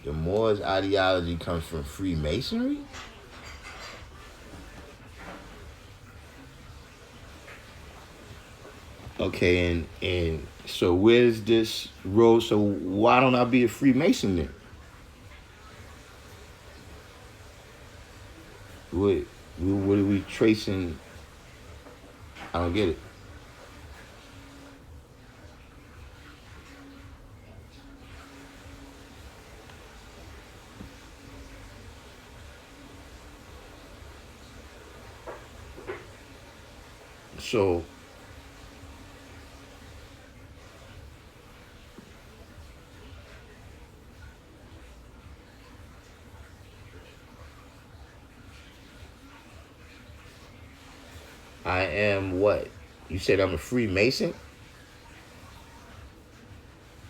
The Moors' ideology comes from Freemasonry? Okay, and so where's this road? So why don't I be a Freemason then? What are we tracing? I don't get it. So I am what? You said I'm a Freemason?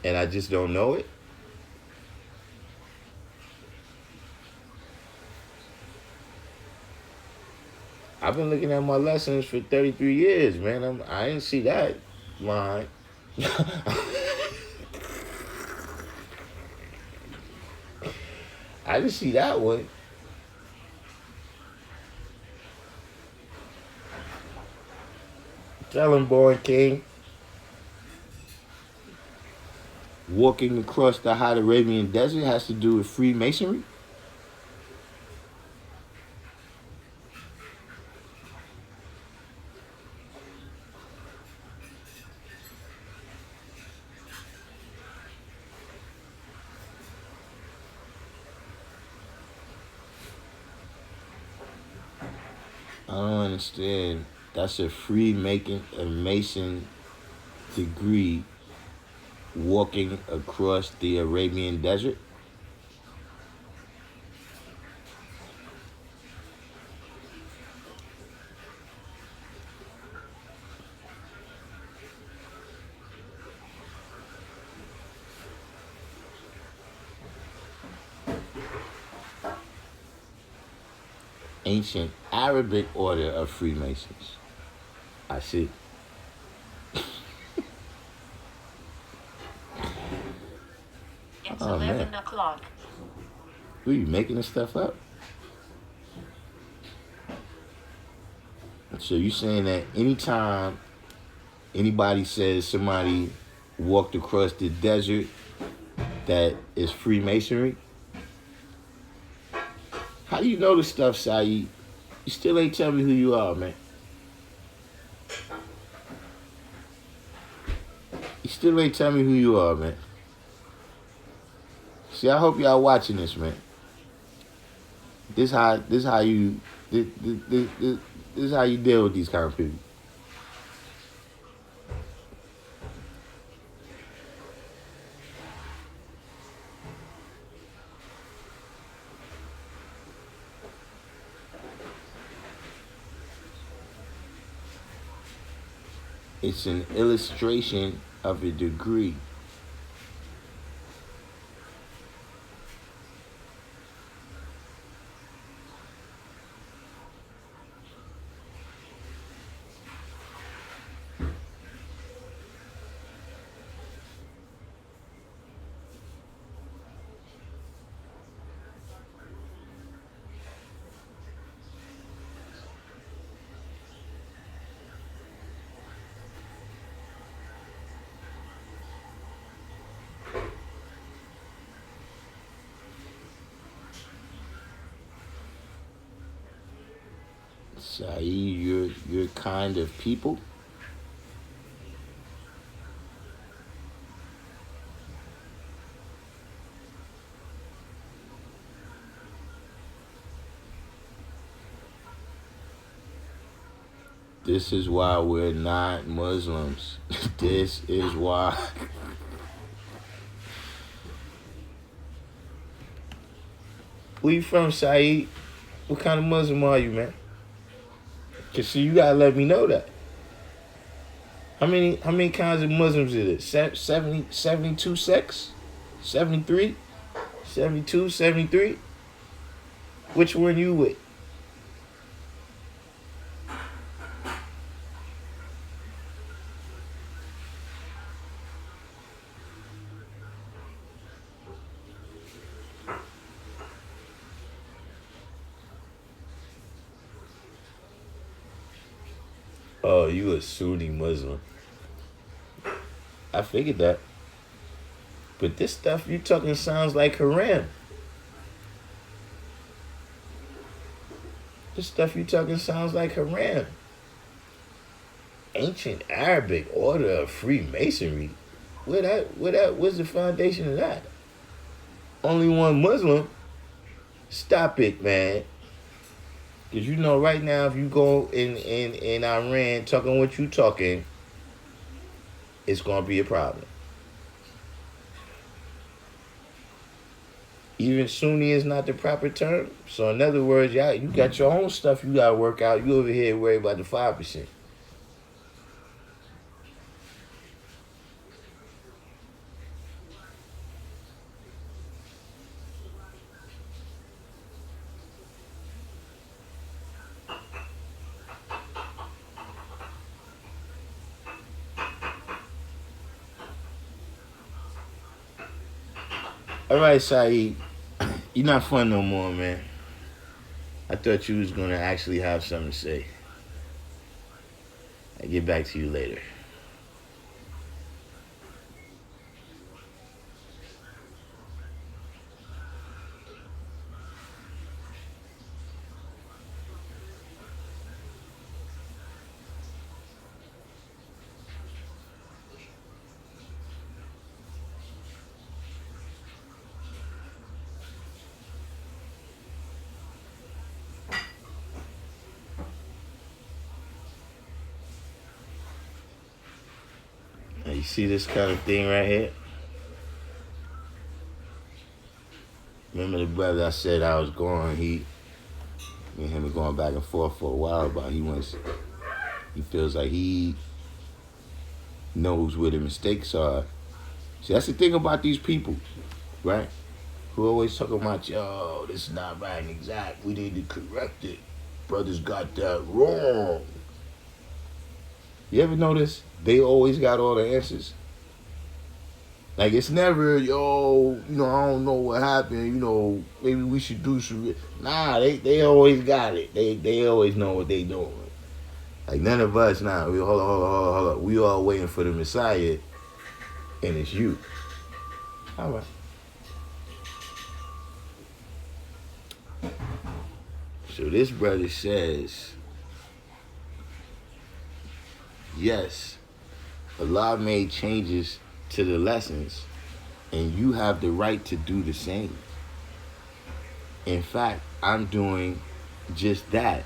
And I just don't know it? I've been looking at my lessons for 33 years, man. I didn't see that line. I didn't see that one. Tell him, Born King. Walking across the hot Arabian desert has to do with Freemasonry? I don't understand. That's a Mason degree walking across the Arabian desert? ancient Arabic order of Freemasons. I see. It's Oh, 11 man. o'clock. Who, you making this stuff up? So you saying that anytime anybody says somebody walked across the desert, that is Freemasonry? How do you know this stuff, Saeed? You still ain't tell me who you are, man. You still ain't tell me who you are, man. See, I hope y'all watching this, man. This how you this is how you deal with these kind of people. It's an illustration of a degree. Saeed, you're kind of people. This is why we're not Muslims. This is why. Where you from, Saeed? What kind of Muslim are you, man? Cause see, you gotta let me know that. How many kinds of Muslims is it? 70, 72 sects? 73? 72, 73? Which one you with? Oh, you a Sunni Muslim. I figured that. But this stuff you talking sounds like Haram. This stuff you talking sounds like Haram. Ancient Arabic order of Freemasonry. What's the foundation of that? Only one Muslim? Stop it, man. Because you know right now if you go in Iran talking what you talking, it's going to be a problem. Even Sunni is not the proper term. So in other words, y'all, you got your own stuff you got to work out. You over here worry about the 5%. All right, Saeed. You're not fun no more, man. I thought you was going to actually have something to say. I'll get back to you later. Now, you see this kind of thing right here? Remember the brother I said I was going, me and him were going back and forth for a while about he feels like he knows where the mistakes are. See, that's the thing about these people, right? Who always talking about, yo, this is not right and exact. We need to correct it. brothers got that wrong. You ever notice they always got all the answers? Like, it's never, yo, I don't know what happened, maybe we should do some. Nah, they always got it. They always know what they doing. Like, none of us, hold on. We all waiting for the Messiah, and it's you. All right. So this brother says, yes, Allah made changes to the lessons, and you have the right to do the same. In fact, I'm doing just that.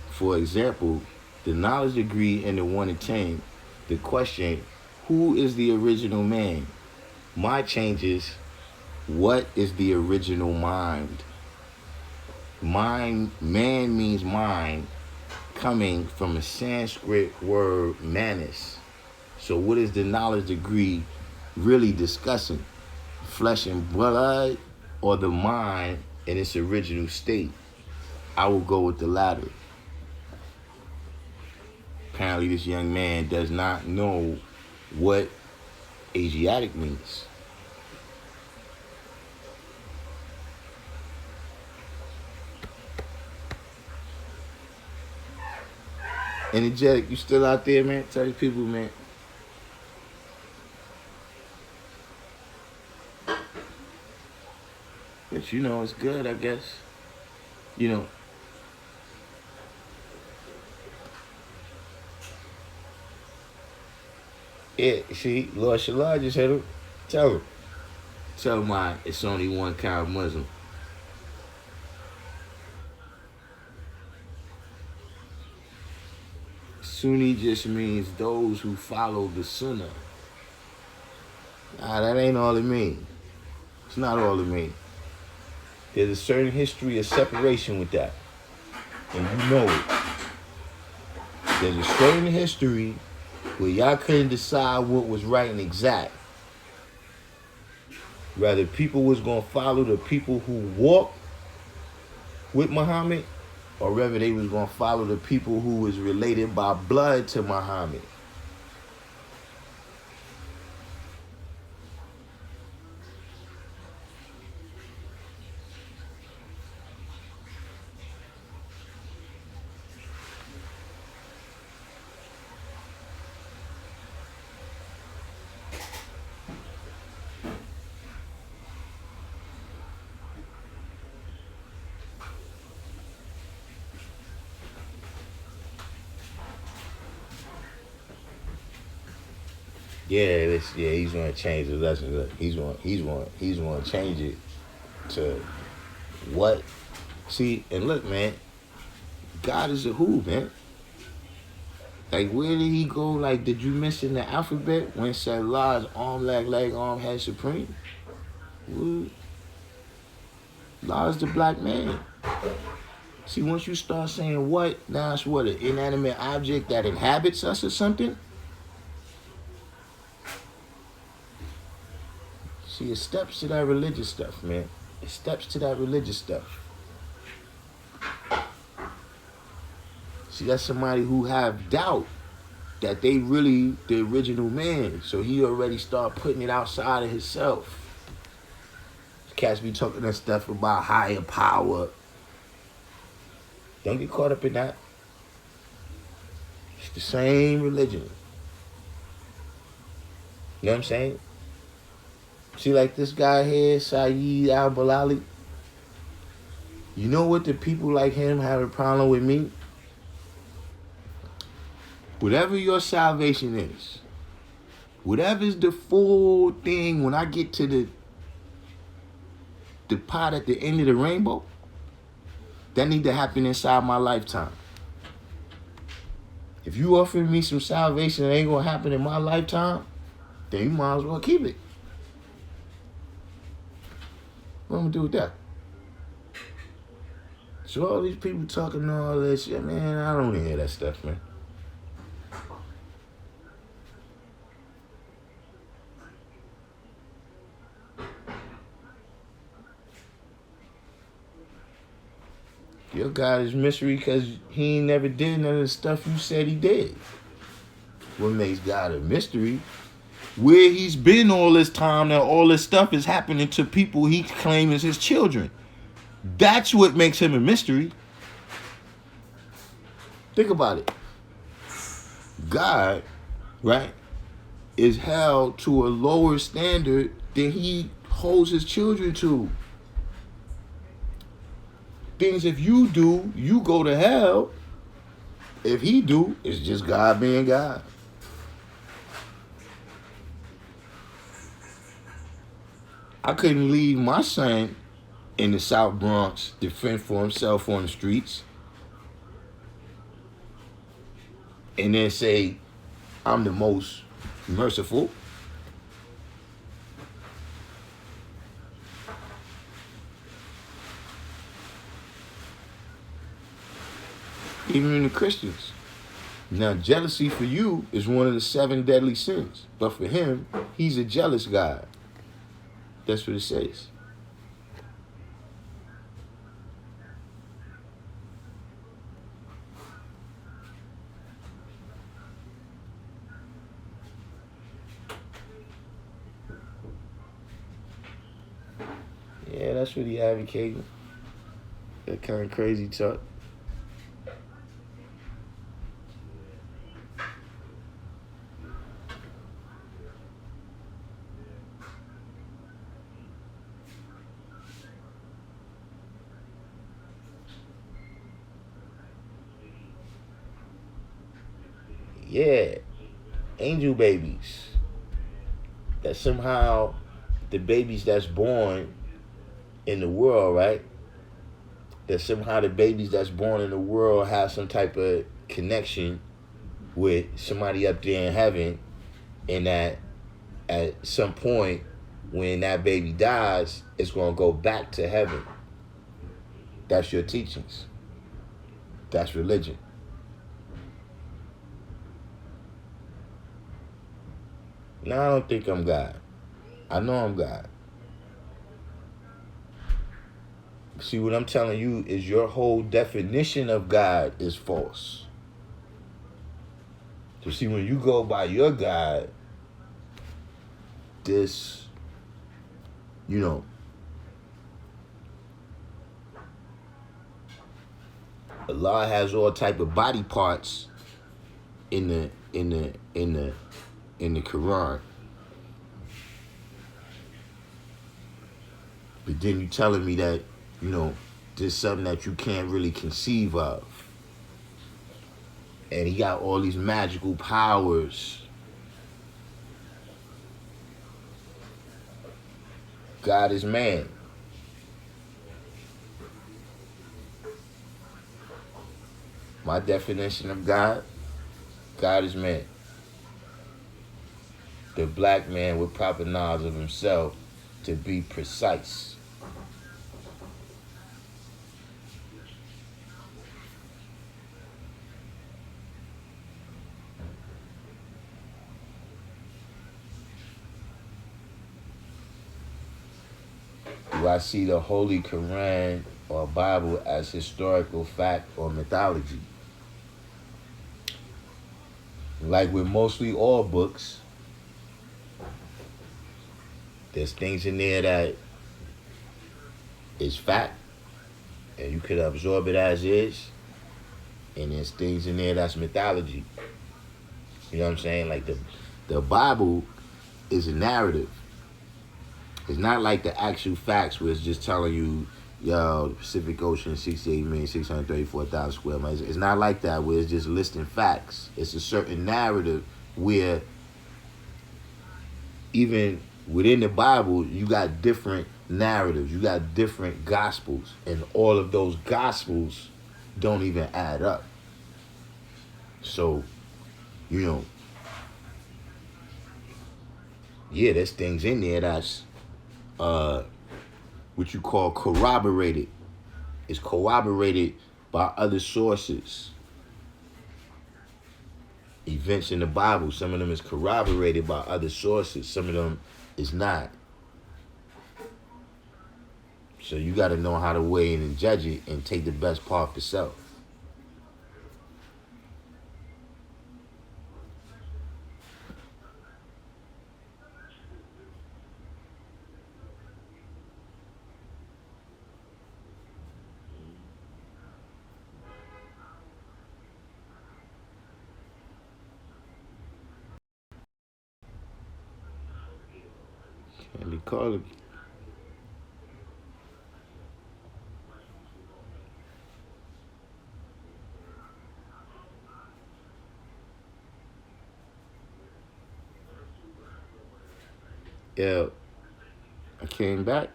For example, the knowledge degree in the 1 to 10, the question, who is the original man? My changes, what is the original mind? Man means mind, coming from a Sanskrit word manas. So what is the knowledge degree really discussing? Flesh and blood or the mind in its original state? I will go with the latter. Apparently this young man does not know what Asiatic means. Energetic, you still out there, man? Tell these people, man. But it's good, I guess. Yeah, see, Lord Shalai just had him. Tell him. Tell him why it's only one kind of Muslim. Sunni just means those who follow the Sunnah. Nah, that ain't all it means. It's not all it means. There's a certain history of separation with that. And you know it. There's a certain history where y'all couldn't decide what was right and exact. Whether people was going to follow the people who walked with Muhammad, or whether they was going to follow the people who was related by blood to Muhammad. He's gonna change the lesson. Look, he's gonna change it to what? See, and look, man, God is a who, man. Like, where did he go? Like, did you mention the alphabet when it said Allah is arm, leg, arm, head, supreme? What? Allah is the black man. See, once you start saying what, now it's what, an inanimate object that inhabits us or something? See, it steps to that religious stuff, man. It steps to that religious stuff. See, that's somebody who have doubt that they really the original man. So he already start putting it outside of himself. Cats be talking that stuff about higher power. Don't get caught up in that. It's the same religion. You know what I'm saying? See, like this guy here, Saeed al-Balali. You know what the people like him have a problem with me? Whatever your salvation is, whatever's the full thing, when I get to the pot at the end of the rainbow, that need to happen inside my lifetime. If you offer me some salvation that ain't gonna happen in my lifetime, then you might as well keep it. What am I gonna do with that? So all these people talking all that shit, man, I don't hear that stuff, man. Your God is mystery because he ain't never did none of the stuff you said he did. What makes God a mystery? Where he's been all this time, that all this stuff is happening to people he claims as his children. That's what makes him a mystery. Think about it. God, right, is held to a lower standard than he holds his children to. Things if you do, you go to hell. If he do, it's just God being God. I couldn't leave my son in the South Bronx to fend for himself on the streets and then say, I'm the most merciful. Even in the Christians. Now, jealousy for you is one of the 7 deadly sins. But for him, he's a jealous God. That's what it says. Yeah, that's what he advocating. That kind of crazy talk. Yeah, angel babies. That somehow the babies that's born in the world, right? That somehow the babies that's born in the world have some type of connection with somebody up there in heaven, and that at some point when that baby dies, it's going to go back to heaven. That's your teachings. That's religion. No, I don't think I'm God. I know I'm God. See, what I'm telling you is your whole definition of God is false. So see, when you go by your God, this, Allah has all type of body parts in the Quran. But then you telling me that, there's something that you can't really conceive of. And he got all these magical powers. God is man. My definition of God, God is man. The black man with proper knowledge of himself, to be precise. Do I see the Holy Quran or Bible as historical fact or mythology? Like with mostly all books, there's things in there that is fact, and you could absorb it as is, and there's things in there that's mythology. You know what I'm saying? Like the Bible is a narrative. It's not like the actual facts where it's just telling you, the Pacific Ocean is 68,634,000 square miles. It's not like that where it's just listing facts. It's a certain narrative where even within the Bible, you got different narratives. You got different gospels. And all of those gospels don't even add up. So, yeah, there's things in there that's what you call corroborated. It's corroborated by other sources. Events in the Bible, some of them is corroborated by other sources. Some of them is not. So you got to know how to weigh it and judge it and take the best part for self. Can't be calling. Yeah, I came back.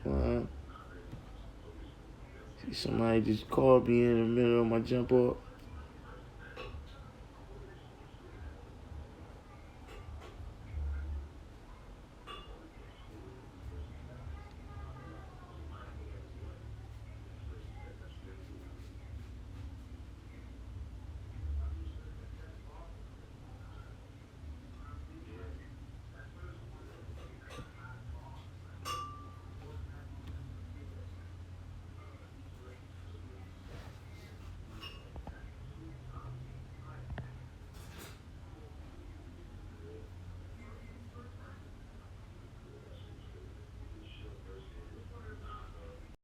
See, somebody just called me in the middle of my jump off.